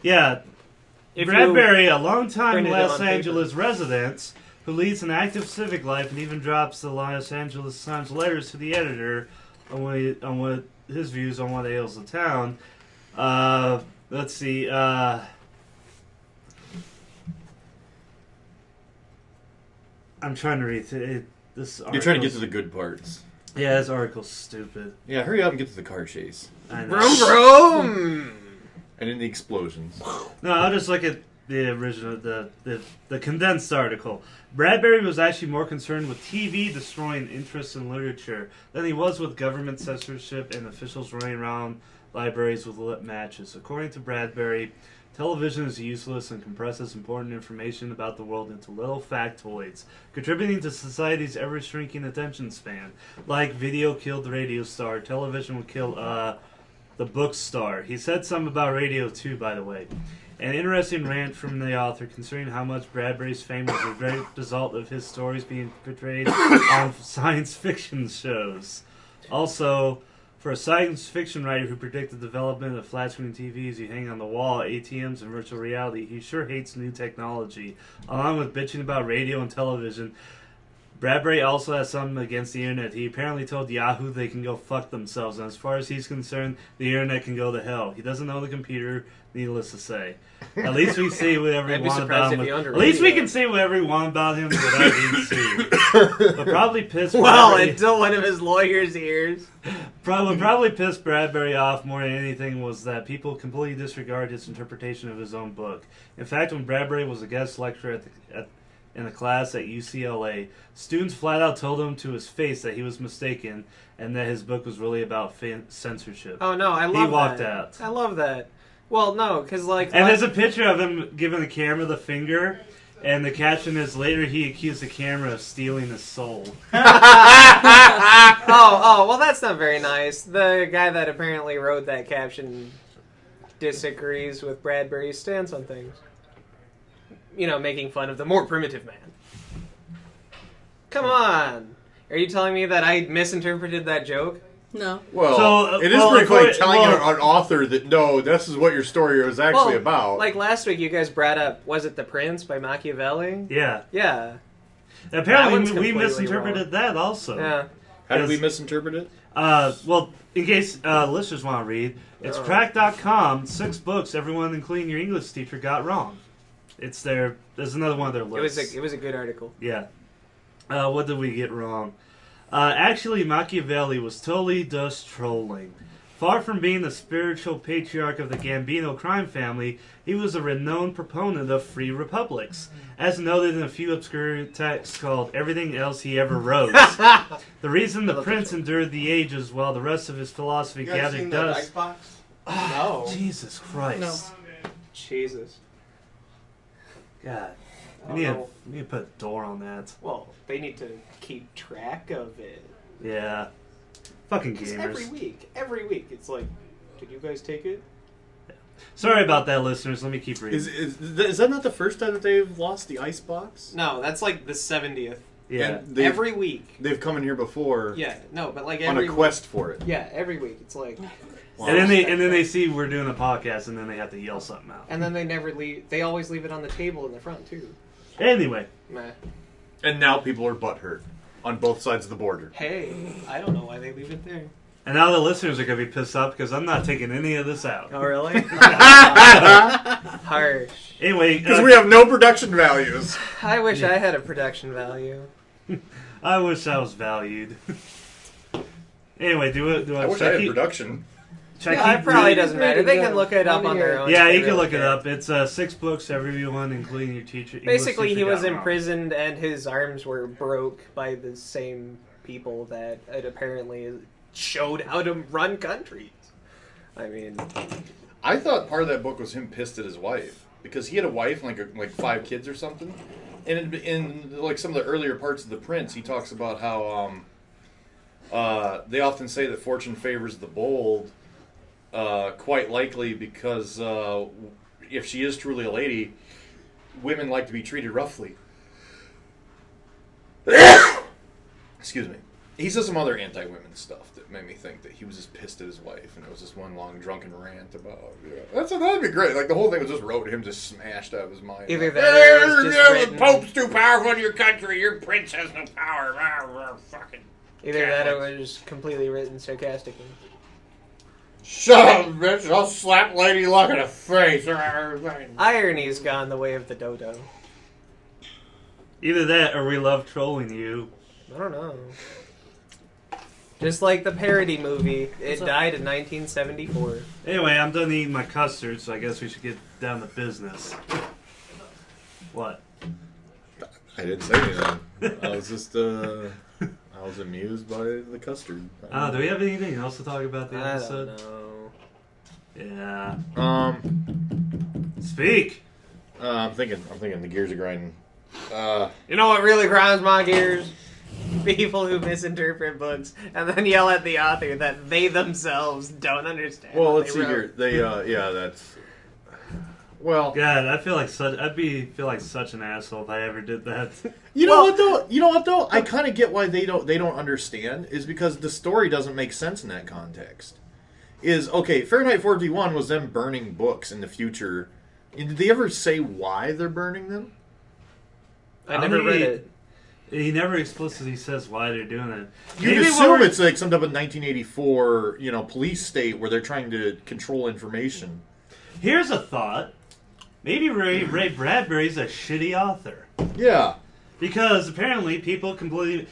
Yeah. If Bradbury, a longtime printed it Los on Angeles resident who leads an active civic life and even drops the Los Angeles Times letters to the editor on what his views on what ails the town. Let's see. I'm trying to read this. You're trying to get to the good parts. Yeah, this article's stupid. Yeah, hurry up and get to the car chase. I know. Vroom vroom. And in the explosions. No, I'll just look at the original, the condensed article. Bradbury was actually more concerned with TV destroying interest in literature than he was with government censorship and officials running around libraries with lit matches. According to Bradbury, television is useless and compresses important information about the world into little factoids, contributing to society's ever-shrinking attention span. Like video killed the radio star, television would kill the book star. He said something about radio too, by the way. An interesting rant from the author concerning how much Bradbury's fame was a direct result of his stories being portrayed on science fiction shows. Also, for a science fiction writer who predicted the development of flat-screen TVs you hang on the wall, ATMs, and virtual reality, he sure hates new technology. Along with bitching about radio and television, Bradbury also has something against the internet. He apparently told Yahoo they can go fuck themselves, and as far as he's concerned, the internet can go to hell. He doesn't know the computer, needless to say. At least we say whatever we I'd be want surprised about him. if he At owned a least we radio. can say whatever we want about him without being sued. But probably piss Well, Bradbury. until one of his lawyers' ears. Probably pissed Bradbury off more than anything was that people completely disregard his interpretation of his own book. In fact, when Bradbury was a guest lecturer in a class at UCLA, students flat out told him to his face that he was mistaken and that his book was really about censorship. Oh no, I love He walked that. out. I love that. Well, no, because like. And there's a picture of him giving the camera the finger, and the caption is, later he accused the camera of stealing his soul. oh, well, that's not very nice. The guy that apparently wrote that caption disagrees with Bradbury's stance on things. You know, making fun of the more primitive man. Come on. Are you telling me that I misinterpreted that joke? No. Well, So, it is well, pretty funny according- telling well- an author that, no, this is what your story was actually about. Like last week, you guys brought up, was it The Prince by Machiavelli? Yeah. Yeah. That Apparently, one's we completely misinterpreted that also. Yeah. How did we Yes. misinterpret it? Well, in case listeners want to read, it's crack.com, 6 books everyone, including your English teacher, got wrong. It's there's another one of their lists. It was a good article. Yeah. What did we get wrong? Actually, Machiavelli was totally just trolling. Far from being the spiritual patriarch of the Gambino crime family, he was a renowned proponent of free republics. As noted in a few obscure texts called Everything Else He Ever Wrote. The reason the prince endured the ages while the rest of his philosophy gathered dust... No. Jesus Christ. No. Jesus. God. Oh, We need no. to put a door on that. Well, they need to keep track of it. Yeah. Fucking 'Cause gamers. every week, it's like, did you guys take it? Sorry about that, listeners. Let me keep reading. Is that not the first time that they've lost the icebox? No, that's like the 70th. Yeah. And they've, Every week. they've come in here before Yeah, no, but like on every a quest for it. Yeah, every week. It's like, And then they see we're doing a podcast, and then they have to yell something out. and then they never leave. They always leave it on the table in the front too. Anyway, Meh. And now people are butthurt on both sides of the border. Hey, I don't know why they leave it there. and now the listeners are gonna be pissed off because I'm not taking any of this out. Oh, really? Harsh. Anyway, Because we have no production values. I wish I had a production value. I wish I was valued. Anyway, do I wish I had production. Should Yeah, I it keep probably reading? doesn't matter. They can look it up on their own. Yeah, if they you can really look it care. up. It's 6 books, everyone, including your teacher. English Basically, teacher he was got wrong. imprisoned and his arms were broke by the same people that it apparently showed how to run countries. I mean, I thought part of that book was him pissed at his wife. Because he had a wife and like 5 kids or something. in like some of the earlier parts of the Prince, he talks about how they often say that fortune favors the bold, quite likely because if she is truly a lady, women like to be treated roughly. Excuse me. He says some other anti-women stuff that made me think that he was just pissed at his wife, and it was just one long drunken rant about. That'd be great. Like the whole thing was just wrote him just smashed out of his mind. Either Like, that or it was just the written- Pope's too powerful in your country. Your prince has no power. Fucking. Either that or it was completely written sarcastically. Shut up, bitch! I'll slap Lady Luck in the face. Irony's gone the way of the dodo. Either that or we love trolling you. I don't know. Just like the parody movie, it died in 1974. Anyway, I'm done eating my custard, so I guess we should get down to business. What? I didn't say anything. I was just, I was amused by the custard. Do we have anything else to talk about the I episode? don't know. Yeah. Speak. I'm thinking the gears are grinding. You know what really grinds my gears? People who misinterpret books and then yell at the author that they themselves don't understand. Well, what let's they see wrote. here. Yeah, that's. Well, God, I feel like such an asshole if I ever did that. you know what though? I kind of get why they don't understand is because the story doesn't make sense in that context. Fahrenheit 451 was them burning books in the future. Did they ever say why they're burning them? I never read it. He never explicitly says why they're doing it. You'd assume it's like some type of 1984, police state where they're trying to control information. Here's a thought. Maybe Ray Bradbury's a shitty author. Yeah. Because apparently people completely...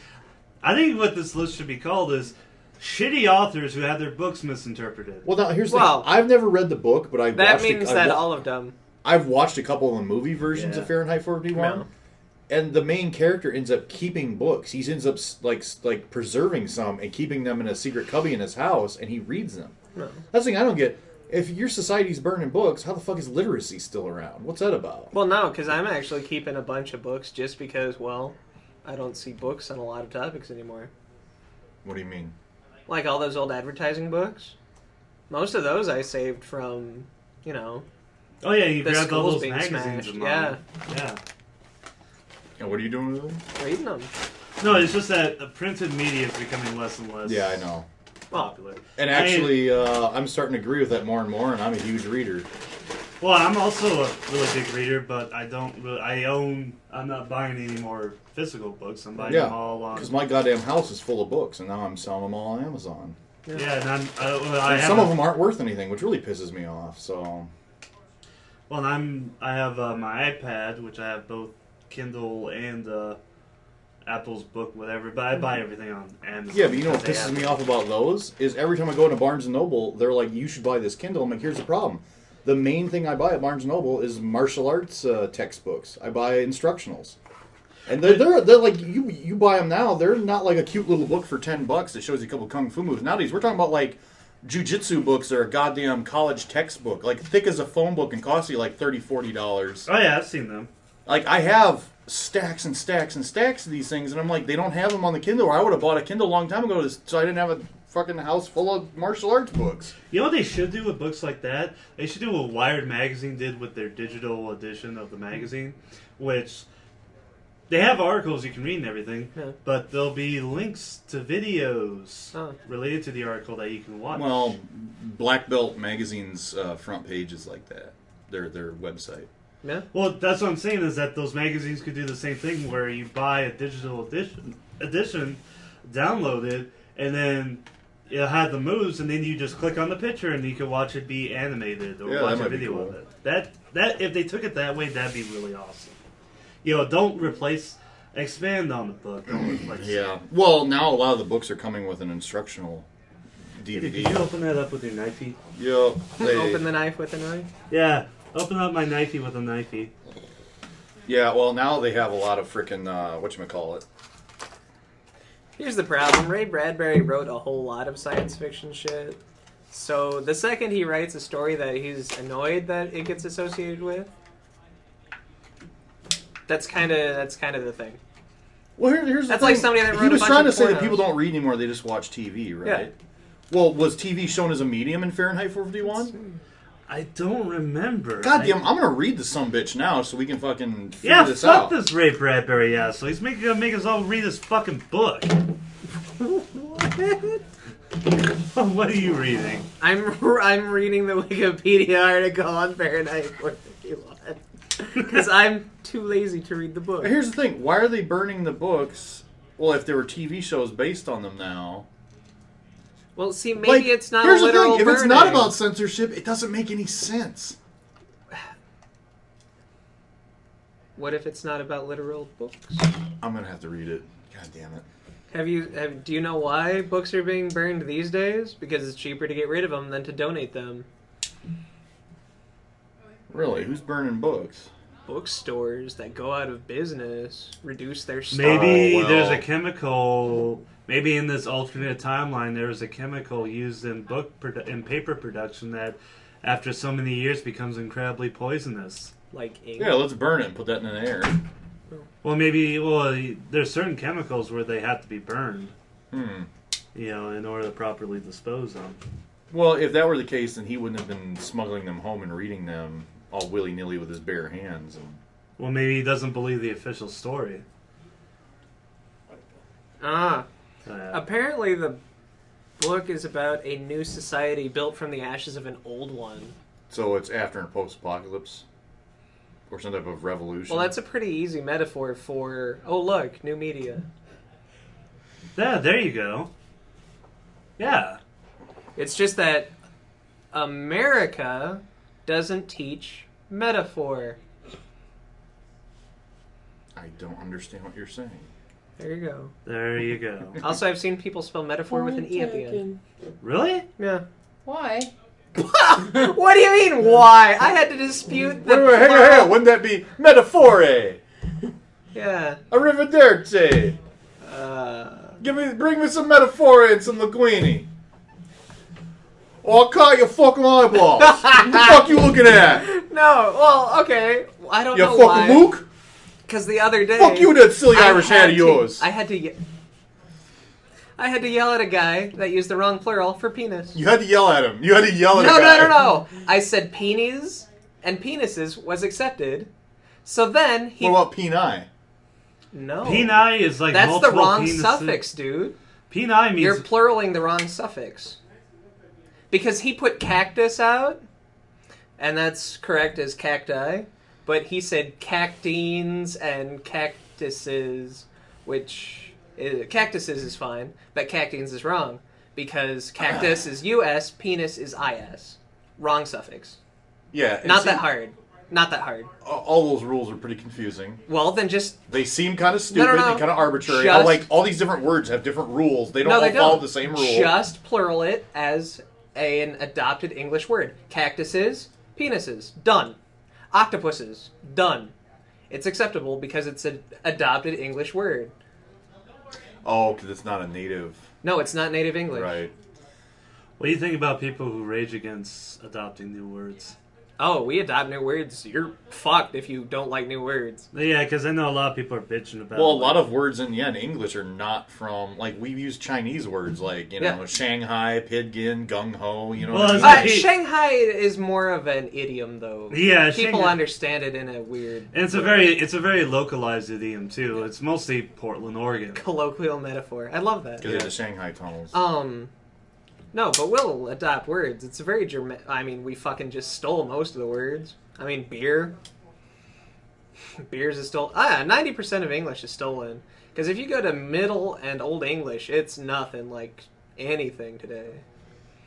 I think what this list should be called is shitty authors who had their books misinterpreted. Well, now here's the thing. I've never read the book, but That means that all of them. I've watched a couple of the movie versions Yeah. of Fahrenheit 451. No. And the main character ends up keeping books. He ends up like preserving some and keeping them in a secret cubby in his house, and he reads them. No. That's the thing I don't get. If your society's burning books, how the fuck is literacy still around? What's that about? Well, no, because I'm actually keeping a bunch of books just because, well, I don't see books on a lot of topics anymore. What do you mean? Like all those old advertising books. Most of those I saved from, Oh yeah, you the grabbed all schools those being magazines smashed. of mine. Yeah. And what are you doing with them? Reading them. No, it's just that the printed media is becoming less and less Yeah, I know. popular. And actually, I'm starting to agree with that more and more, and I'm a huge reader. Well, I'm also a really big reader, but I'm not buying any more physical books. I'm buying them all on... Because my goddamn house is full of books, and now I'm selling them all on Amazon. Yeah, and And some of them aren't worth anything, which really pisses me off, so... Well, and I have my iPad, which I have both Kindle and Apple's book, whatever, but I buy everything on Amazon. Yeah, but you know what pisses me off about those? Is every time I go into Barnes & Noble, they're like, you should buy this Kindle. I'm like, here's the problem. The main thing I buy at Barnes & Noble is martial arts textbooks. I buy instructionals. And they're like, you buy them now, they're not like a cute little book for $10 that shows you a couple kung fu moves. Nowadays, we're talking about like jiu-jitsu books that are a goddamn college textbook. Like thick as a phone book and cost you like $30, $40. Oh yeah, I've seen them. Like, I have stacks and stacks and stacks of these things, and I'm like, they don't have them on the Kindle, or I would have bought a Kindle a long time ago so I didn't have a fucking house full of martial arts books. You know what they should do with books like that? They should do what Wired Magazine did with their digital edition of the magazine, which they have articles you can read and everything, but there'll be links to videos related to the article that you can watch. Well, Black Belt Magazine's front page is like that, their website. Yeah. Well, that's what I'm saying is that those magazines could do the same thing where you buy a digital edition, download it, and then it'll have the moves, and then you just click on the picture and you can watch it be animated or watch a video of it. That if they took it that way, that'd be really awesome. Don't expand on the book. Don't replace Yeah. Well, now a lot of the books are coming with an instructional DVD. Could you open that up with your knifey? Yeah. Open the knife with a knife? Yeah. Open up my knifey with a knifey. Yeah, well, now they have a lot of freaking, whatchamacallit. Here's the problem. Ray Bradbury wrote a whole lot of science fiction shit. So the second he writes a story that he's annoyed that it gets associated with, That's kind of the thing. Well, here's the That's thing. like somebody that wrote he was a bunch trying to of say that pornos. people don't read anymore; they just watch TV, right? Yeah. Well, was TV shown as a medium in Fahrenheit 451? I don't remember. God damn, I'm gonna read the sumbitch now so we can fucking figure Yeah, this fuck out. this Ray Bradbury asshole. He's gonna make us all read this fucking book. What are you reading? I'm reading the Wikipedia article on Fahrenheit 451 because I'm too lazy to read the book. Here's the thing: why are they burning the books? Well, if there were TV shows based on them now. Well, see, maybe Like, it's not here's a literal the thing: if it's burning. not about censorship, it doesn't make any sense. What if it's not about literal books? I'm gonna have to read it. God damn it! Do you know why books are being burned these days? Because it's cheaper to get rid of them than to donate them. Really, who's burning books? Bookstores that go out of business reduce their stock. Maybe Oh, well. there's a chemical. Maybe in this alternate timeline, there was a chemical used in in paper production that, after so many years, becomes incredibly poisonous. Like ink. Yeah, let's burn it and put that in the air. Well, there's certain chemicals where they have to be burned, in order to properly dispose of them. Well, if that were the case, then he wouldn't have been smuggling them home and reading them all willy-nilly with his bare hands. And... Well, maybe he doesn't believe the official story. Apparently the book is about a new society built from the ashes of an old one. So it's after a post-apocalypse? Or some type of revolution? Well, that's a pretty easy metaphor for, oh look, new media. Yeah, there you go. Yeah. It's just that America doesn't teach metaphor. I don't understand what you're saying. There you go. There you go. Also, I've seen people spell metaphor with an E at the end. Really? Yeah. Why? What do you mean, why? I had to dispute the Wait, hang on. Wouldn't that be metaphore? Yeah. Arrivederci. Bring me some metaphore and some linguine. Or I'll cut your fucking eyeballs. What the fuck you looking at? No, well, okay. I don't You know fucking why. mook? Because the other day... Fuck you, that silly Irish hat of yours. I had to yell at a guy that used the wrong plural for penis. You had to yell at him. You had to yell at a guy. No. I said penis and penises was accepted. So then he... What about peni? No. Peni is like That's the multiple wrong penises. suffix, dude. Peni means... You're pluraling the wrong suffix. Because he put cactus out, and that's correct as cacti, but he said cactines and cactuses, which... cactuses is fine, but cactines is wrong. Because cactus is US, penis is IS. Wrong suffix. Yeah. Not that hard. Not that hard. All those rules are pretty confusing. Well, then just... They seem kind of stupid No. and kind of arbitrary. Just- Like, all these different words have different rules. They don't all they follow don't. the same rule. Just plural it as an adopted English word. Cactuses, penises, done. Octopuses, done. It's acceptable because it's an adopted English word. Oh, because it's not a native. No, it's not native English. Right. What do you think about people who rage against adopting new words? Oh, we adopt new words. You're fucked if you don't like new words. Yeah, because I know a lot of people are bitching about Well, a it. lot of words in English are not from, like, we use Chinese words like, Yeah. Shanghai, Pidgin, Gung Ho, you know Well, what I it's mean? like- Shanghai is more of an idiom, though. Yeah, People Shanghai- understand it in a weird, And it's a very localized idiom too. It's mostly Portland, Oregon. colloquial metaphor. I love that. Because of the Shanghai tunnels. No, but we'll adopt words. It's a very German. I mean, we fucking just stole most of the words. I mean, beer. Beers is stolen. 90% of English is stolen. Because if you go to Middle and Old English, it's nothing like anything today.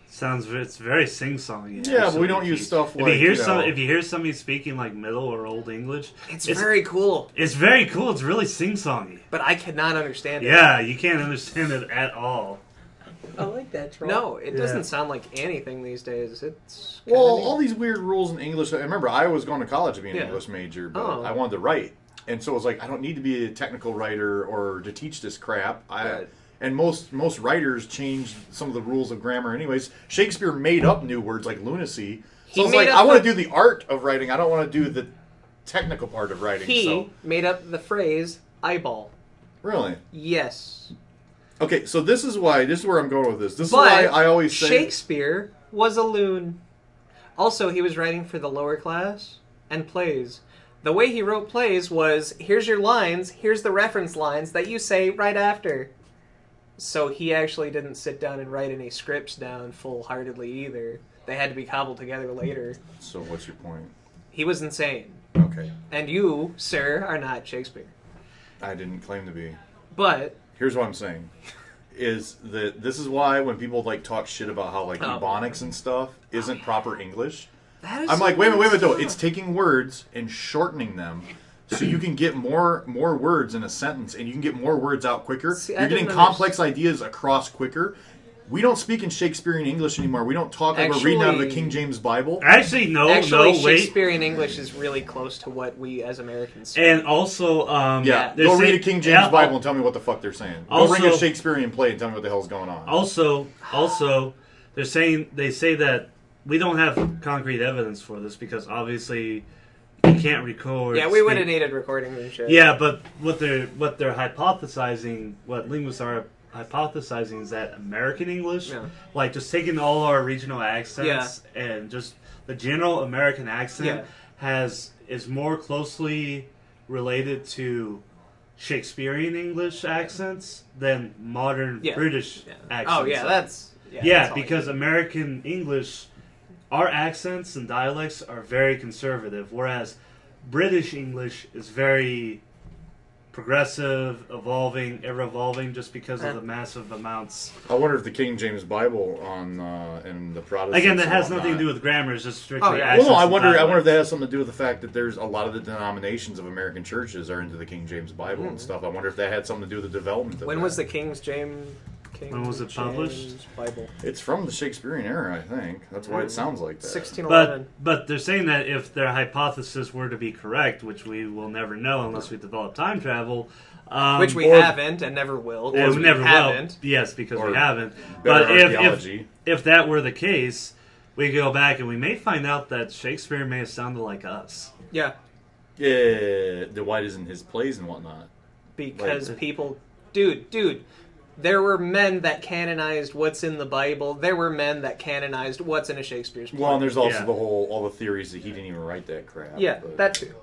It's very sing-songy. Yeah, but actually. we don't use stuff If like, if you hear somebody speaking like Middle or Old English, It's very cool. It's very cool. It's really sing-songy. But I cannot understand it. Yeah, you can't understand it at all. I like that troll. No, it Yeah. doesn't sound like anything these days. It's Well, kinda neat. all these weird rules in English. I remember I was going to college to be an Yeah. English major, but Oh. I wanted to write. And so it was like, I don't need to be a technical writer or to teach this crap. Right. And most writers changed some of the rules of grammar anyways. Shakespeare made up new words like lunacy. He So it's made like, up I want to the- do the art of writing. I don't want to do technical part of writing. He So made up the phrase eyeball. really, Yes. okay. So this is where I'm going with this. This is But why I always say Shakespeare was a loon. Also, he was writing for the lower class and plays. The way he wrote plays was, here's your lines, here's the reference lines that you say right after. So he actually didn't sit down and write any scripts down full-heartedly either. They had to be cobbled together later. So what's your point? He was insane. Okay, And you, sir, are not Shakespeare. I didn't claim to be. But, Here's what I'm saying. Is that this is why when people like talk shit about how like ebonics and stuff isn't proper English, that is I'm like, wait a minute, though. so- It's taking words and shortening them so you can get more words in a sentence and you can get more words out quicker. See, I You're getting didn't complex ideas across quicker. We don't speak in Shakespearean English anymore. We don't talk like we're reading out of the Actually- King James Bible. Actually, no, wait. Shakespearean English is really close to what we as Americans speak. And also, Yeah, they're go read saying- a King James yeah, Bible and tell me what the fuck they're saying. Go Also- bring a Shakespearean play and tell me what the hell's going on. Also, they say that we don't have concrete evidence for this because obviously you can't record. Yeah, we would have speak- needed recordings and shit. Yeah, but what they're hypothesizing, what linguists are hypothesizing is that American English, Yeah. like just taking all our regional accents and just the general American accent is more closely related to Shakespearean English accents than modern Yeah. British Yeah. accents. Oh, yeah, that's... Yeah, that's all I because get. American English, our accents and dialects are very conservative, whereas British English is very progressive, evolving, ever evolving, just because of the massive amounts. I wonder if the King James Bible and the Protestants. Again, that and has nothing to whatnot- do with grammar; it's just strictly Oh, yeah. accents. Well, no, I and wonder if dialects. that has something to do with the fact that there's a lot of the denominations of American churches are into the King James Bible and stuff. I wonder if that had something to do with the development of When that. was the King When was it published? James Bible? It's from the Shakespearean era, I think. That's why it sounds like that. 1611. But they're saying that if their hypothesis were to be correct, which we will never know unless we develop time travel, Which we or- haven't and never will. and 'cause we never haven't. will. Yes, because Or we haven't. better But archaeology. if that were the case, we could go back and we may find out that Shakespeare may have sounded like us. Yeah, Yeah, the why isn't his plays and whatnot. because Like- people... Dude, there were men that canonized what's in the Bible. There were men that canonized what's in a Shakespeare's play. Well, and there's also Yeah. all the theories that he didn't even write that crap. Yeah, but- that too.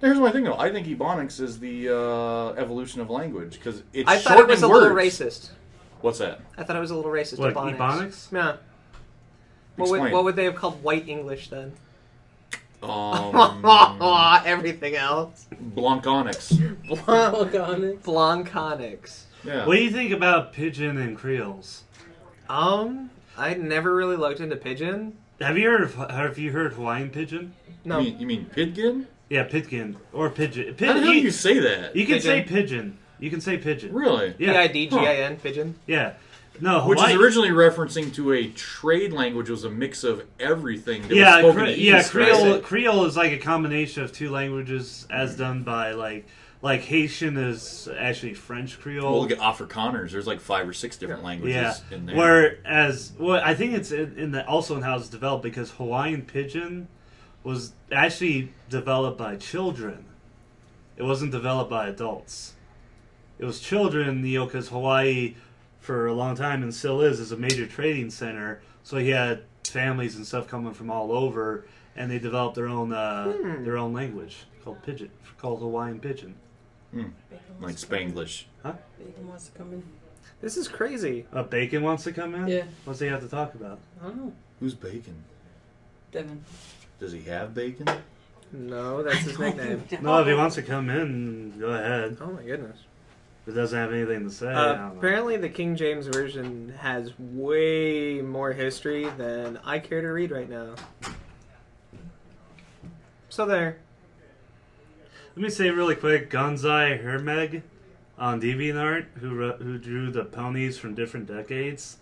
Here's my thing, though. I think ebonics is the evolution of language because it's I thought it was a shortening little words. racist. What's that? I thought it was a little racist. What, Ebonics. Ebonics? Yeah. Explain. What would they have called white English then? Um, Everything else. Blanconics. Look on it. Blanconics. Yeah. What do you think about Pidgin and Creoles? I never really looked into Pigeon. Have you heard Hawaiian Pidgin? No. You mean Pidgin? Yeah, Pidgin or Pidgin. How the hell do you say that? You can say Pigeon. pigeon. You can say pigeon. Really? Yeah. P-I-D-G-I-N, Pigeon. Yeah. No, Which is Hawaii- originally referencing to a trade language. It was a mix of everything that Yeah, was spoken east, Creole. right? Creole is like a combination of two languages, as done by like Haitian is actually French Creole. Well, look at Afrikaners. There's like 5 or 6 different languages in there. Whereas, I think it's in the also in how it's developed because Hawaiian Pidgin was actually developed by children. It wasn't developed by adults. It was children, because Hawaii, for a long time and still is a major trading center. So he had families and stuff coming from all over, and they developed their own language called Hawaiian Pidgin. Like Spanglish. Bacon wants to come in. This is crazy. Bacon wants to come in? Yeah. What's he have to talk about? I don't know. Who's Bacon? Devin. Does he have bacon? No, that's his nickname. No, if he wants to come in, go ahead. Oh my goodness. If it doesn't have anything to say, I don't know. Apparently, the King James Version has way more history than I care to read right now. So there. Let me say really quick, Gonzai Hermeg on DeviantArt, who drew the ponies from different decades.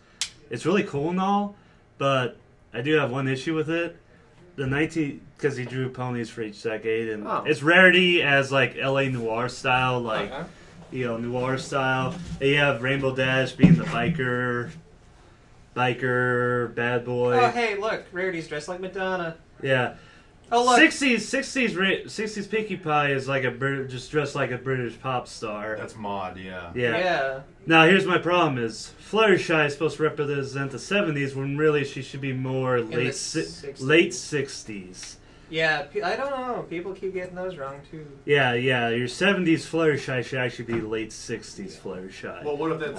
It's really cool and all, but I do have one issue with it. Because he drew ponies for each decade, and it's rarity as like LA noir style, like noir style. And you have Rainbow Dash being the biker bad boy. Oh, hey, look, Rarity's dressed like Madonna. Yeah. Oh, look. 60s Pinkie Pie is like just dressed like a British pop star. That's Maud, yeah. Yeah. Now here's my problem: is Fluttershy is supposed to represent the 70s when really she should be more late 60s. Yeah, I don't know. People keep getting those wrong too. Yeah. Your 70s Fluttershy should actually be late 60s Fluttershy. Well, what if that's...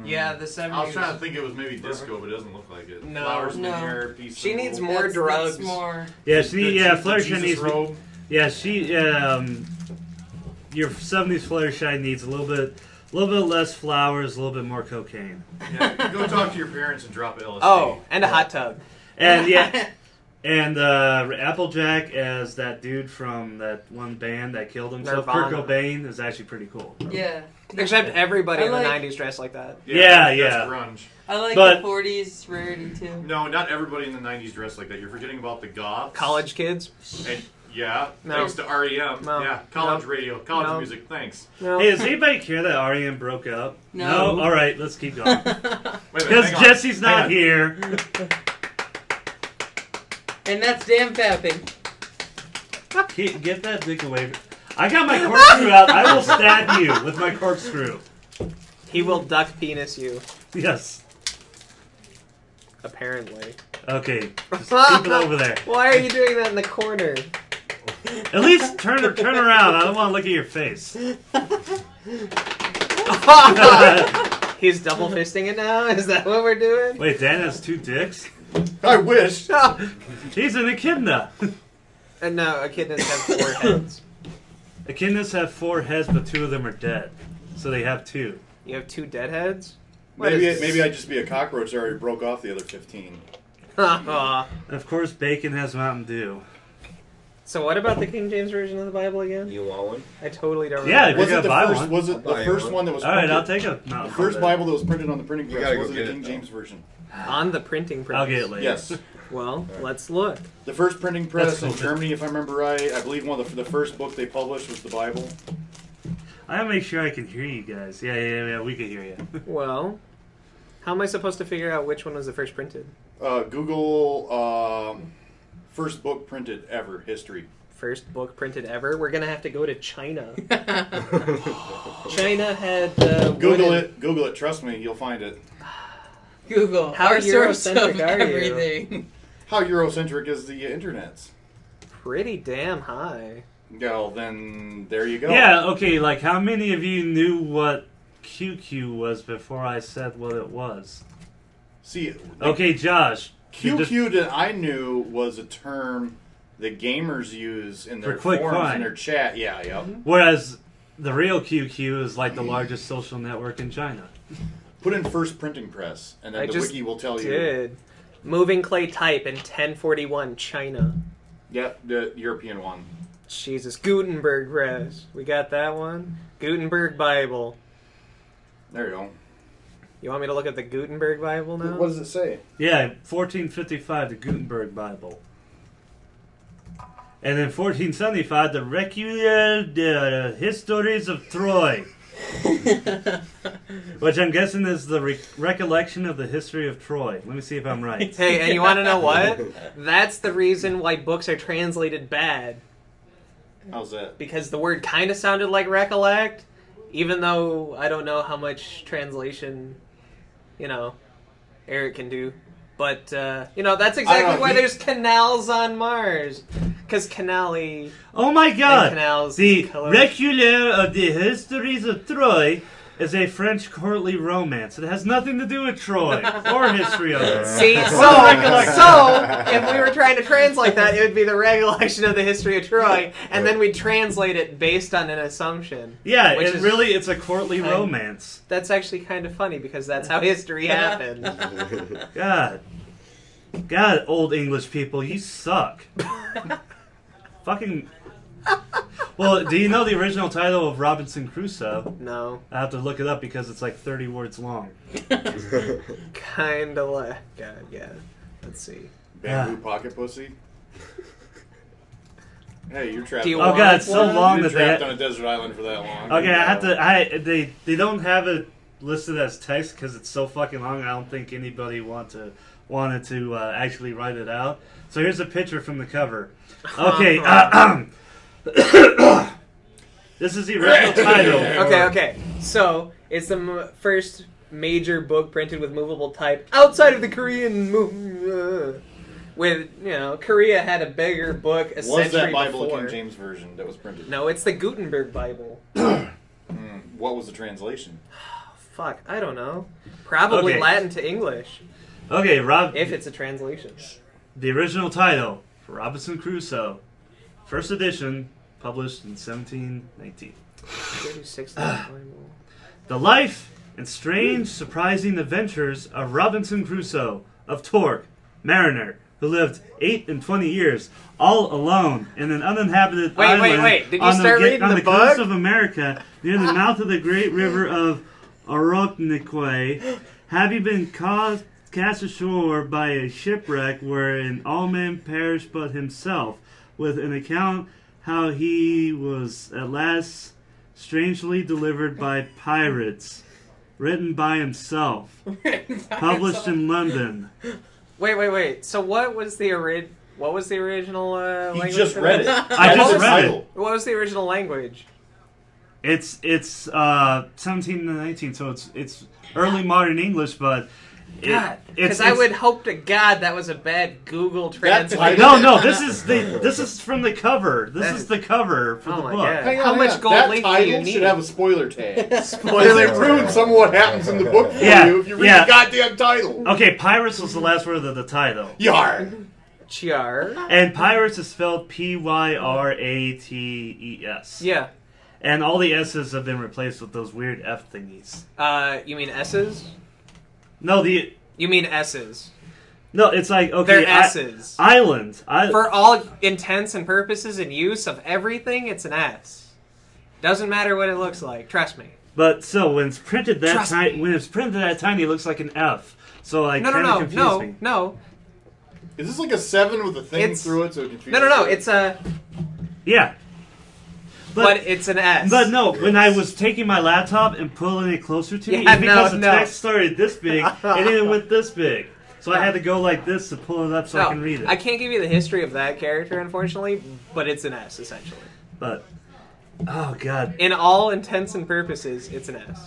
Yeah, the 70s. I was trying to think it was maybe disco, but it doesn't look like it. No. Flowers in the No. hair, peace She and needs wool. more drugs. That's more. Yeah, The Fluttershy Jesus needs. robe. Yeah, your 70s Fluttershy needs a little bit less flowers, a little bit more cocaine. Yeah, go talk to your parents and drop LSD. Oh, and a hot tub. And yeah, and Applejack as that dude from that one band that killed himself, Kurt Nirvana. Cobain, is actually pretty cool. Yeah. Except everybody I in the like- 90s dressed like that. Yeah. That's grunge. I like But- the 40s rarity too. No, not everybody in the 90s dressed like that. You're forgetting about the goths. College kids. And, yeah, No. thanks to REM. No. Yeah, college No. radio, college No. music, thanks. No. Hey, does anybody care that REM broke up? No. All right, let's keep going. Wait a minute, Because hang on. Jesse's Hang not on. here. And that's damn fapping. Get that dick away. I got my corkscrew out. I will stab you with my corkscrew. He will duck penis you, Yes. apparently. Okay. Just keep it over there. Why are you doing that in the corner? At least turn around. I don't want to look at your face. He's double fisting it now? Is that what we're doing? Wait, Dan has 2 dicks? I wish. He's an echidna. And no, echidnas have 4 heads. Echidnas have 4 heads, but 2 of them are dead. So they have 2. You have 2 dead heads? What Maybe is- I'd just be a cockroach that already broke off the other 15. Aw. And of course, bacon has Mountain Dew. So what about the King James Version of the Bible again? You want one? I totally don't Yeah, remember. if you're Was it the gonna buy first? one. Was it the I'll buy first one. one that was All right, printed? I'll take a. No, The first Bible that was printed on the printing You press gotta was go the get it, King though. James version. On the printing press. I'll get it later. Yes, Well, let's look. the first printing press That's in cool. Germany, if I remember right. I believe one of the first book they published was the Bible. I gotta make sure I can hear you guys. Yeah, we can hear you. Well, how am I supposed to figure out which one was the first printed? Google first book printed ever history. First book printed ever? We're gonna have to go to China. China had Google it. Trust me, you'll find it. Google. How our source of Eurocentric are you? everything. How Eurocentric is the internet? Pretty damn high. Well, then there you go. Yeah, okay, like how many of you knew what QQ was before I said what it was? See, Okay, Josh. you just- QQ that I knew was a term that gamers use in their For quick forums crime. in their chat. Yeah, yeah. Whereas the real QQ is like the largest social network in China. Put in first printing press, and then I the just wiki will tell you. Did. Moving clay type in 1041 China. Yep, the European one. Jesus. Gutenberg press. We got that one. Gutenberg Bible. There you go. You want me to look at the Gutenberg Bible now? What does it say? Yeah, 1455, the Gutenberg Bible. And then 1475, the Histories of Troy. Which I'm guessing is the recollection of the history of Troy. Let me see if I'm right. Hey, and you want to know what? That's the reason why books are translated bad. How's that? Because the word kind of sounded like recollect, even though I don't know how much translation, Eric can do. But, that's exactly why there's canals on Mars. Because canali Oh my and god! canals... The color- Recueil of the Histories of Troy is a French courtly romance. It has nothing to do with Troy or history of it. See, so if we were trying to translate that, it would be the recollection of the history of Troy, and then we'd translate it based on an assumption. Yeah, Which it is- really it's a courtly romance. That's actually kind of funny, because that's how history happened. God, old English people, you suck. Fucking. Well, do you know the original title of Robinson Crusoe? No. I have to look it up because it's like 30 words long. Kind of like... God, yeah. Let's see. Bamboo pocket pussy. Hey, you're trapped. Do you Oh want god, it's so one? long You're that trapped they. on a desert island for that long. Okay, I have to. They don't have it listed as text because it's so fucking long. I don't think anybody want to wanted to actually write it out. So here's a picture from the cover. Okay, this is the original title. Okay. So it's the first major book printed with movable type outside of the Korean with, Korea had a bigger book a Was century that Bible before. King James version that was printed? No, it's the Gutenberg Bible. What was the translation? Fuck, I don't know. Probably Okay. Latin to English, Okay, Rob. if it's a translation. The original title for Robinson Crusoe, first edition, published in 1719. 36th Bible. The life and strange, surprising adventures of Robinson Crusoe of Torque, mariner, who lived 28 years all alone in an uninhabited island Wait. Did you on start reading on the the coast book? of America near the mouth of the great river of Orocnique, having been cast ashore by a shipwreck wherein all men perished but himself, with an account how he was at last strangely delivered by pirates, written by himself, published in London. Wait. So what was the original He language? just for read it. that? I just That's the read it. title. What was the original language? It's 17 to 19, so it's early modern English, but God, because I would hope to God that was a bad Google That translation. title- no. This is from the cover. This is the cover for Oh the my book. God. Hang How on, much hang on. gold That leaf do title you need? should have a spoiler tag. Spoiler It ruins some of what happens in the book for Yeah, you if you read yeah. the goddamn title. Okay, pirates was the last word of the title, Yar. Chiar. and pirates is spelled Pyrates. Yeah. And all the S's have been replaced with those weird F thingies. You mean S's? No, You mean S's. it's like okay, They're S's. island. For all intents and purposes and use of everything, it's an S. Doesn't matter what it looks like. Trust me. But so when it's printed that Trust tiny, it looks like an F. So like kind of No, confused me. no. Is this like a 7 with a thing It's- through it so it confuses No. you? It's a... Yeah. But it's an S. But no, when I was taking my laptop and pulling it closer to me, Yeah, it's because no. the text started this big and then it went this big. So I had to go like this to pull it up so I can read it. I can't give you the history of that character, unfortunately, but it's an S, essentially. But, oh god. In all intents and purposes, it's an S.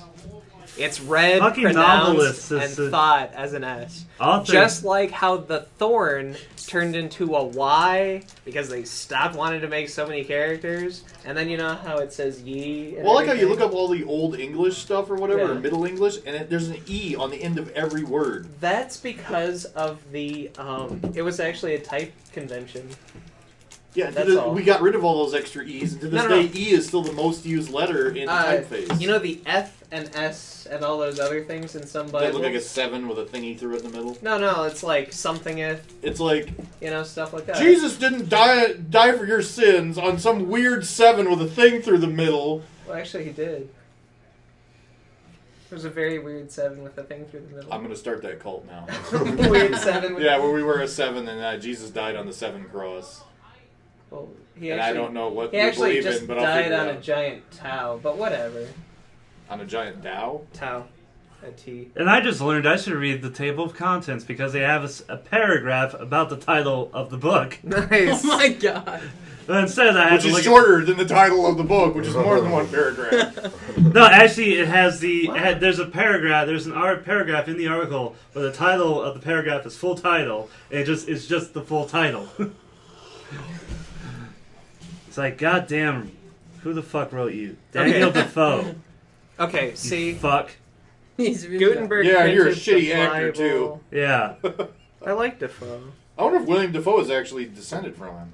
It's read, Fucking pronounced, novelists and is a- thought as an S. Author- Just like how the Thorn turned into a Y because they stopped wanting to make so many characters, and then you know how it says Ye. And Well, I like how you everything? look up all the old English stuff or whatever, Yeah. or Middle English, and there's an E on the end of every word. That's because of the. It was actually a type convention. Yeah, That's all. we got rid of all those extra E's, and to this No. day, E is still the most used letter in typeface. You know the F and S and all those other things in some They Bibles? look like a 7 with a thingy through it in the middle. No, it's like something if, It's like, stuff like that. Jesus didn't die for your sins on some weird 7 with a thing through the middle. Well, actually, he did. It was a very weird 7 with a thing through the middle. I'm going to start that cult now. Weird 7 with... Yeah, where we were a 7 and Jesus died on the 7 cross. Well, he And actually, I don't know what he you actually believe just in, but I'll died figure on it a out. giant Tau, but whatever. On a giant Dow? Tau. A T. And I just learned I should read the table of contents because they have a paragraph about the title of the book. Nice. Oh my god. But instead I had Which to is look shorter than the title of the book, which is more than one paragraph. No, actually, it has the. What? There's a paragraph. There's an paragraph in the article where the title of the paragraph is full title. And it's just the full title. It's like, goddamn, who the fuck wrote you? Daniel Defoe. Okay, You see, fuck. He's really Gutenberg Yeah, and you're a printed shitty the actor, too. Bible. Yeah. I like Defoe. I wonder if William Defoe is actually descended from him.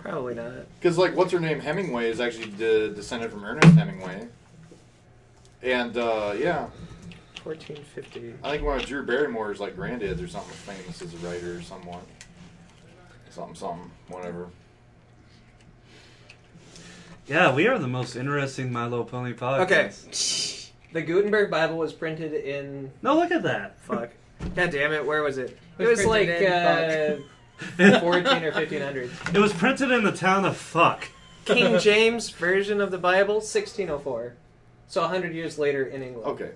Probably not. Because, like, what's her name? Hemingway is actually descended from Ernest Hemingway. And, yeah. 1450. I think one of Drew Barrymore's, like, granddads or something was famous as a writer or somewhat. Something, whatever. Yeah, we are the most interesting My Little Pony podcast. Okay. The Gutenberg Bible was printed in... No, look at that. Fuck. God damn it, where was it? It Was was like printed in 14 or 1500. It was printed in the town of Fuck. King James version of the Bible, 1604. So 100 years later in England. Okay.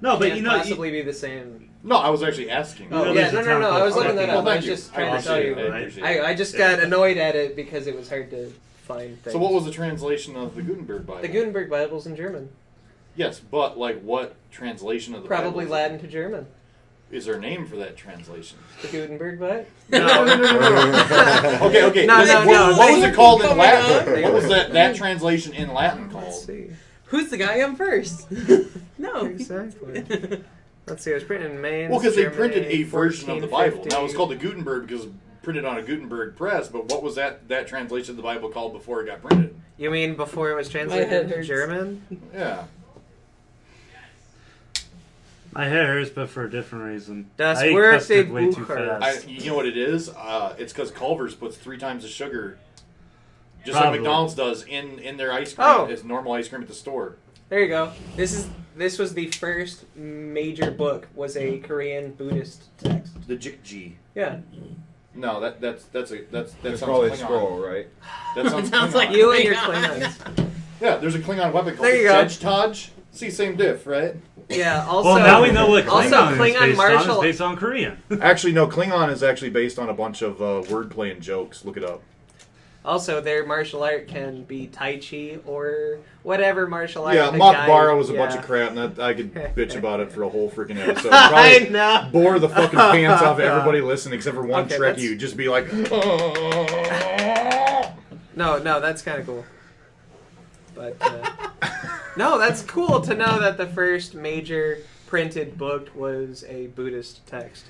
No, but Can't you know, possibly be the same. No, I was actually asking. Oh, Yeah, there's no, a town I was called looking that Gutenberg. up. Well, I thank was you. just trying to tell appreciate you. it. I appreciate it. I just got annoyed at it because it was hard to find things. So what was the translation of the Gutenberg Bible? the Gutenberg Bible's in German? Yes, but like what translation of the Bible? Probably is it? Latin to German. Is there a name for that translation? The Gutenberg Bible. No. Okay. No, What was it called in Oh my Latin? God. What was that translation in Latin Let's called? see. Who's the guy on first? No. Exactly. Let's see. It was printed in Mainz. Well, because they Germany, printed a version of the Bible. 1450. Now it's called the Gutenberg because it's printed on a Gutenberg press. But what was that translation of the Bible called before it got printed? You mean before it was My translated head into hurts. German? Yeah. My hair hurts, but for a different reason. Das I ate Wort custard de way too Bucher. fast. You know what it is? It's because Culver's puts 3 times the sugar, just Probably. like McDonald's does in their ice cream. Oh. It's normal ice cream at the store. There you go. This was the first major book. Was a Korean Buddhist text. The Jikji. Yeah. No, that That's sounds probably a Klingon. scroll, right? That sounds, Sounds Klingon. like You and your Klingon. Klingons. Yeah, there's a Klingon weapon called There the you go. Jedge. See, same diff, right? Yeah. Also. Well, now we know what also Klingon is Klingon based martial- on. It's based on Korean. Actually, no. Klingon is actually based on a bunch of wordplay and jokes. Look it up. Also, their martial art can be Tai Chi or whatever martial art. Yeah, the Mock guy- Bara was a yeah. bunch of crap, and that, I could bitch about it for a whole freaking episode. I Probably know. bore the fucking pants off everybody listening, except for one Okay, Trekkie that's- who'd just be like, No, that's kind of cool. But no, that's cool to know that the first major printed book was a Buddhist text.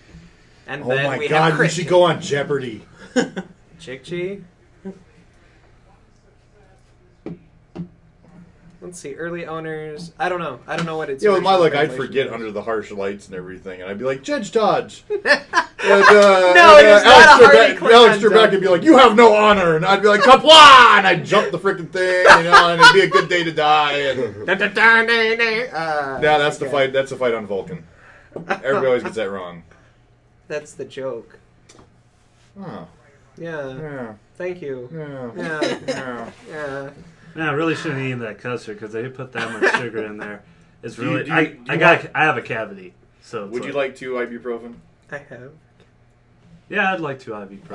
And "Oh then my we god, have we Christian. should go on Jeopardy." Chikchi. Let's see, early owners. I don't know what it's. Yeah, with my luck, I'd original forget translation under the harsh lights and everything, and I'd be like, Judge Dodge. is. And, No, it is not a Hardy Klingon Alex Trebek joke. would be like, "You have no honor," and I'd be like, "Kapla!" and I'd jump the freaking thing, and it'd be a good day to die. And yeah, that's the okay. fight. That's the fight on Vulcan. Everybody always gets that wrong. That's the joke. Oh, Yeah. yeah, Thank you. yeah, Yeah. yeah. Yeah. Man, I really shouldn't eat that custard because they put that much sugar in there. It's Do you- really. do you- I do you have a cavity. So it's Would you like 2 ibuprofen? I have. Yeah, I'd like 2 ibuprofen.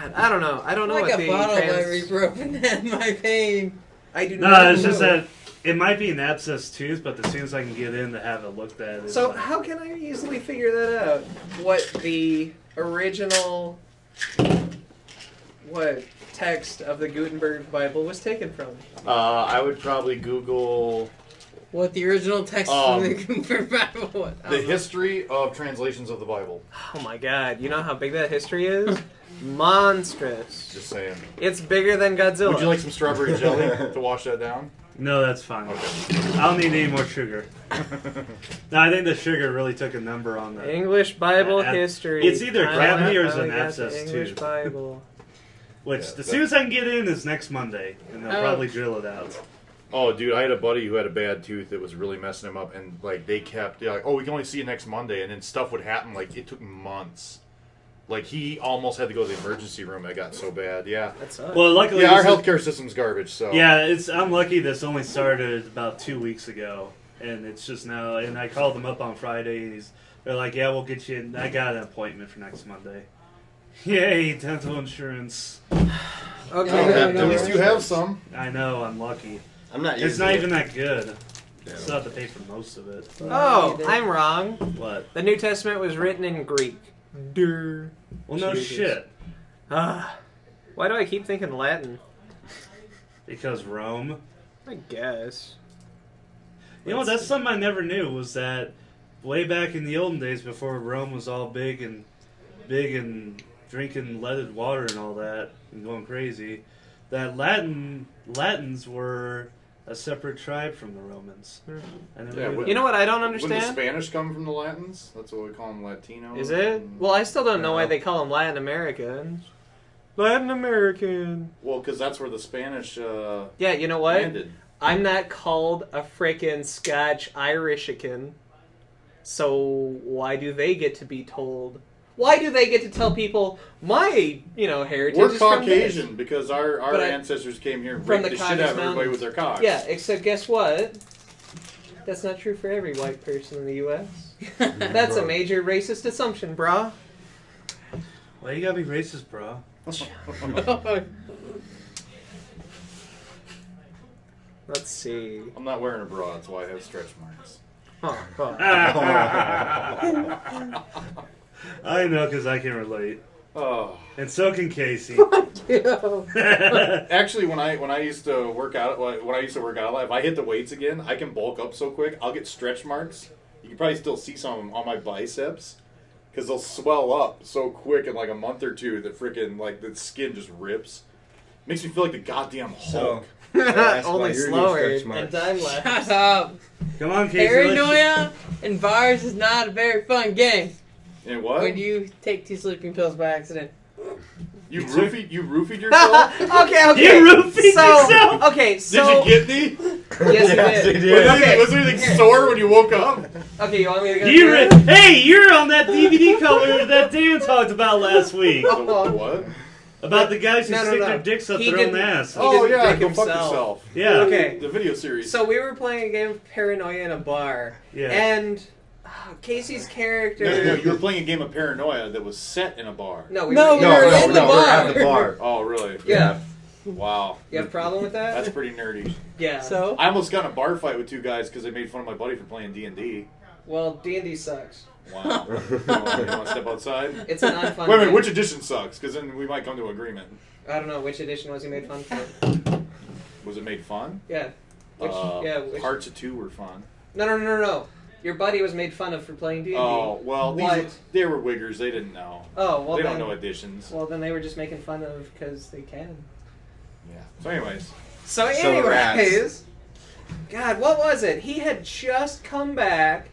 God, I don't know. I don't know Like what a the bottle of trans- ibuprofen and my pain. I do No, not it's just know. that it might be an abscess tooth, but as soon as I can get in to have it looked at, it's So like- how can I easily figure that out? What the original text of the Gutenberg Bible was taken from? I would probably Google What the original text from the Gutenberg Bible was. the history of translations of the Bible. Oh my god, you know how big that history is? Monstrous. Just saying. It's bigger than Godzilla. Would you like some strawberry jelly to wash that down? No, that's fine. I don't need any more sugar. No, I think the sugar really took a number on that. English Bible Yeah, history. it's either cavity or it's I an got the abscess English tooth. Bible. Which, Yeah, as soon as I can get in, is next Monday, and they'll Oh. probably drill it out. Oh, dude, I had a buddy who had a bad tooth that was really messing him up, and like they kept, like, "Oh, we can only see you next Monday," and then stuff would happen. Like it took months. Like he almost had to go to the emergency room. It got so bad. Yeah, That sucks. Well, luckily, yeah. Our this is- healthcare system's garbage. So Yeah, I'm lucky this only started about 2 weeks ago, and it's just now. And I called them up on Friday, and they're like, "Yeah, we'll get you." I got an appointment for next Monday. Yay, dental insurance! Okay. Well, at least you have some. I know, I'm lucky. I'm not It's using not it. even that good. Yeah. Still have to pay for most of it. Oh, I'm wrong. What? The New Testament was written in Greek. Durr. Well, no Jesus. shit. Ah. Why do I keep thinking Latin? Because Rome. I guess. You know, that's something I never knew was that way back in the olden days, before Rome was all big and drinking leaded water and all that and going crazy, that Latins were a separate tribe from the Romans. I never Yeah, knew that. You know what I don't Wouldn't the understand? Spanish come from the Latins? That's what we call them, Latinos. Is it? Well, I still don't know why No. they call them Latin Americans. Latin American. Well, because that's where the Spanish Yeah, you know what? landed. I'm not called a frickin' Scotch Irishican. So why do they get to be told? Why do they get to tell people my, heritage We're is from this? Caucasian because our But ancestors came here and from raped the the shit out of Caucasus everybody Mountains. with their cocks. Yeah, except guess what? That's not true for every white person in the U.S. That's a major racist assumption, brah. Why you gotta be racist, bro? Let's see. I'm not wearing a bra, that's why I have stretch marks. I know, because I can relate. Oh. And so can Casey. Actually, when I used to work out, if I hit the weights again, I can bulk up so quick. I'll get stretch marks. You can probably still see some of them on my biceps because they'll swell up so quick in like a month or two that freaking like the skin just rips. Makes me feel like the goddamn Hulk. Only slower and time lapse. Shut up. Come on, Casey. Paranoia and virus is not a very fun game. And what? When you take 2 sleeping pills by accident. You roofied yourself? Okay. You roofied yourself? Okay, so... Did you get me? Yes, you did. Okay. Was anything sore when you woke up? Okay, you want me to go through it? Hey, you're on that DVD cover that Dan talked about last week. What? About the guys who No, stick their dicks up He their own didn't- ass. he Oh, didn't yeah, dick go fuck himself. yourself. Yeah. Okay. The video series. So we were playing a game of Paranoia in a bar. Yeah. And Casey's character... No, you were playing a game of Paranoia that was set in a bar. No, we No, were we were in the we're bar. at the bar. Oh, really? Yeah. Wow. You have a problem with that? That's pretty nerdy. Yeah. So? I almost got in a bar fight with 2 guys because they made fun of my buddy for playing D&D. Well, D&D sucks. Wow. You want to step outside? It's an unfun Wait a minute, game. which edition sucks? Because then we might come to agreement. I don't know, which edition was he made fun for? Was it made fun? Yeah. Which, which... Parts of 2 were fun. No. Your buddy was made fun of for playing D&D. Oh, well, What? they were wiggers. They didn't know. Oh, well they then... don't know editions. Well, then they were just making fun of because they can. Yeah. So anyways. So So anyways... God, what was it? He had just come back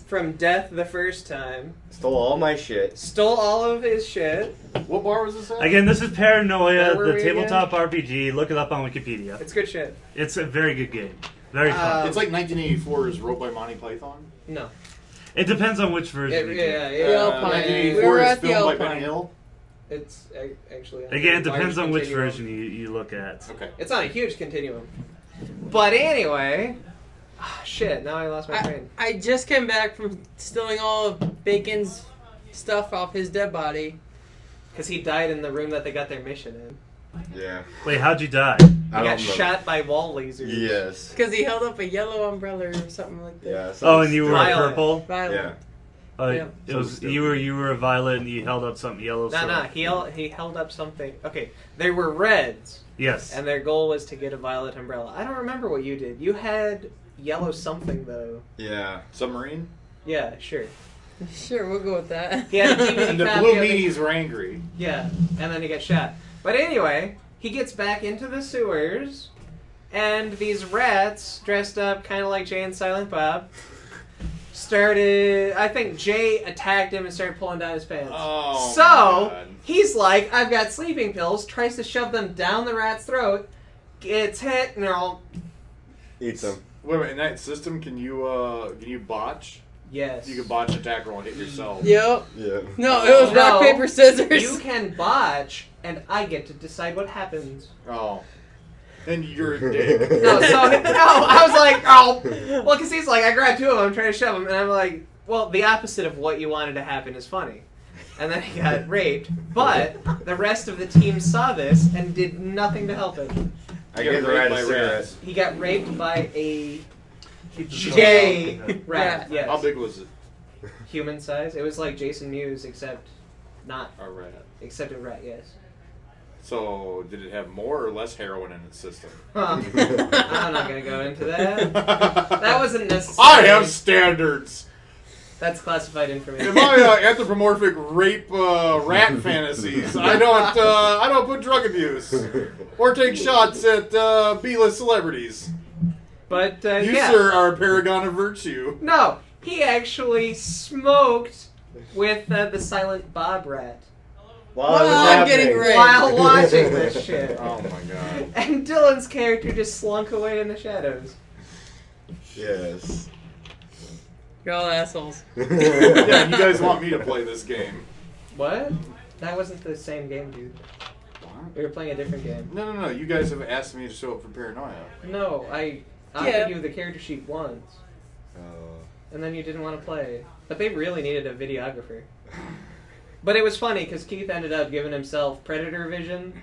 from death the first time. Stole all my shit. Stole all of his shit. What bar was this at? Again, this is Paranoia, Where were the we tabletop RPG. Look it up on Wikipedia. It's good shit. It's a very good game. Very fun. It's like 1984's Wrote by Monty Python. No. It depends on which version you get. The Alpine. 1984 We were is at the filmed by Alpine. Benny Hill. It's actually... Again, it depends on which continuum. version you look at. Okay. It's on a huge continuum. But anyway... shit, now I lost my train. I just came back from stealing all of Bacon's stuff off his dead body. Because he died in the room that they got their mission in. Yeah. Wait, how'd you die? He I got don't know. shot by wall lasers. Yes. Because he held up a yellow umbrella or something like that. Yeah. Oh, and you were Violet. purple? Violet. Yeah. It So was stupid. you were a violet and you held up something yellow. No, he held up something. Okay, they were reds, Yes. and their goal was to get a violet umbrella. I don't remember what you did. You had yellow something, though. Yeah. Submarine. Yeah, sure. Sure, we'll go with that. He had a DVD And the copy blue of it. meanies were angry. Yeah, and then he got shot. But anyway, he gets back into the sewers, and these rats, dressed up kind of like Jay and Silent Bob, started... I think Jay attacked him and started pulling down his pants. Oh, So, my God. he's like, I've got sleeping pills, tries to shove them down the rat's throat, gets hit, and they're all... Eat some. Wait a minute, in that system, can you botch? Yes. You can botch attack roll and hit yourself. Yep. Yeah. No, it was rock, No, paper, scissors. You can botch, and I get to decide what happens. Oh. Then you're a dick. No, I was like, oh. Well, because he's like, I grabbed 2 of them, I'm trying to shove them, and I'm like, well, the opposite of what you wanted to happen is funny. And then he got raped, but the rest of the team saw this and did nothing to help him. I You gave got the rat raped a by cigarette. rats. He got raped by a J rat, yes. How big was it? Human size. It was like Jason Mewes, except not, A rat. except a rat, yes. So, did it have more or less heroin in its system? Huh. I'm not going to go into that. That wasn't necessary. I have standards. That's classified information. In my anthropomorphic rape rat fantasies, I don't put drug abuse or take shots at B-list celebrities. But, You, yeah. sir, are a paragon of virtue. No, he actually smoked with the Silent Bob rat While it was I'm getting happening. raped. while watching this shit. Oh my god. And Dylan's character just slunk away in the shadows. Yes. You're all assholes. Yeah, you guys want me to play this game. What? That wasn't the same game, dude. We were playing a different game. No. You guys have asked me to show up for Paranoia. No, I Yeah. offered you the character sheet once. and then you didn't want to play. But they really needed a videographer. But it was funny because Keith ended up giving himself predator vision,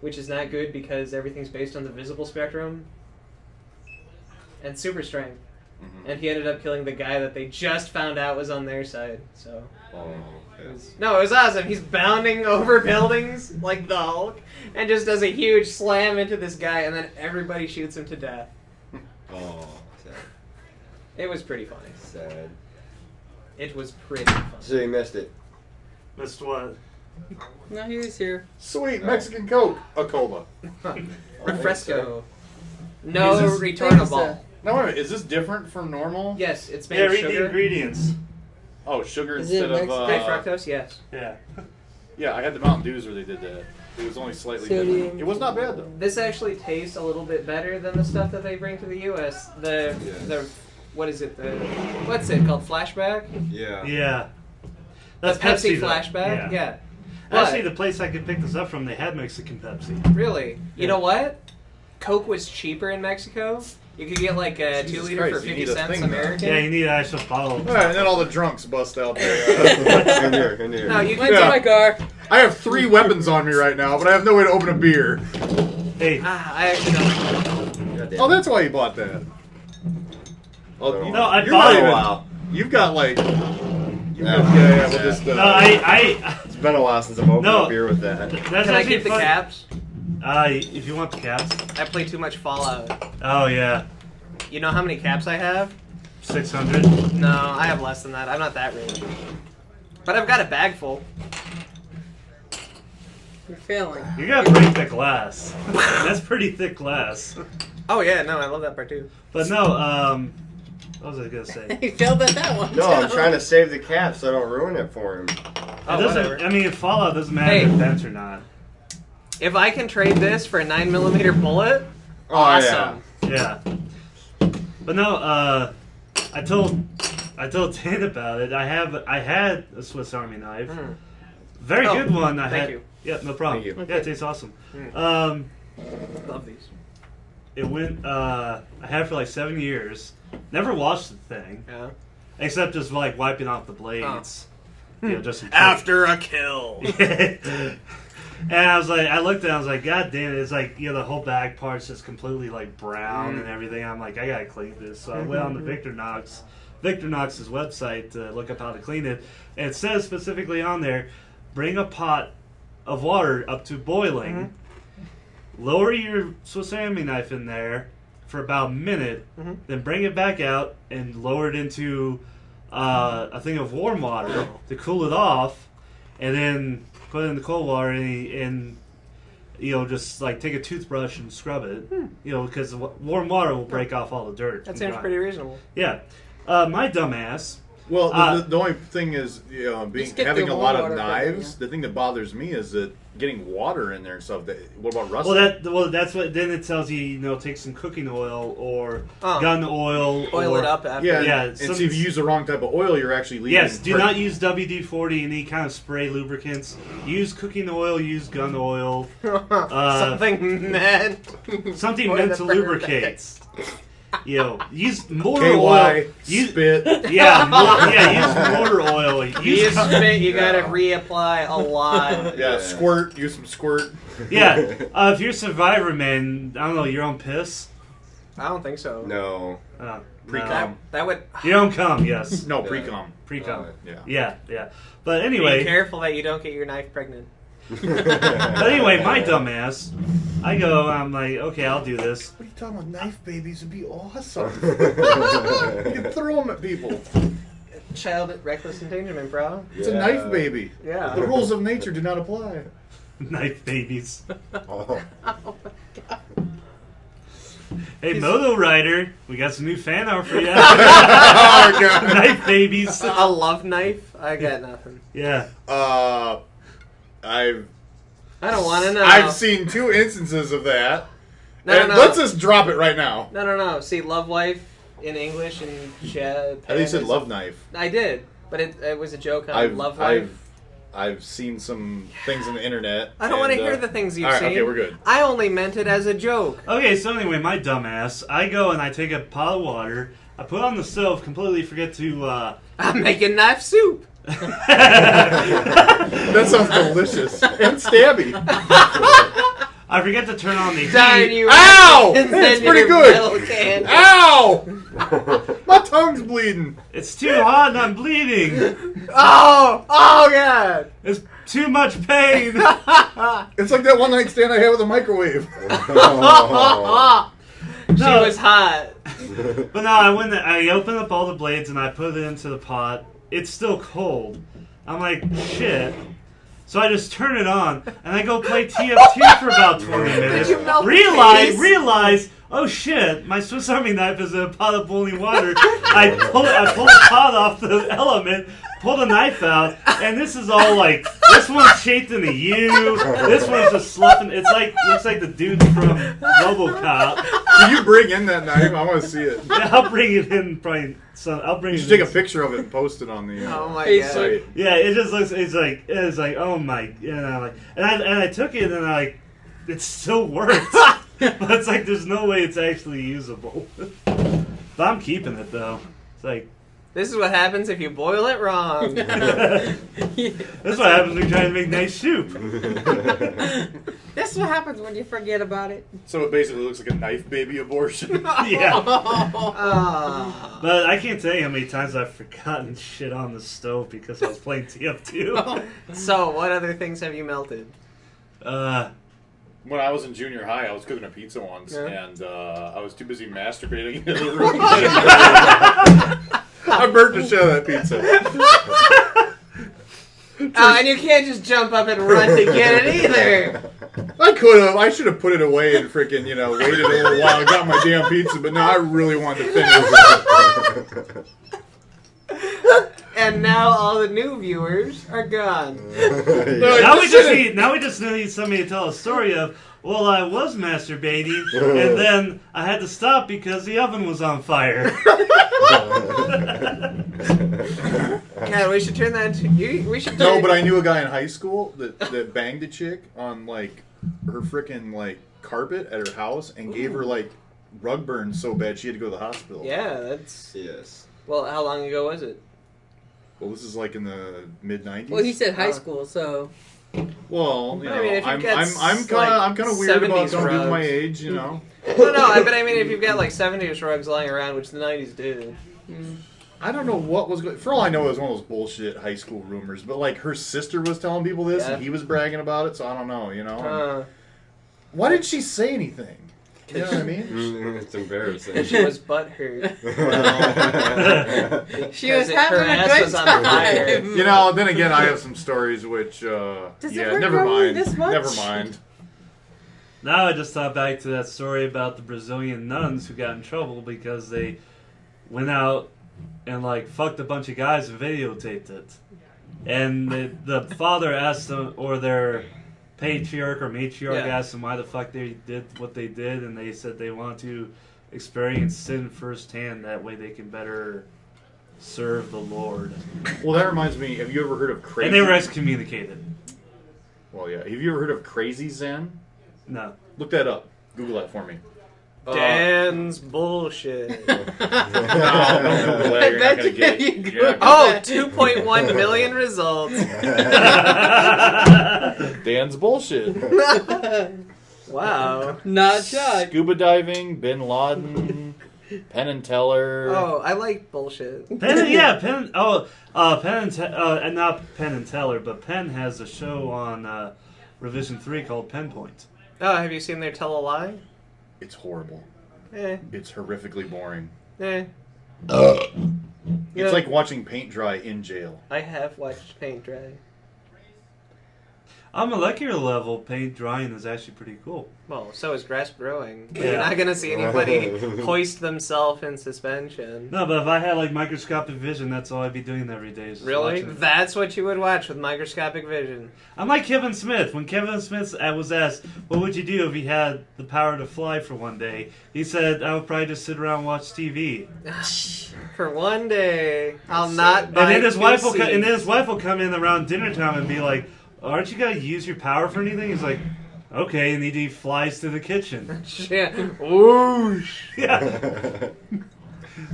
which is not good because everything's based on the visible spectrum, and super strength. And he ended up killing the guy that they just found out was on their side. So it was awesome. He's bounding over buildings like the Hulk, and just does a huge slam into this guy, and then everybody shoots him to death. Oh, sad. It was pretty funny. Sad. It was pretty funny. So you missed it. Missed what? No, he was here. Sweet Mexican Coke, a cola. Refresco. No Jesus. returnable. Now wait a minute, is this different from normal? Yes, it's made Yeah, of read the sugar. ingredients. Oh, sugar Is it instead of Mexican? High fructose, yes. Yeah. yeah. I had the Mountain Dews where they did that. It was only slightly Sodium. different. It was not bad though. This actually tastes a little bit better than the stuff that they bring to the U.S. The what is it? What's it called? Flashback? Yeah. Yeah. The That's Pepsi though. flashback? Yeah. Actually, But- the place I could pick this up from, they had Mexican Pepsi. Really? You Yeah. know what? Coke was cheaper in Mexico. You could get like a Jesus 2 liter for Christ, you 50 need a cents thing now. American. Yeah, you need an actual bottle. All right, and then all the drunks bust out there. Come here, come here. No, you Went can. to my car. I have 3 weapons on me right now, but I have no way to open a beer. Hey, I actually don't. God damn Oh, it. that's why you bought that. Oh, no, I you're bought not it. even- Wow. You've got like. Yeah. We'll just, No, I It's been a while since I've opened No. a beer with that. that's Can I actually keep the fun. caps? If you want the caps. I play too much Fallout. Oh, yeah. You know how many caps I have? 600. No, I have less than that. I'm not that rich. But I've got a bag full. You're failing. You gotta break the glass. That's pretty thick glass. Oh yeah, no, I love that part too. But no, what was I gonna say? He failed at that one. No, I'm too. trying to save the cap so I don't ruin it for him. Oh, It doesn't. whatever. I mean, Fallout doesn't matter Hey. if it's bent or not. If I can trade this for a 9mm bullet, Oh, awesome. Yeah. But no, I told Dan about it. I had a Swiss Army knife. Mm. Very Oh, good one. I thank had. you. Yeah, no problem. Thank you. Yeah, it tastes awesome. Mm. Love these. It went. I had it for like 7 years. Never washed the thing, Yeah. except just like wiping off the blades. You know, just in case. After a kill. And I was like, I looked at it, I was like, God damn it! It's like, you know, the whole back part's just completely like brown and everything. I'm like, I gotta clean this. So I went on the Victorinox's website to look up how to clean it, and it says specifically on there, bring a pot of water up to boiling, lower your Swiss Army knife in there for about a minute, then bring it back out and lower it into a thing of warm water to cool it off, and then put it in the cold water and you know, just like take a toothbrush and scrub it, you know, because warm water will break off all the dirt. That and seems grime. pretty reasonable. Yeah. My dumbass. Well, Uh, the only thing is, you know, Just get having the a lot warm of water knives. thing, The thing that bothers me is that getting water in there and stuff. What about rust? Well, that's what. Then it tells you, you know, take some cooking oil or Oh. gun oil. Oil or, it up after. yeah, yeah, and some- see if you use the wrong type of oil, you're actually leaving. Yes, do not use WD-40 any kind of spray lubricants. Use cooking oil. Use gun oil. Something meant. Something For meant the to burn lubricate. You know, use motor KY, oil. Use, spit. use motor oil. You Use spit, you gotta reapply a lot. Yeah, squirt. Use some squirt. yeah. If you're a survivor, man, I don't know, your own piss. I don't think so. No. Pre-com. No. That would. Your own cum, yes. No, Yeah. pre-com. Pre-cum. Yeah. Yeah. But Be anyway, careful that you don't get your knife pregnant. but anyway, my dumbass, I go, I'm like, okay, I'll do this. What are you talking about? Knife babies would be awesome. You can throw them at people. Child reckless endangerment, bro. It's a knife baby. Yeah. The rules of nature do not apply. Knife babies. Oh. Hey, Moto Rider, we got some new fan art for you. Oh, God. Knife babies. A love knife? I got nothing. Yeah. I've I don't want to know. I've seen 2 instances of that. No, And no. let's just drop it right now. No. See, love wife in English and Japan. I think you said love knife. I did, but it was a joke on love wife. I've seen some things on the internet. I don't want to hear the things you've all right, seen. Okay, we're good. I only meant it as a joke. Okay, so anyway, my dumbass, I go and I take a pot of water, I put it on the stove, completely forget to, I'm making knife soup. That sounds delicious and stabby. I forget to turn on the Darn heat. you. Ow! And That's then pretty your good. metal can. Ow! My tongue's bleeding. It's too hot and I'm bleeding. Oh! Oh, God! It's too much pain. It's like that one night stand I had with a microwave. She No. was hot. But no, I open up all the blades and I put it into the pot. It's still cold. I'm like, shit. So I just turn it on and I go play TF2 for about 20 minutes. Did you melt the case? Realize, oh shit, my Swiss Army knife is in a pot of boiling water. I pull the pot off the element, pull the knife out, and this is all like, this one's shaped in a U, this one's just sloughing. It's like, looks like the dude from RoboCop. Can you bring in that knife? I want to see it. Yeah, I'll bring it in probably. So I'll bring You it. should take in. a picture of it and post it on the Oh, my God. site. Yeah, it just looks. It's like oh my, and I took it and it still works, but it's like there's no way it's actually usable. But I'm keeping it though. It's like This is what happens if you boil it wrong. that's what happens when you're trying to make nice soup. This is what happens when you forget about it. So it basically looks like a knife baby abortion. Yeah, Ah. but I can't tell you how many times I've forgotten shit on the stove because I was playing TF2. So, what other things have you melted? When I was in junior high, I was cooking a pizza once, Yeah. and I was too busy masturbating in the room. I burnt the shit out of that pizza. And you can't just jump up and run to get it either. I could have. I should have put it away and freaking, waited a little while and got my damn pizza, but no, I really wanted to finish it. And now all the new viewers are gone. Now we just need somebody to tell a story of. Well, I was masturbating, and then I had to stop because the oven was on fire. God, we should turn that into you. We should. No, but I knew a guy in high school that banged a chick on like her freaking like carpet at her house and gave her like rug burns so bad she had to go to the hospital. Yeah, that's. Yes. Well, how long ago was it? Well, this is like in the mid-90s. Well, he said high school, so. Well, I mean, if you've got, I'm kind of weird about 70s don't do my rugs. age, No, but I mean, if you've got like 70s rugs lying around, which the 90s did. I don't know what was going. For all I know, it was one of those bullshit high school rumors. But like, her sister was telling people this, and he was bragging about it. So I don't know. Why didn't she say anything? You know what I mean? It's embarrassing. She was butthurt. She was Because having her a ass good was on fire. time. Then again, I have some stories which, Does it yeah, hurt never really mind. this much? Never mind. Now I just thought back to that story about the Brazilian nuns who got in trouble because they went out and like fucked a bunch of guys and videotaped it. And the father asked them, or their patriarch or matriarch asked them why the fuck they did what they did, and they said they want to experience sin firsthand. That way they can better serve the Lord. Well, that reminds me. Have you ever heard of crazy? And they were excommunicated. Well, yeah. Have you ever heard of Crazy Zen? No. Look that up. Google that for me. Dan's bullshit. No, don't Google that. You're not gonna get it. Yeah. Oh, 2.1 million results. Dan's bullshit. Wow. Not shocked. Scuba diving, Bin Laden, Penn and Teller. Oh, I like bullshit. Penn and not Penn and Teller, but Penn has a show on Revision 3 called Penn Point. Oh, have you seen their Tell a Lie? It's horrible. Eh, It's horrifically boring. eh. It's like watching paint dry in jail. I have watched paint dry. On molecular level, paint drying is actually pretty cool. Well, so is grass growing. Yeah. You're not going to see anybody hoist themselves in suspension. No, but if I had like microscopic vision, that's all I'd be doing every day. Is just Really? watching it. That's what you would watch with microscopic vision. I'm like Kevin Smith. When Kevin Smith was asked, what would you do if he had the power to fly for one day? He said, I would probably just sit around and watch TV. For one day, I'll not buy And then his wife will two and then his seats. wife will come in around dinner time and be like, aren't you gonna use your power for anything? He's like, okay, and he flies to the kitchen. Yeah. Whoosh. Yeah.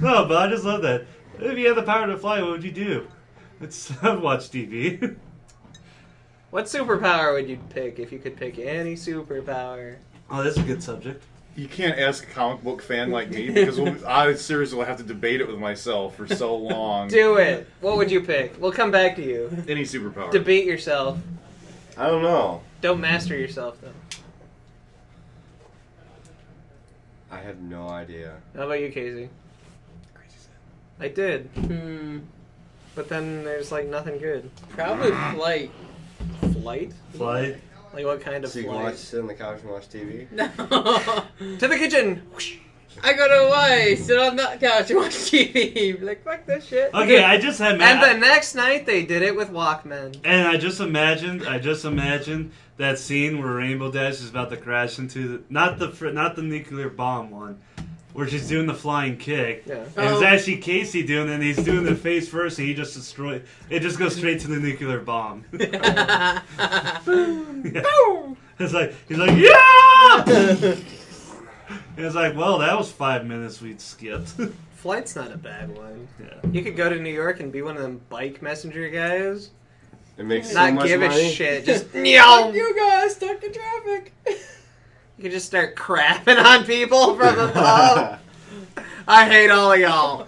No, but I just love that. If you had the power to fly, what would you do? I'd watch TV. What superpower would you pick if you could pick any superpower? Oh, that's a good subject. You can't ask a comic book fan like me because I seriously will have to debate it with myself for so long. Do it. What would you pick? We'll come back to you. Any superpower. Debate yourself. I don't know. Don't master yourself, though. I have no idea. How about you, Casey? I did. But then there's, like, nothing good. Probably flight. Flight? Flight. Like, what kind of So you can flight? sit on the couch and watch TV? No. To the kitchen! I go to Hawaii, sit on that couch and watch TV. Like, fuck this shit. Okay, I just had And the next night they did it with Walkman. And I just imagined that scene where Rainbow Dash is about to crash into not the nuclear bomb one, where she's doing the flying kick. Yeah. And it's actually Casey doing it, and he's doing the face first, and he just destroyed. It just goes straight to the nuclear bomb. Yeah. It's like he's like, yeah. And it's like, well, that was 5 minutes we'd skipped. Flight's not a bad one. Yeah. You could go to New York and be one of them bike messenger guys. It makes so Not much give money. a shit. Just Fuck meow. you guys stuck in traffic. You could just start crapping on people from above. I hate all of y'all.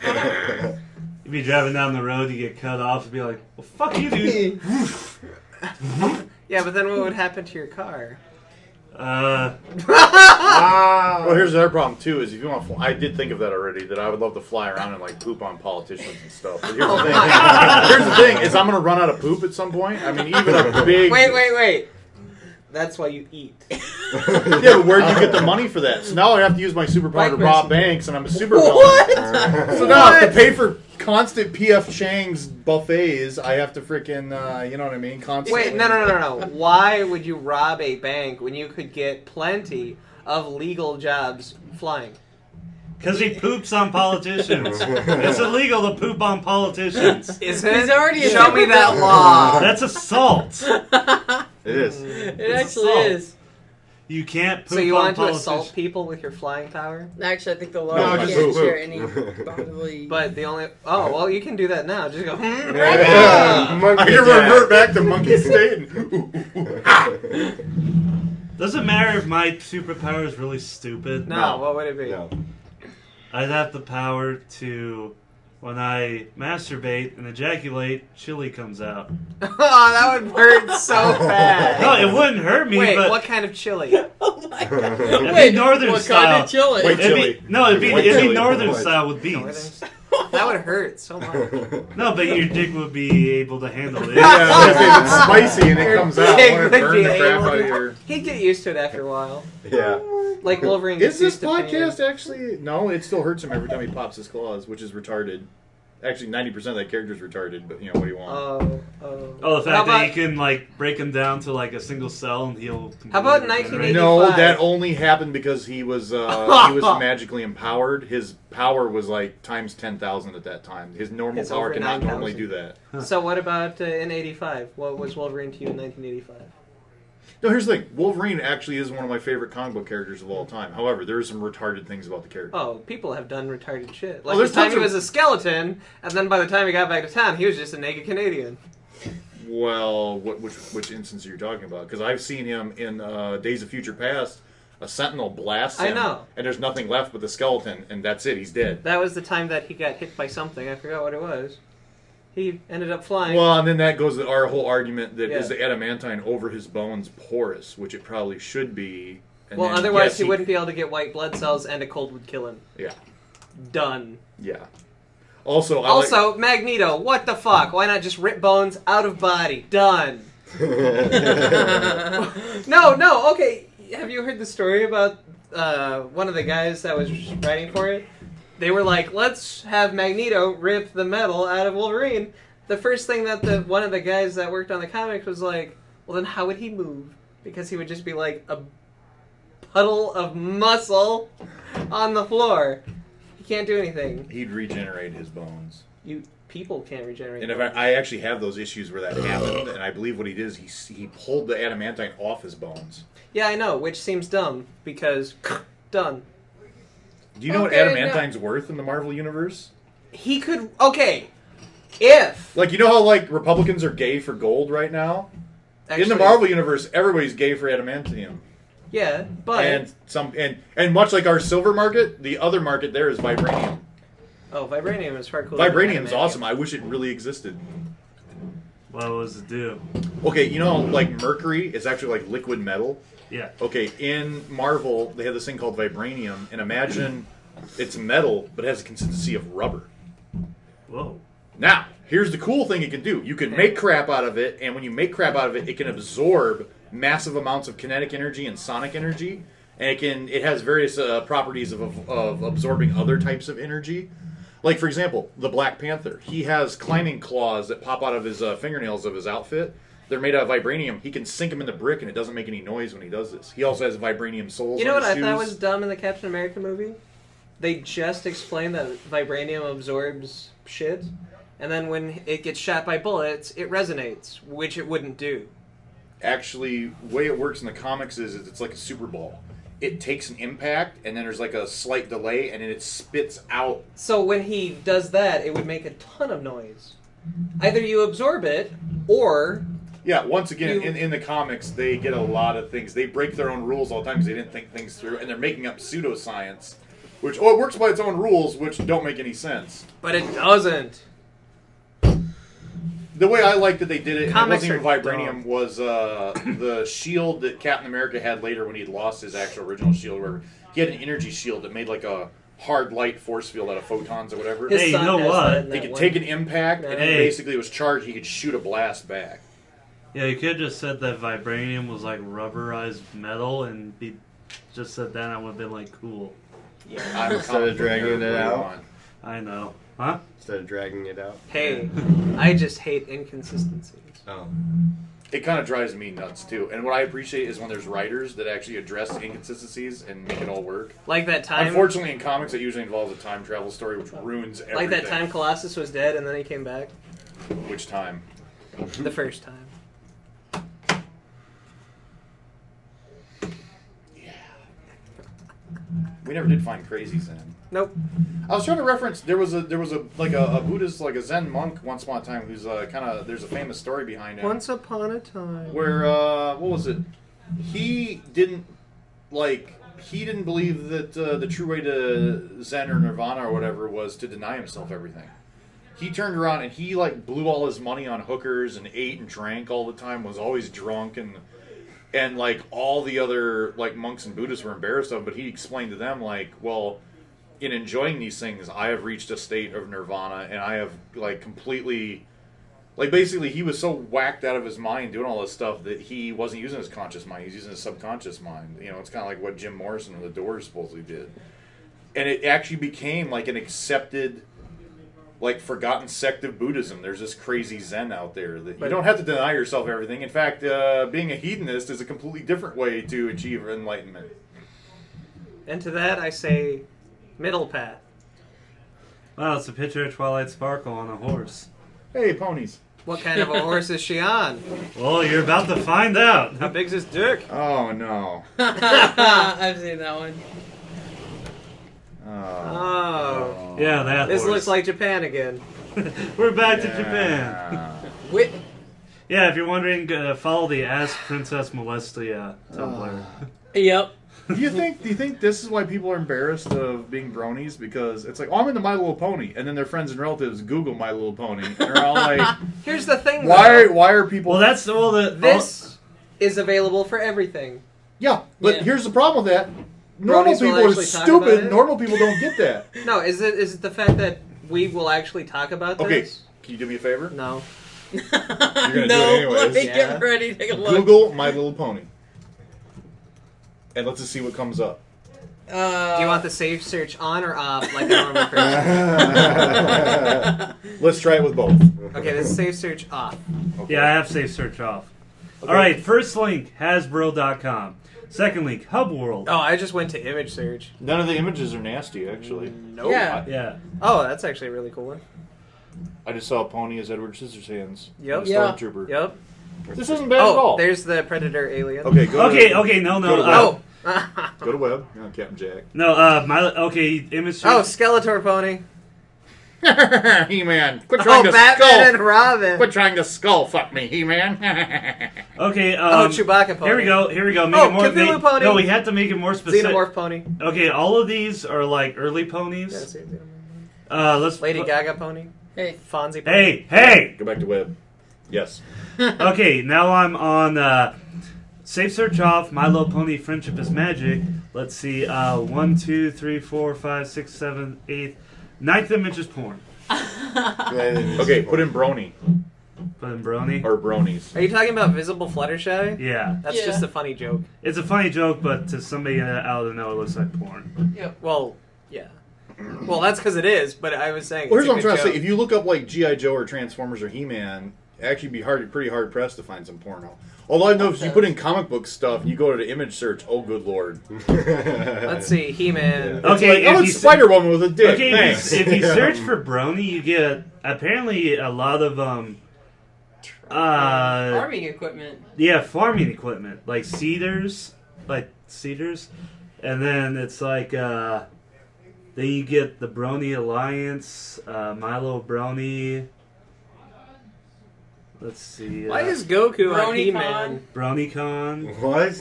You'd be driving down the road, you get cut off, and be like, well, fuck you, dude. Yeah, but then what would happen to your car? Well, here's the other problem too: is if you want, I did think of that already. That I would love to fly around and like poop on politicians and stuff. But here's the thing: here's the thing is I'm gonna run out of poop at some point. I mean, even a big Wait. That's why you eat. Yeah, but where'd you get the money for that? So now I have to use my superpower to rob banks, and I'm a supervillain. What? So now I have to pay for constant P.F. Chang's buffets. I have to freaking, you know what I mean? Constantly. Wait, no. Why would you rob a bank when you could get plenty of legal jobs flying? Because he poops on politicians. It's illegal to poop on politicians. Is it? He's already a Show me that supervillain. law. That's assault. It is. It It's actually assault. is. You can't poop So you on want to politicians. assault people with your flying power? Actually, I think the law No, can't just poop. share any bodily. But the only... Oh, well, you can do that now. Just go... Yeah. Monkey I can dash. revert back to monkey state. Doesn't matter if my superpower is really stupid. No, what would it be? No. I'd have the power to, when I masturbate and ejaculate, chili comes out. Oh, that would hurt so bad. No, it wouldn't hurt me, Wait, but what kind of chili? Oh my god. it'd Wait, be northern what style. kind of chili? Wait. It'd Chili. be, no, it'd be, White it'd be chili. northern White. style with Northern beans. style? That would hurt so much. No, but your dick would be able to handle it. Yeah, if it's spicy and it comes out, Dick I want would to burn be the crap able out of to- your... He'd get used to it after a while. Yeah. Like Wolverine Is gets this used to pain. podcast actually... No, it still hurts him every time he pops his claws, which is retarded. Actually, 90% of that character's retarded, but, you know, what do you want? Oh, the How fact that about- you can like break him down to like a single cell and he'll. How about completely regenerate. 1980? No, 85. that only happened because he was magically empowered. His power was like times 10,000 at that time. His normal It's power over cannot 9,000. normally do that. So what about in 85? What was Wolverine to you in 1985? No, here's the thing. Wolverine actually is one of my favorite comic book characters of all time. However, there are some retarded things about the character. Oh, people have done retarded shit. Oh, Like there's the time tons he of- was a skeleton, and then by the time he got back to town, he was just a naked Canadian. Well, which instance are you talking about? Because I've seen him in Days of Future Past. A sentinel blasts I him, know. and there's nothing left but the skeleton, and that's it. He's dead. That was the time that he got hit by something. I forgot what it was. He ended up flying. Well, and then that goes to our whole argument that is Yeah. the adamantine over his bones porous, which it probably should be. And well, then, otherwise yes, he wouldn't be able to get white blood cells, and a cold would kill him. Yeah, Done. yeah. Also, Also, Magneto, what the fuck? Why not just rip bones out of body? Done. No, okay. Have you heard the story about one of the guys that was writing for it? They were like, let's have Magneto rip the metal out of Wolverine. The first thing that one of the guys that worked on the comics was like, well, then how would he move? Because he would just be like a puddle of muscle on the floor. He can't do anything. He'd regenerate his bones. People can't regenerate. And if I actually have those issues where that happened, and I believe what he did is he pulled the adamantine off his bones. Yeah, I know, which seems dumb, because done. Do you know what Okay, adamantine's worth in the Marvel Universe? He could... Okay, if... Like, you know how, like, Republicans are gay for gold right now? Actually, In the Marvel Universe, everybody's gay for adamantium. Yeah, but... And much like our silver market, the other market there is vibranium. Oh, vibranium is far cooler. Vibranium's than awesome. I wish it really existed. What was it do? Okay, you know, like mercury is actually like liquid metal. Yeah. Okay, in Marvel, they have this thing called vibranium, and imagine it's metal, but it has a consistency of rubber. Whoa. Now, here's the cool thing it can do. You can make crap out of it, and when you make crap out of it, it can absorb massive amounts of kinetic energy and sonic energy, and it has various properties of absorbing other types of energy. Like, for example, the Black Panther. He has climbing claws that pop out of his fingernails of his outfit. They're made out of vibranium. He can sink them in the brick, and it doesn't make any noise when he does this. He also has vibranium soles. You know on what his I thought shoes. was dumb in the Captain America movie? They just explained that vibranium absorbs shit, and then when it gets shot by bullets, it resonates, which it wouldn't do. Actually, the way it works in the comics is it's like a Super Ball. It takes an impact, and then there's like a slight delay, and then it spits out. So when he does that, it would make a ton of noise. Either you absorb it, or... Yeah, once again, in the comics, they get a lot of things. They break their own rules all the time because they didn't think things through, and they're making up pseudoscience, which, it works by its own rules, which don't make any sense. But it doesn't. The way I liked that they did it, and it Comics wasn't even are vibranium, dumb. was the shield that Captain America had later when he lost his actual original shield, where he had an energy shield that made like a hard light force field out of photons or whatever. His Hey, you son know has what? that in He that could one. take an impact, and then Hey. basically it was charged, he could shoot a blast back. Yeah, you could have just said that vibranium was like rubberized metal, and he just said that, I would have been like, cool. Yeah. I'm a Instead of comic book dragging nerd, it what do you out. want? I know. Huh? Instead of dragging it out. Hey, I just hate inconsistencies. Oh. It kind of drives me nuts too. And what I appreciate is when there's writers that actually address the inconsistencies and make it all work. Like that time... Unfortunately, in comics, it usually involves a time travel story, which ruins everything. Like that time Colossus was dead and then he came back. Which time? The first time. We never did find crazy Zen. Nope. I was trying to reference. There was a Buddhist, like a Zen monk once upon a time who's kind of. There's a famous story behind him. Once upon a time. Where what was it? He didn't believe that the true way to Zen or Nirvana or whatever was to deny himself everything. He turned around and he like blew all his money on hookers and ate and drank all the time. Was always drunk and like all the other like monks and Buddhists were embarrassed of him. But he explained to them like, well, in enjoying these things, I have reached a state of nirvana and I have like completely. Like, basically, he was so whacked out of his mind doing all this stuff that he wasn't using his conscious mind. He was using his subconscious mind. You know, it's kind of like what Jim Morrison of The Doors supposedly did. And it actually became, like, an accepted, like, forgotten sect of Buddhism. There's this crazy Zen out there that you don't have to deny yourself everything. In fact, being a hedonist is a completely different way to achieve enlightenment. And to that I say, middle path. Wow, it's a picture of Twilight Sparkle on a horse. Hey, ponies. What kind of a horse is she on? Well, you're about to find out. How big's his dick? Oh, no. I've seen that one. Oh. Yeah, that This horse. looks like Japan again. We're back to Japan. Wait, Yeah, if you're wondering, follow the Ask Princess Molestia Tumblr. yep. Do you think this is why people are embarrassed of being bronies? Because it's like, oh, I'm into My Little Pony, and then their friends and relatives Google My Little Pony, and they're all like, Here's the thing, why though. are people? Well, that's This is available for everything. yeah, but Yeah. here's the problem with that. Normal Bronies will people are actually talk about stupid. it. Normal people don't get that. No, is it the fact that we will actually talk about Okay, this? can you do me a favor? No. gonna do No, it let me anyways. get ready to take a look. Google My Little Pony. And let's just see what comes up. Do you want the safe search on or off like a normal person? Let's try it with both. Okay, this is safe search off. Okay. Yeah, I have safe search off. Okay. All right, first link, Hasbro.com. Second link, Hub World. Oh, I just went to image search. None of the images are nasty, actually. Nope. Yeah. Yeah. Oh, that's actually a really cool one. I just saw a pony as Edward Scissorhands. Yep. A Yeah. Stormtrooper. Yep. This isn't bad at all. Oh, there's the Predator alien. Okay, go Okay, to, okay, no, Go to no. Go to web. No, Captain Jack. Image search. Oh, Skeletor pony. He-Man. Quit Oh, trying to Batman and skull. Robin. Quit trying to skull fuck me, He-Man. Okay, Oh, Chewbacca pony. Here we go. Make Oh, it more. Cthulhu pony. No, we had to make it more specific. Xenomorph pony. Okay, all of these are like early Yeah, ponies. see, Xenomorph. Let's Lady Gaga pony. Hey. Fonzie pony. Hey! Go back to web. Yes. Okay, now I'm on safe search off. My Little Pony Friendship is Magic. Let's see. 1, 2, 3, 4, 5, 6, 7, 8. Ninth image is porn. Okay, put in Brony. Put in Brony. Or Bronies. Are you talking about Visible Fluttershy? Yeah, That's Yeah. just a funny joke. it's a funny joke, but to somebody out of the know, it looks like porn. Yep. Well, yeah. Well, that's because it is, but I was saying. Well, here's it's a what I'm trying good to say. joke. If you look up like G.I. Joe or Transformers or He-Man, actually be pretty hard pressed to find some porno. Although I know if you put in comic book stuff and you go to the image search, oh good lord. Let's see, He-Man. It's Okay, like, if oh, you it's Spider-Woman with a dick. Okay, Thanks. if you search for Brony, you get apparently a lot of Farming equipment. farming equipment like cedars, and then it's like then you get the Brony Alliance, Milo Brony. Let's see. Why is Goku on BronyCon? He-Man? BronyCon? What?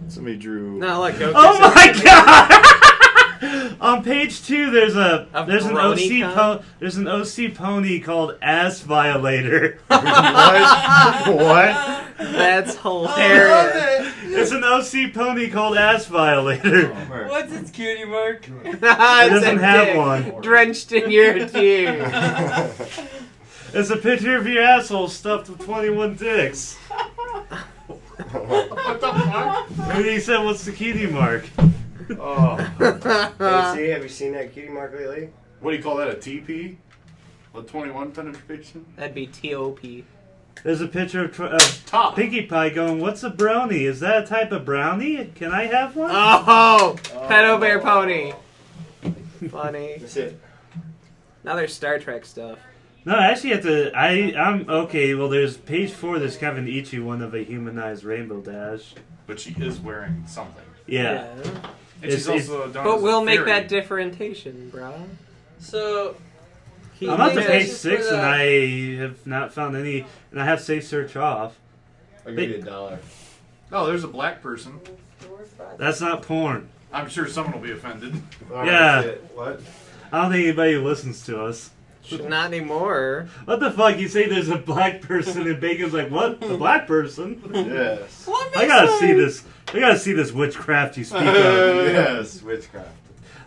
Somebody drew. No, like Goku. Oh my god! On page 2, there's an BronyCon? there's an OC pony called Ass Violator. What? That's hilarious. It's an OC pony called Ass Violator. What's its cutie mark? it doesn't have one. Drenched in your tears. It's a picture of your asshole stuffed with 21 dicks. What the fuck? And he said, "What's the cutie mark?" Oh. Hey, have you seen that cutie mark lately? What do you call that? A TP? A 21 penetration? That'd be T.O.P. There's a picture of Top. Pinkie Pie going, "What's a brownie? Is that a type of brownie? Can I have one?" Oh, Pedo Bear Pony. Funny. That's it. Now there's Star Trek stuff. No, I actually have to. I'm okay. Well, there's page 4. There's kind of an Ichi one of a humanized Rainbow Dash. But she is wearing something. Yeah. And she's It's- also done But as a we'll make fairy. that differentiation, bro. So, I'm up to think page that's 6 for and the- I have not found any, and I have safe search off. I'll give you $1. Oh, there's a black person. That's not porn. I'm sure someone will be offended. Alright, Yeah. that's it. What? I don't think anybody listens to us. Not anymore. What the fuck? You say there's a black person and Bacon's like, what? A black person? Yes. I gotta see this. I gotta see this witchcraft you speak of. Yes, witchcraft.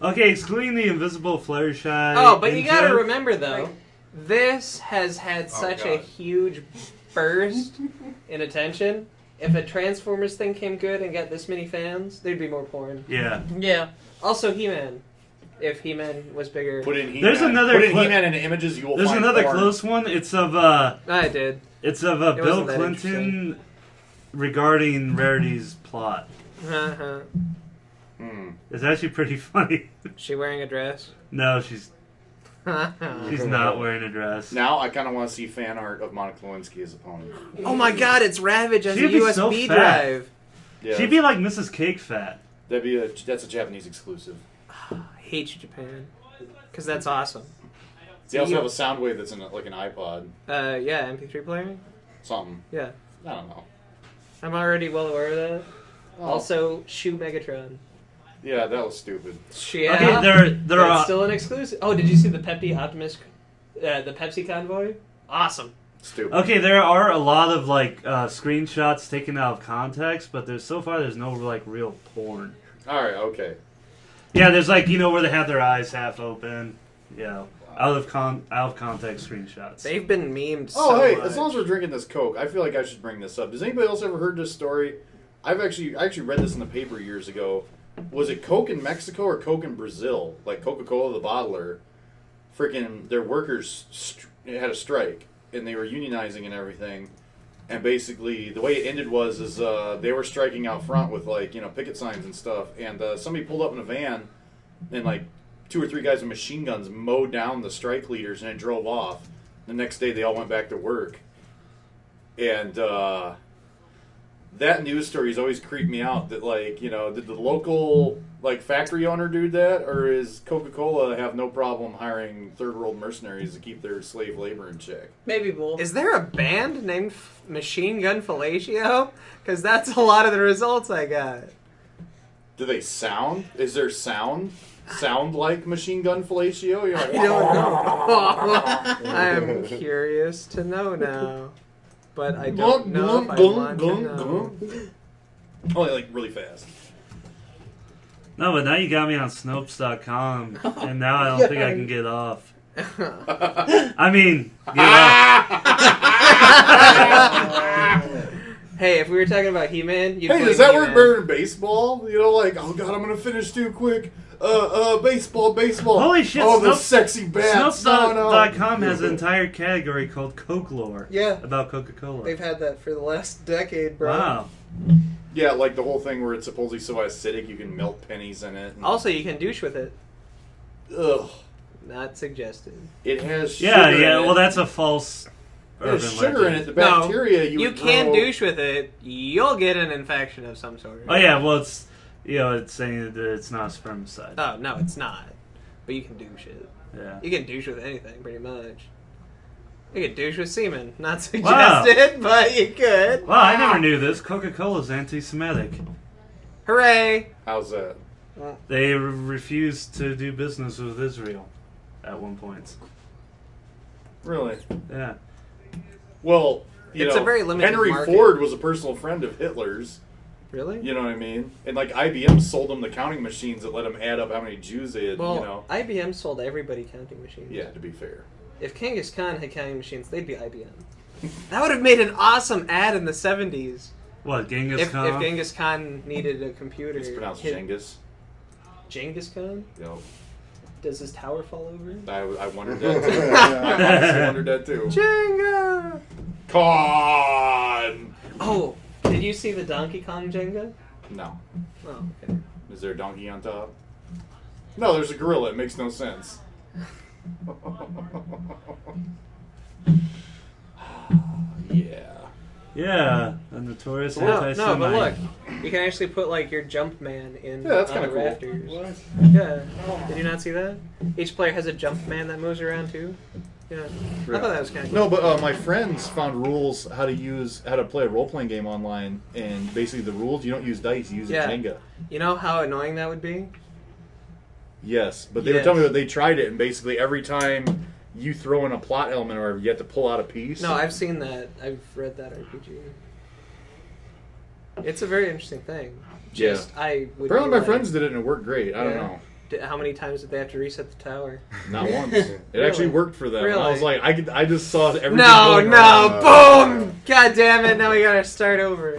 Okay, excluding the invisible Fluttershy. Oh, but you gotta joke. remember though, this has had such a God. huge burst in attention. If a Transformers thing came good and got this many fans, there'd be more porn. Yeah. yeah. Also, He-Man. If He-Man was bigger. Put in He-Man. There's another Put in cli- He-Man into images, you will There's find another porn. close one. It's of I did. Bill wasn't that Clinton regarding Rarity's plot. Uh-huh. It's actually pretty funny. She wearing a dress? No, she's not wearing a dress. Now I kind of want to see fan art of Monica Lewinsky as a pony. Oh my god, it's Ravage as a She'd be USB so fat. drive. Yeah, She'd be like Mrs. Cake Fat. that's a Japanese exclusive. I hate you, Japan. Because that's awesome. They also have a sound wave that's in like an iPod, Yeah, MP3 player? something. Yeah. I don't know. I'm already well aware of that. Oh. Also, Shoe Megatron. Yeah, that was stupid. Yeah. Okay, there That's are. still an exclusive. Oh, did you see the the Pepsi convoy? Awesome. Stupid. Okay, there are a lot of like screenshots taken out of context, but there's no like real porn. All right. Okay. Yeah, there's like where they have their eyes half open. Yeah. out of context screenshots. They've been memed so Oh, hey! much. As long as we're drinking this Coke, I feel like I should bring this up. Does anybody else ever heard this story? I actually read this in the paper years ago. Was it Coke in Mexico or Coke in Brazil? Like Coca-Cola, the bottler, freaking their workers had a strike and they were unionizing and everything. And basically, the way it ended was they were striking out front with picket signs and stuff. And somebody pulled up in a van, and like 2 or 3 guys with machine guns mowed down the strike leaders, and it drove off. The next day, they all went back to work. And that news story has always creeped me out. That did the local factory owner do that, or is Coca-Cola have no problem hiring third world mercenaries to keep their slave labor in check? Maybe both. Is there a band named Machine Gun Fellatio? Because that's a lot of the results I got. Do they sound? Is there sound like Machine Gun Fellatio? You're like, I don't know. I'm curious to know now. But I don't know if I want to know. Only really fast. No, but now you got me on Snopes.com, and now I don't think I can get off. I mean, get off. Hey, if we were talking about He-Man, you'd Hey, play does that He-Man. work better than baseball? Oh god, I'm gonna finish too quick. Baseball. Holy shit, Oh, the sexy bats. Snopes.com has an entire category called Coke lore. Yeah. About Coca-Cola. They've had that for the last decade, bro. Wow. Yeah, like the whole thing where it's supposedly so acidic you can melt pennies in it. Also, you can douche with it. Ugh. Not suggested. It has sugar Yeah, in it. well, that's a false There's urban sugar in legend. it. The bacteria you would can grow- douche with it. You'll get an infection of some sort. Oh, yeah, well, it's saying that it's not spermicide. Oh, no, it's not. But you can douche it. Yeah. You can douche with anything, pretty much. You can douche with semen. Not Wow. suggested, but you could. Well, I never knew this. Coca-Cola's anti-Semitic. Hooray! How's that? They refused to do business with Israel at one point. Really? Yeah. Well, It's a very limited Henry market. Ford was a personal friend of Hitler's. Really? You know what I mean? And IBM sold them the counting machines that let them add up how many Jews they had. Well, IBM sold everybody counting machines. Yeah, to be fair. If Genghis Khan had counting machines, they'd be IBM. That would have made an awesome ad in the 70s. What, Genghis If Khan? Genghis Khan needed a computer. It's pronounced Genghis. Genghis Khan? Yep. Does his tower fall over? I wondered that too. I honestly wondered that too. Jenga! Khan! Oh, did you see the Donkey Kong Jenga? No. Oh, okay. Is there a donkey on top? No, there's a gorilla. It makes no sense. Yeah. Yeah, a notorious No, anti-Semite. but look, you can actually put your jump man in Yeah, that's on the kinda cool. rafters. What? Yeah. Did you not see that? Each player has a jump man that moves around too. Yeah. I thought that was kind of cool. No, but my friends found rules how to play a role playing game online, and basically the rules you don't use dice, you use Yeah. a Jenga. You know how annoying that would be? Yes, but they were Yes. telling me that they tried it, and basically every time you throw in a plot element or you have to pull out a piece. No, I've seen that. I've read that RPG. It's a very interesting thing. Just I would. Apparently, be my like, friends did it and it worked great. I don't Yeah. know. How many times did they have to reset the tower? Not once. It actually worked for them. Really? I was like, I just saw everything. No, going no, wrong. boom! God damn it! Now we gotta start over.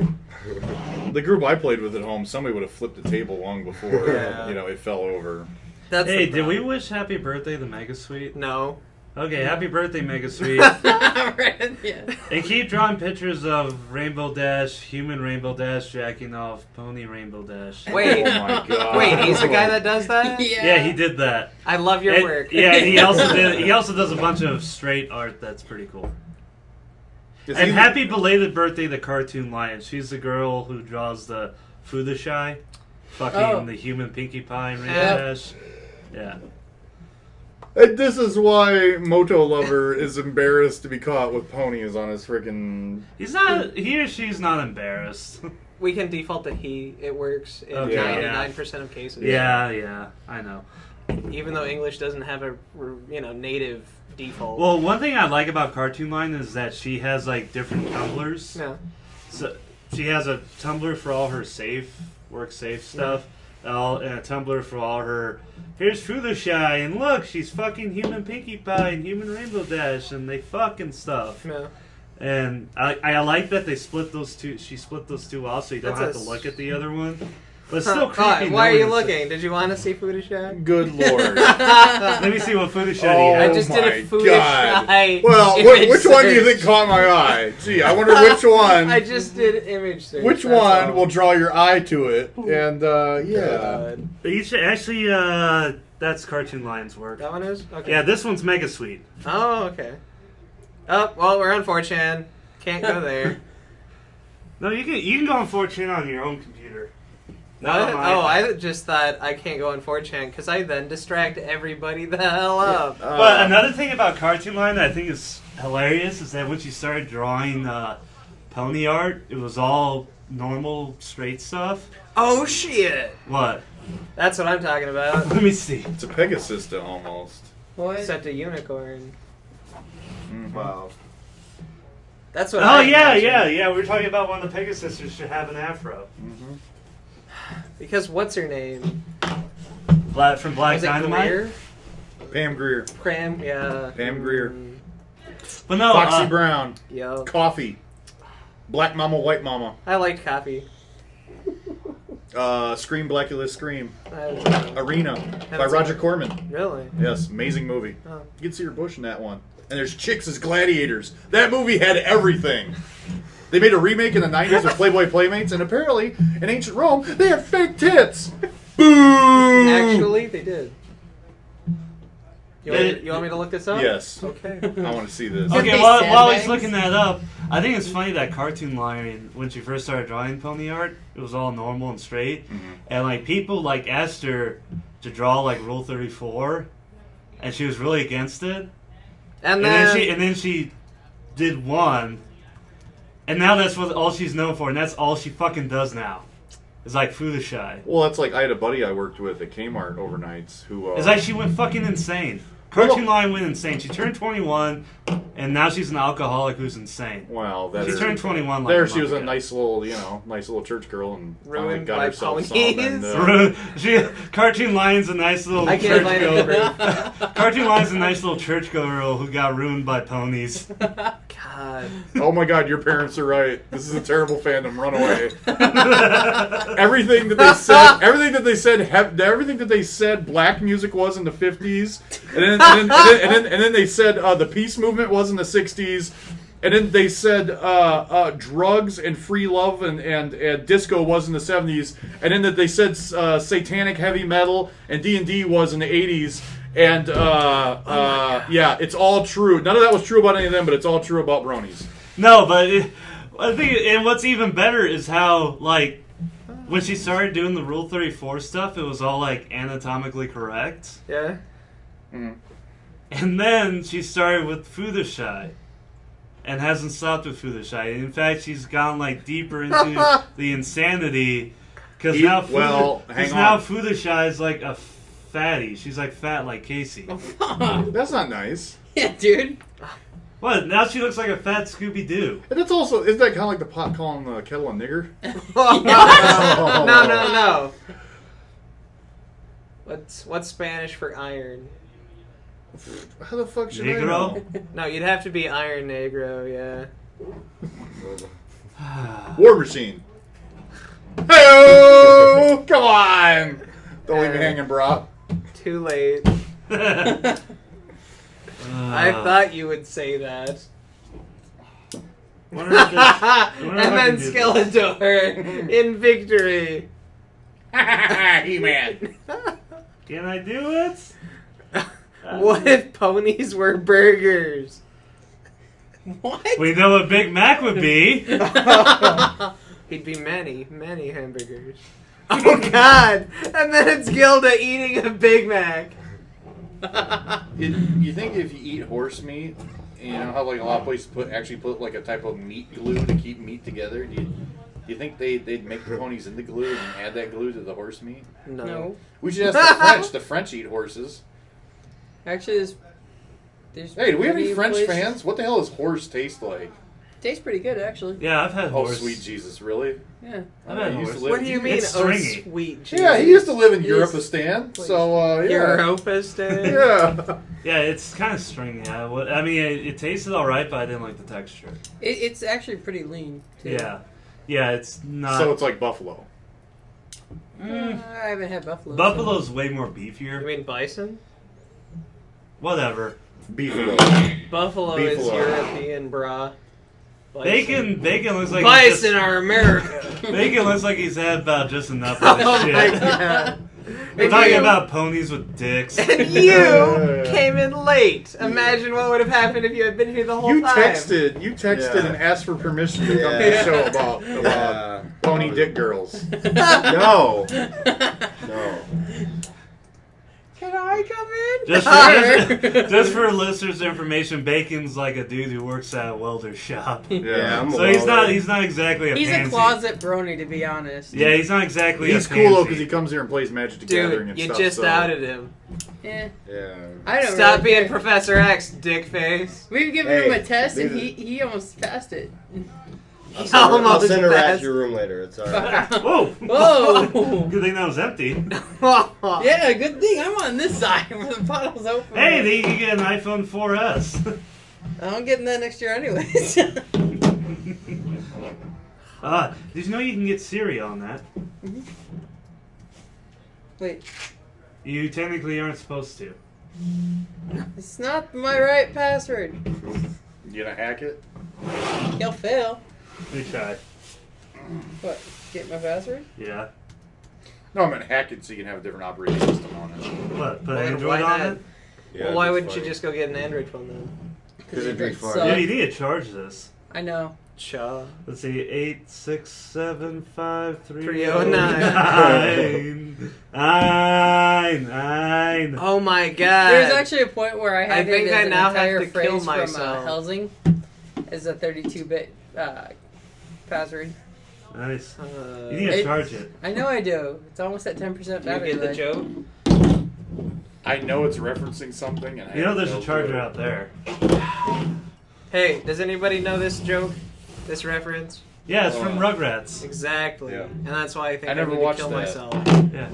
The group I played with at home, somebody would have flipped the table long before Yeah. it fell over. That's Hey, the did we problem. wish happy birthday to Mega Sweet? No. Okay, happy birthday, Mega Sweet. Right, yeah. And keep drawing pictures of Rainbow Dash, Human Rainbow Dash, jacking off, Pony Rainbow Dash. Wait. Oh my god. Wait, he's the guy that does that? Yeah, he did that. I love your And- work. Yeah, and he also does a bunch of straight art that's pretty cool. Is And he- happy belated birthday to Cartoon Lion. She's the girl who draws the Fudushai, fucking Oh. the human Pinkie Pie and Rainbow Yeah. Dash. Yeah. And this is why Moto Lover is embarrassed to be caught with ponies on his freaking. He or she's not embarrassed. We can default that it works in Okay, 99% of cases. Yeah, I know. Even though English doesn't have a native default. Well, one thing I like about Cartoon Line is that she has like different tumblers. Yeah. So she has a Tumblr for all her work safe stuff, all in a Tumblr for all her. Here's Fluttershy, and look, she's fucking human Pinkie Pie and human Rainbow Dash, and they fuck and stuff. Yeah. And I like that they split those two. She split those two off, so you don't have to look at the other one. But it's still creepy. Why are you looking? Did you want to see Fluttershy? Good lord. Let me see what Fluttershy I has. just did a my Fluttershy. Well, image which one do you search. think caught my eye? Gee, I wonder which one. I just did image search. Which that's one all. will draw your eye to it? And yeah. God. You should actually, that's Cartoon Lion's work. That one is? Okay. Yeah, this one's Mega Sweet. Oh, okay. Oh, well, we're on 4chan. Can't go there. No, you can go on 4chan on your own computer. What? Not on my Oh, iPad. I just thought I can't go on 4chan because I then distract everybody the hell up. But another thing about Cartoon Line that I think is hilarious is that when she started drawing pony art, it was all normal, straight stuff. Oh, shit. What? That's what I'm talking about. Let me see. It's a Pegasus almost. What? Set to unicorn. Wow. That's what Oh, I yeah. imagined. We were talking about one of the Pegasisters should have an afro. Because what's her name? From Black Was it Dynamite? Greer? Pam Grier. Cram, yeah. Pam Grier. But no, Foxy Brown. Yo. Coffee. Black Mama, White Mama. I like coffee. Scream, Blackula, Scream. I Arena by Haven't Roger seen it. Corman. Really? Yes, amazing movie. Oh. You can see her bush in that one. And there's chicks as gladiators. That movie had everything. They made a remake in the 90s of Playboy Playmates, and apparently, in ancient Rome, they had fake tits. Boom! Actually, they did. You want, They- you want me to look this up? Yes. Okay. I want to see this. Okay, They while he's sandbags? looking that up, I think it's funny that Cartoon Lion, when she first started drawing pony art, it was all normal and straight. And, like, people, like, asked her to draw, like, Rule 34, and she was really against it. And And then, then she did one, and now that's what all she's known for, and that's all she fucking does now. It's like Fluttershy. Well, that's like I had a buddy I worked with at Kmart overnights who. It's like she went fucking insane. Cartoon Lion went insane. She turned 21, and now she's an alcoholic who's insane. Well, that She is. turned 21 like There, a she was month a ago. nice little church girl, and finally Ruined got by herself ponies? something. Cartoon Lion's a nice little I can't find churchgoer. Cartoon Lion's a nice little churchgoer who got ruined by ponies. God. Oh my God, your parents are right. This is a terrible fandom. Run away. everything that they said, black music was in the 50s, and then they said the peace movement was in the 60s, and then they said drugs and free love and disco was in the 70s, and then that they said satanic heavy metal and D&D was in the 80s. And yeah, it's all true. None of that was true about any of them, but it's all true about bronies. No, but I think, and what's even better is how, like, when she started doing the Rule 34 stuff, it was all, like, anatomically correct. Yeah? And then she started with Fluttershy. And hasn't stopped with Fluttershy. In fact, she's gone, like, deeper into the insanity. Because now, hang now on. Fluttershy is, like, a fatty. She's, like, fat like Casey. That's not nice. Yeah, dude. What? Now she looks like a fat Scooby-Doo. And it's also, isn't that kind of like the pot calling the kettle a nigger? No. What's Spanish for iron? How the fuck should I Negro? know? No, you'd have to be Iron Negro, yeah. War Machine. Hey, come on! Don't leave me hanging, bro. Too late. I thought you would say that. Wonder if this- And wonder if I then can do Skeletor in victory. He-Man. Can I do it? What if ponies were burgers? What? We know what Big Mac would be. He'd be many, many hamburgers. Oh God! And then it's Gilda eating a Big Mac. You think if you eat horse meat, you know how like a lot of places put like a type of meat glue to keep meat together? Do you think they'd make the ponies into glue and add that glue to the horse meat? No. We should ask the French. The French eat horses. Actually, there's Hey, do we have any plenty of French places- fans? What the hell does horse taste like? Tastes pretty good, actually. Yeah, I've had Oh, horse. sweet Jesus, really? Yeah. I've had He used horse. to live- What do you mean, It's oh stringy. sweet Jesus? Yeah, he used to live in He Europistan, so yeah. Europistan? Yeah. Yeah, it's kind of stringy. I mean, it tasted all right, but I didn't like the texture. It's actually pretty lean, too. Yeah. Yeah, it's not... So it's like buffalo. I haven't had buffalo. Buffalo's way more You beefier. mean bison? Whatever. Beefalo. Buffalo Beefalo. is European, brah. Bison. Bacon looks like Bison are America. Bacon looks like he's had about just enough of this Oh my shit. god. We're talking about ponies with dicks. And you came in late. Imagine what would have happened if you had been here the whole You time. texted Yeah. and asked for permission to come to the Yeah. show about pony dick girls. No. No. Can I come in? Just for listeners' information, Bacon's like a dude who works at a welder's shop. Yeah, I'm a So he's welder. not exactly a He's pansy. a closet brony, to be honest. Yeah, he's not exactly He's a cool though pansy. because he comes here and plays Magic the Gathering Dude, and you stuff. just so. outed him. Yeah. Yeah. I don't Stop really being care. Professor X, dick face. We've given Hey, him a test, and these he almost passed it. I'll send her at passed. your room later. It's alright. Whoa! Whoa! Good thing that was empty. Yeah, good thing I'm on this side where the bottle's open. Hey, then you can get an iPhone 4S. I'm getting that next year anyways. Did you know you can get Siri on that? Wait, You technically aren't supposed to. it's not my right password. You gonna hack it? He'll fail. Let me try. What? Get my password? Yeah. No, I'm gonna hack it so you can have a different operating system on it. What? Put Well, Android why on not? it? Yeah, Well, why it's wouldn't you funny. just go get an Android phone then? Because it'd be fun. suck. Yeah, you need to charge this. I know. Cha. Let's see, 8675309. 309. Nine. Oh my god. There's actually a point where I had I think it as I an now have entire to phrase kill from myself. Helsing as a 32-bit password. Nice. Uh, You need to It- charge it. I know I do. It's almost at 10% do you battery get the life. joke? I know it's referencing something, and I You know have there's no a charger clue. out there. Hey, does anybody know this joke? This reference? Yeah, it's from Rugrats. Exactly. Yeah. And that's why I think I never need to watched kill that. myself. Yeah.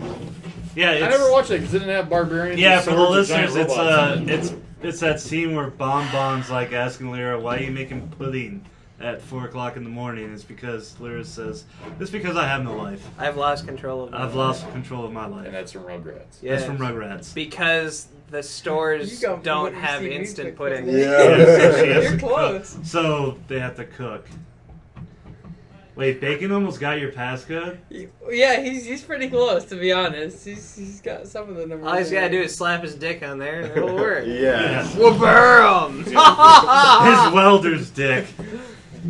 Yeah, it's, I never watched it because it didn't have barbarians. Yeah, and for the swords and listeners, giant robots. it's that scene where Bonbon's like asking Lyra, "Why are you making pudding at 4 o'clock in the morning?" It's because Lyra says, "It's because I have no life. I've lost control of I've lost control of my and life." that's from Rugrats. Yes. That's from Rugrats. Because the stores You go from don't what you have see me instant quick. pudding. Yeah, she has You're to close. cook. So they have to cook. Wait, Bacon almost got your passcode? Yeah, he's pretty close, to be honest. He's got some of the numbers. All he's in gotta there. do is slap his dick on there and it'll work. Yeah. We'll burn him! His welder's dick.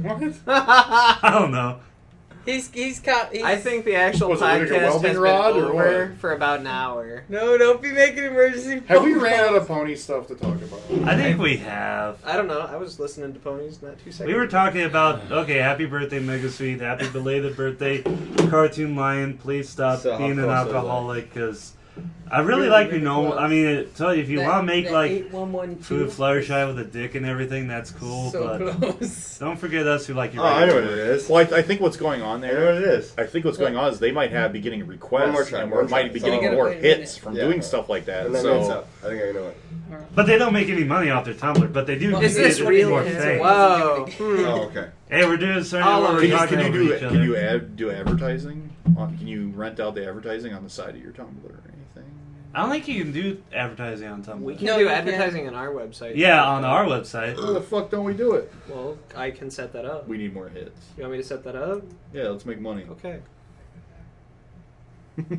What? I don't know. He's I think the actual Was it like a podcast has welding been rod or over what? for about an hour. No, don't be making emergency. Have we phone ran out calls. of pony stuff to talk about? I think we have. I don't know. I was listening to ponies not 2 seconds. We were talking about, okay, happy birthday, Mega Sweet, happy belated birthday, Cartoon Lion, please stop So how being an close are they? alcoholic, because I really like your really normal, close. I mean, tell you, if you That- want to make, that like, 8112. food Fluttershy with a dick and everything, that's cool, So but close. don't forget us who like your Oh, I know what regular it work. is. Well, I think what's going on I know there. what it is. I think what's going on is they might be getting requests, One more try, and one we might try. be So getting you gotta more wait a minute. hits from Yeah. doing stuff like that. And that makes So up. I think I know it. But they don't make any money off their Tumblr, but they do. Well, Is get this it real? more hits? fame. Whoa. Oh, okay. Hey, we're doing something All where over we're you. talking over each can you other. do advertising? Can you rent out the advertising on the side of your Tumblr or anything? I don't think you can do advertising on Tumblr. We can No, do you can't. advertising on our website. Yeah, on our website. How the fuck don't we do it? Well, I can set that up. We need more hits. You want me to set that up? Yeah, let's make money. Okay.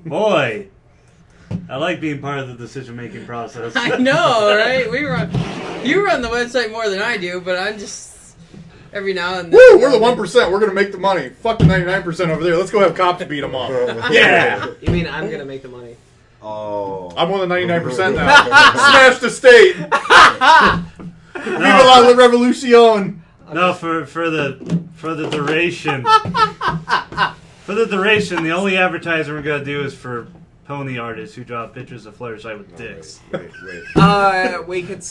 Boy, I like being part of the decision-making process. I know, right? You run the website more than I do, but I'm just every now and then. Woo! We're the 1%. We're gonna make the money. Fuck the 99% over there. Let's go have cops beat them up. Yeah. You mean I'm gonna make the money? Oh. I'm on the 99% now. Smash the state. Viva la revolution. No, for the duration. For the duration, the only advertising we're gonna do is for pony artists who draw pictures of Fluttershy with dicks. Wait. We could.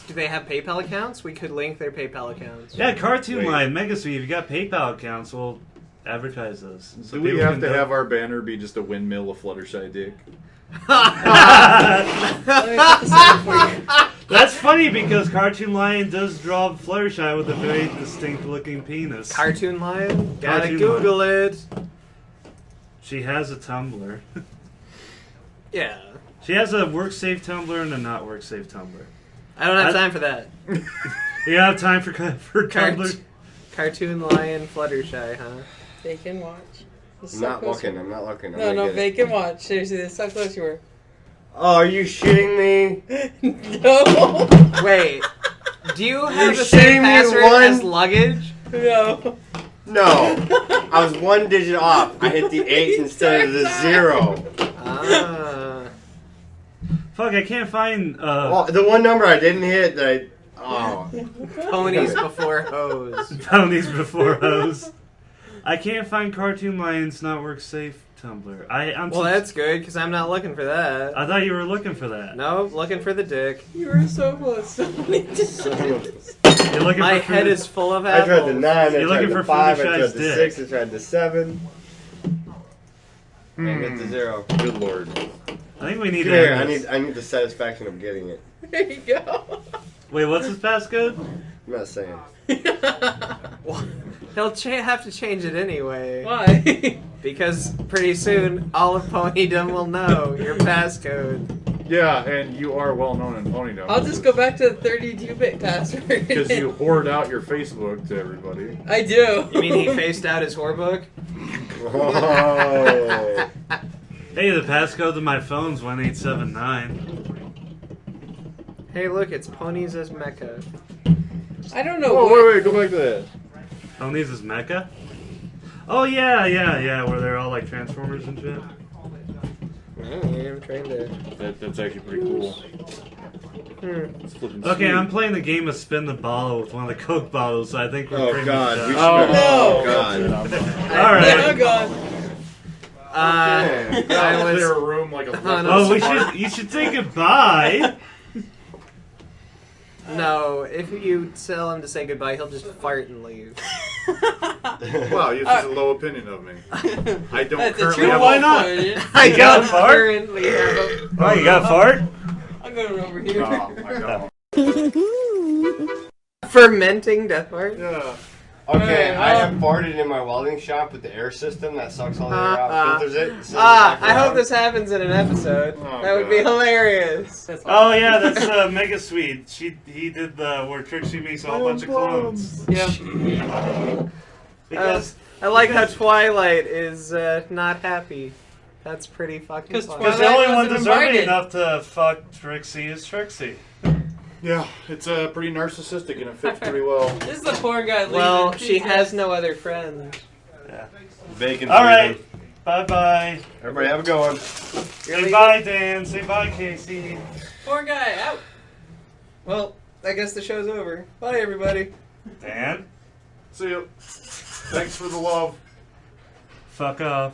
Do they have PayPal accounts? We could link their PayPal accounts. Yeah, Cartoon Wait. Line, Mega Sweet, if you got PayPal accounts, we'll advertise those. So Do we people have can to go- have our banner be just a windmill of Fluttershy dick? That's funny because Cartoon Lion does draw Fluttershy with a very distinct looking penis. Cartoon Lion? Gotta Cartoon Google it. She has a Tumblr. Yeah. She has a work safe Tumblr and a not work safe Tumblr. I don't have time for that. You have time for Tumblr? Cartoon Lion Fluttershy, huh? Bake and watch. This is I'm so not close. looking. I'm not looking. I'm No, gonna no, get it. bake and watch. Seriously, that's how close you were. Oh, are you shitting me? No. Wait. Do you have You're the same shitting me password one- as luggage? No. No. I was one digit off. I hit the 8 instead of the 0. Ah. Fuck, I can't find. Oh, the one number I didn't hit that I... Oh. Ponies before hoes. Ponies before hoes. I can't find Cartoon Lion's not work safe Tumblr. I'm Well, that's good, because I'm not looking for that. I thought you were looking for that. Nope, looking for the dick. You were so close. So many times. You're looking My for head food- is full of I tried the apples. 9, I You're tried looking the for 5, I Fluttershy's tried the dick. 6, I tried the 7. And get the 0. Good lord. I think we need Come to here, end this. I need the satisfaction of getting it. There you go. Wait, what's his passcode? I'm not saying. He'll have to change it anyway. Why? Because pretty soon, all of Ponydom will know your passcode. Yeah, and you are well known in Ponydom. I'll just go back to the 32-bit password. Because you hoard out your Facebook to everybody. I do. You mean he faced out his whore book? Oh. Hey, the passcode to my phone's 1879. Hey, look, it's Ponies as Mecca. I don't know. Oh, what- wait, go back to that. Ponies is Mecca? Oh, yeah, where they're all like Transformers and shit. I'm trying to. That's actually pretty cool. It's flipping Okay, sweet. I'm playing the game of spin the bottle with one of the Coke bottles, so I think we're Oh, pretty God. much We done. should Oh, God. Alright. Oh, God. I Clear was. a room like a Oh, you should say goodbye. No, if you tell him to say goodbye, he'll just fart and leave. Wow, you have such a low opinion of me. I don't That's a currently true have why a... not? I got a don't fart? currently have a. Oh, you got a fart? I'm going over here. Oh, I don't. Fermenting death fart? Yeah. Okay, Alright, I have farted in my welding shop with the air system that sucks all the air out, filters it. sends it back I hope around. this happens in an episode. Oh, That would be God. hilarious. That's Oh yeah, that's Mega Sweet. He did the where Trixie makes a whole bunch of clones. Yeah. Because I like how Twilight is not happy. That's pretty fucking 'Cause funny. the Twilight only one wasn't deserving invited. enough to fuck Trixie is Trixie. Yeah, it's pretty narcissistic and it fits pretty well. This is the poor guy leaving. Well, she Jesus. has no other friends. Bacon's All right, leaving. bye bye. Everybody have a good one. Say bye, Dan. Say bye, Casey. Poor guy out. Well, I guess the show's over. Bye, everybody. Dan, See you. Thanks for the love. fuck off.